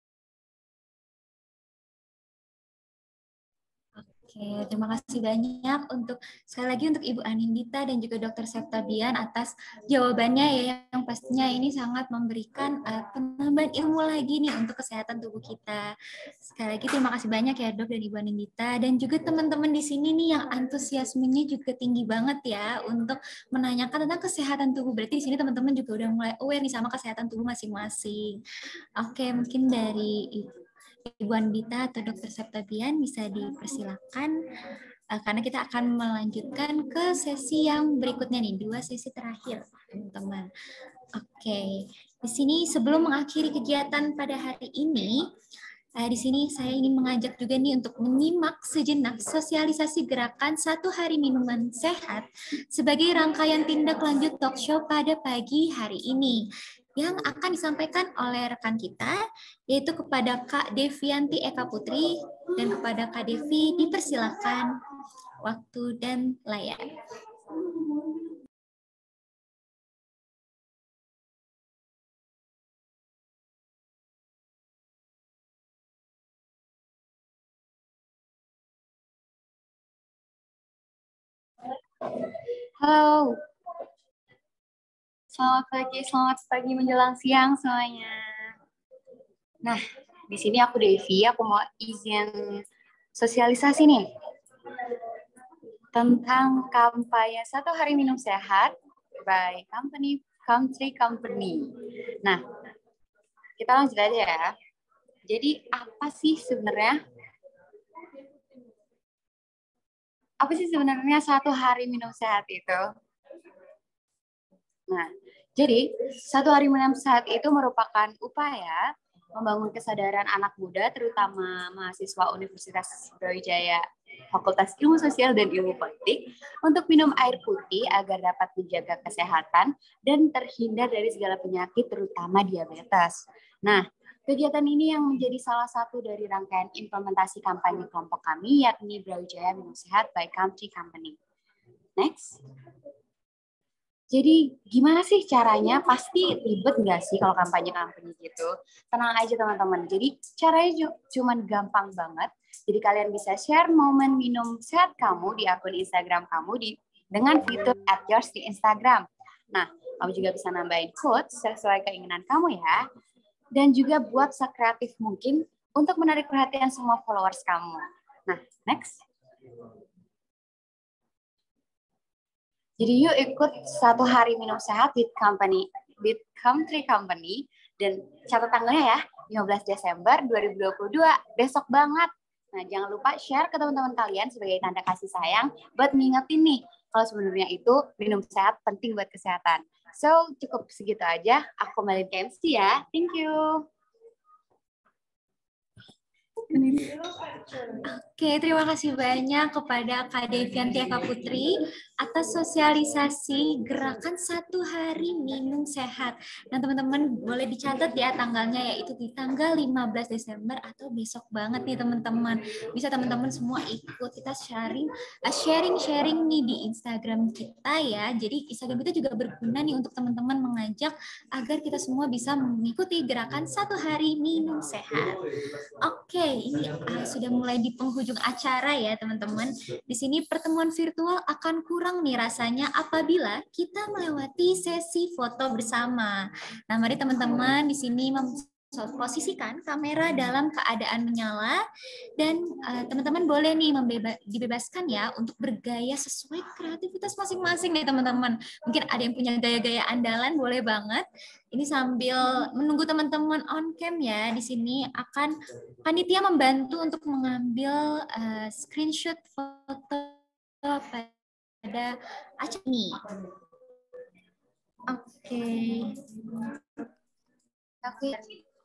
[SPEAKER 1] Oke, terima kasih banyak untuk sekali lagi untuk Ibu Anindita dan juga Dr. Septabian atas jawabannya ya, yang pastinya ini sangat memberikan penambahan ilmu lagi nih untuk kesehatan tubuh kita. Sekali lagi terima kasih banyak ya Dok dan Ibu Anindita, dan juga teman-teman di sini nih yang antusiasmenya juga tinggi banget ya untuk menanyakan tentang kesehatan tubuh. Berarti di sini teman-teman juga udah mulai aware nih sama kesehatan tubuh masing-masing. Oke, mungkin dari Ibu Andita atau Dr. Septabian bisa dipersilakan karena kita akan melanjutkan ke sesi yang berikutnya nih, 2 sesi terakhir, teman-teman. Oke, di sini sebelum mengakhiri kegiatan pada hari ini, di sini saya ingin mengajak juga nih untuk menyimak sejenak sosialisasi gerakan 1 hari minuman sehat sebagai rangkaian tindak lanjut talk show pada pagi hari ini yang akan disampaikan oleh rekan kita, yaitu kepada Kak Devianti Eka Putri, dan kepada Kak Devi dipersilakan waktu dan layar.
[SPEAKER 7] Halo. Selamat pagi menjelang siang semuanya. Nah, di sini aku Devi, aku mau izin sosialisasi nih tentang kampanye 1 hari minum sehat by Country Company. Nah, kita lanjut aja ya. Jadi apa sih sebenarnya 1 hari minum sehat itu? Nah, jadi 1 hari minum sehat itu merupakan upaya membangun kesadaran anak muda, terutama mahasiswa Universitas Brawijaya Fakultas Ilmu Sosial dan Ilmu Politik, untuk minum air putih agar dapat menjaga kesehatan dan terhindar dari segala penyakit, terutama diabetes. Nah, kegiatan ini yang menjadi salah satu dari rangkaian implementasi kampanye kelompok kami, yakni Brawijaya Minum Sehat by Country Company. Next. Jadi gimana sih caranya? Pasti ribet nggak sih kalau kampanye-kampanye gitu? Tenang aja teman-teman. Jadi caranya cuma gampang banget. Jadi kalian bisa share momen minum sehat kamu di akun Instagram kamu dengan fitur @yours di Instagram. Nah, kamu juga bisa nambahin quotes sesuai keinginan kamu ya. Dan juga buat sekreatif mungkin untuk menarik perhatian semua followers kamu. Nah, next. Jadi yuk ikut 1 hari minum sehat with Country Company, dan catat tanggalnya ya, 15 Desember 2022, besok banget. Nah, jangan lupa share ke teman-teman kalian sebagai tanda kasih sayang buat ngingetin nih, kalau sebenarnya itu minum sehat penting buat kesehatan. So, cukup segitu aja. Aku kembali ke MC ya. Thank you.
[SPEAKER 1] Oke, terima kasih banyak kepada Kak Devianti Eka Putri atas sosialisasi gerakan 1 hari minum sehat. Nah, teman-teman boleh dicatat ya tanggalnya, yaitu di tanggal 15 Desember atau besok banget nih teman-teman. Bisa teman-teman semua ikut, kita sharing nih di Instagram kita ya. Jadi Instagram kita juga berguna nih untuk teman-teman mengajak agar kita semua bisa mengikuti gerakan 1 hari minum sehat. Oke, ini sudah mulai di penghujung acara ya teman-teman. Di sini pertemuan virtual akan kurang nih rasanya apabila kita melewati sesi foto bersama. Nah, mari teman-teman di sini posisikan kamera dalam keadaan menyala, dan teman-teman boleh nih dibebaskan ya untuk bergaya sesuai kreativitas masing-masing nih teman-teman. Mungkin ada yang punya gaya-gaya andalan, boleh banget. Ini sambil menunggu teman-teman on cam ya, di sini akan panitia membantu untuk mengambil screenshot foto pada acara ini. Oke.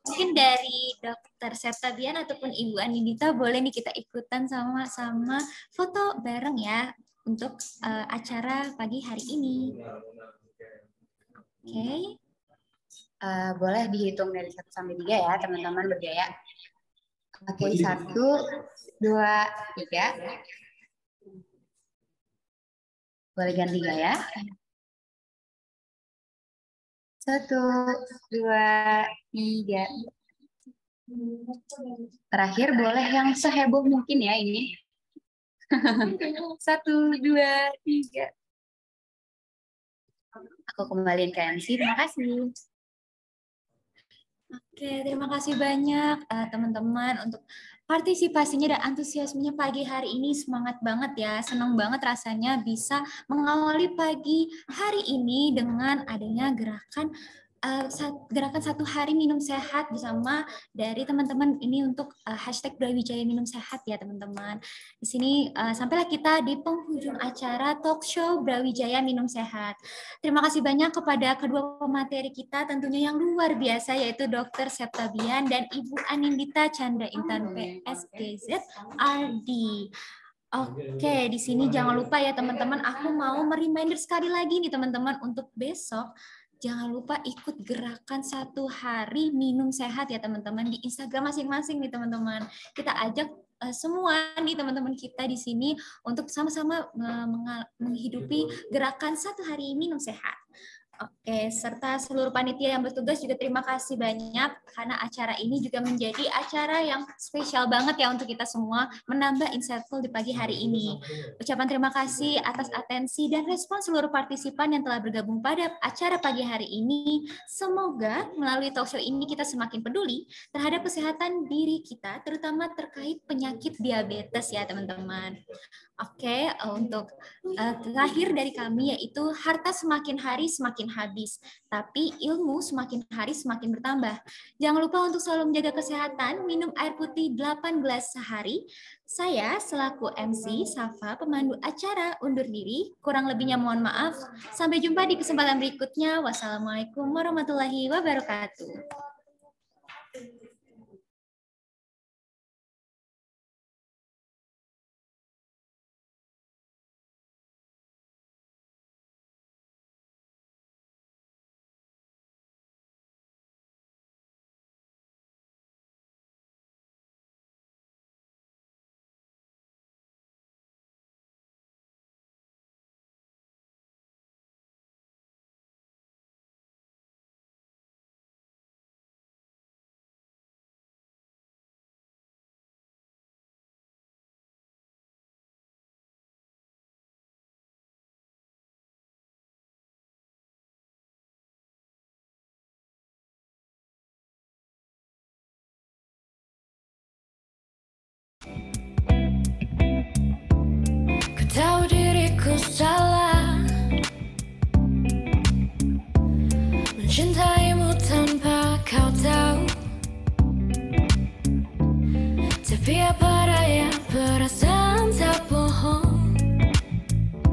[SPEAKER 1] Mungkin dari Dr. Septabian ataupun Ibu Anindita boleh nih kita ikutan sama-sama foto bareng ya untuk acara pagi hari ini. Oke.
[SPEAKER 7] Boleh dihitung dari 1 sampai 3 ya, teman-teman bergaya. Oke, 1, 2, 3. Boleh ganti gaya. 1, 2, 3. Terakhir boleh yang seheboh mungkin ya ini. 1, 2, 3. Aku kembaliin ke MC, terima kasih.
[SPEAKER 1] Oke, terima kasih banyak teman-teman untuk partisipasinya dan antusiasmenya pagi hari ini. Semangat banget ya, senang banget rasanya bisa mengawali pagi hari ini dengan adanya gerakan 1 hari minum sehat bersama dari teman-teman ini untuk hashtag Brawijaya Minum Sehat ya teman-teman. Di sini sampailah kita di penghujung acara talk show Brawijaya Minum Sehat. Terima kasih banyak kepada kedua pemateri kita tentunya yang luar biasa, yaitu Dr. Septabian dan Ibu Anindita Chandra Intan PSGZ RD. Oke, di sini jangan lupa ya teman-teman, aku mau reminder sekali lagi nih teman-teman untuk besok. Jangan lupa ikut gerakan 1 hari minum sehat ya teman-teman di Instagram masing-masing nih teman-teman. Kita ajak semua nih teman-teman kita di sini untuk sama-sama menghidupi gerakan 1 hari minum sehat. Oke, serta seluruh panitia yang bertugas juga terima kasih banyak karena acara ini juga menjadi acara yang spesial banget ya untuk kita semua menambah insightful di pagi hari ini. Ucapan terima kasih atas atensi dan respon seluruh partisipan yang telah bergabung pada acara pagi hari ini. Semoga melalui talk show ini kita semakin peduli terhadap kesehatan diri kita, terutama terkait penyakit diabetes ya teman-teman. Oke, untuk terakhir dari kami yaitu harta semakin hari semakin habis, tapi ilmu semakin hari semakin bertambah. Jangan lupa untuk selalu menjaga kesehatan, minum air putih 8 gelas sehari. Saya selaku MC, Safa, pemandu acara, undur diri. Kurang lebihnya mohon maaf. Sampai jumpa di kesempatan berikutnya. Wassalamualaikum warahmatullahi wabarakatuh.
[SPEAKER 8] mencintaimu tanpa kau tahu. Tapi apa daya perasaan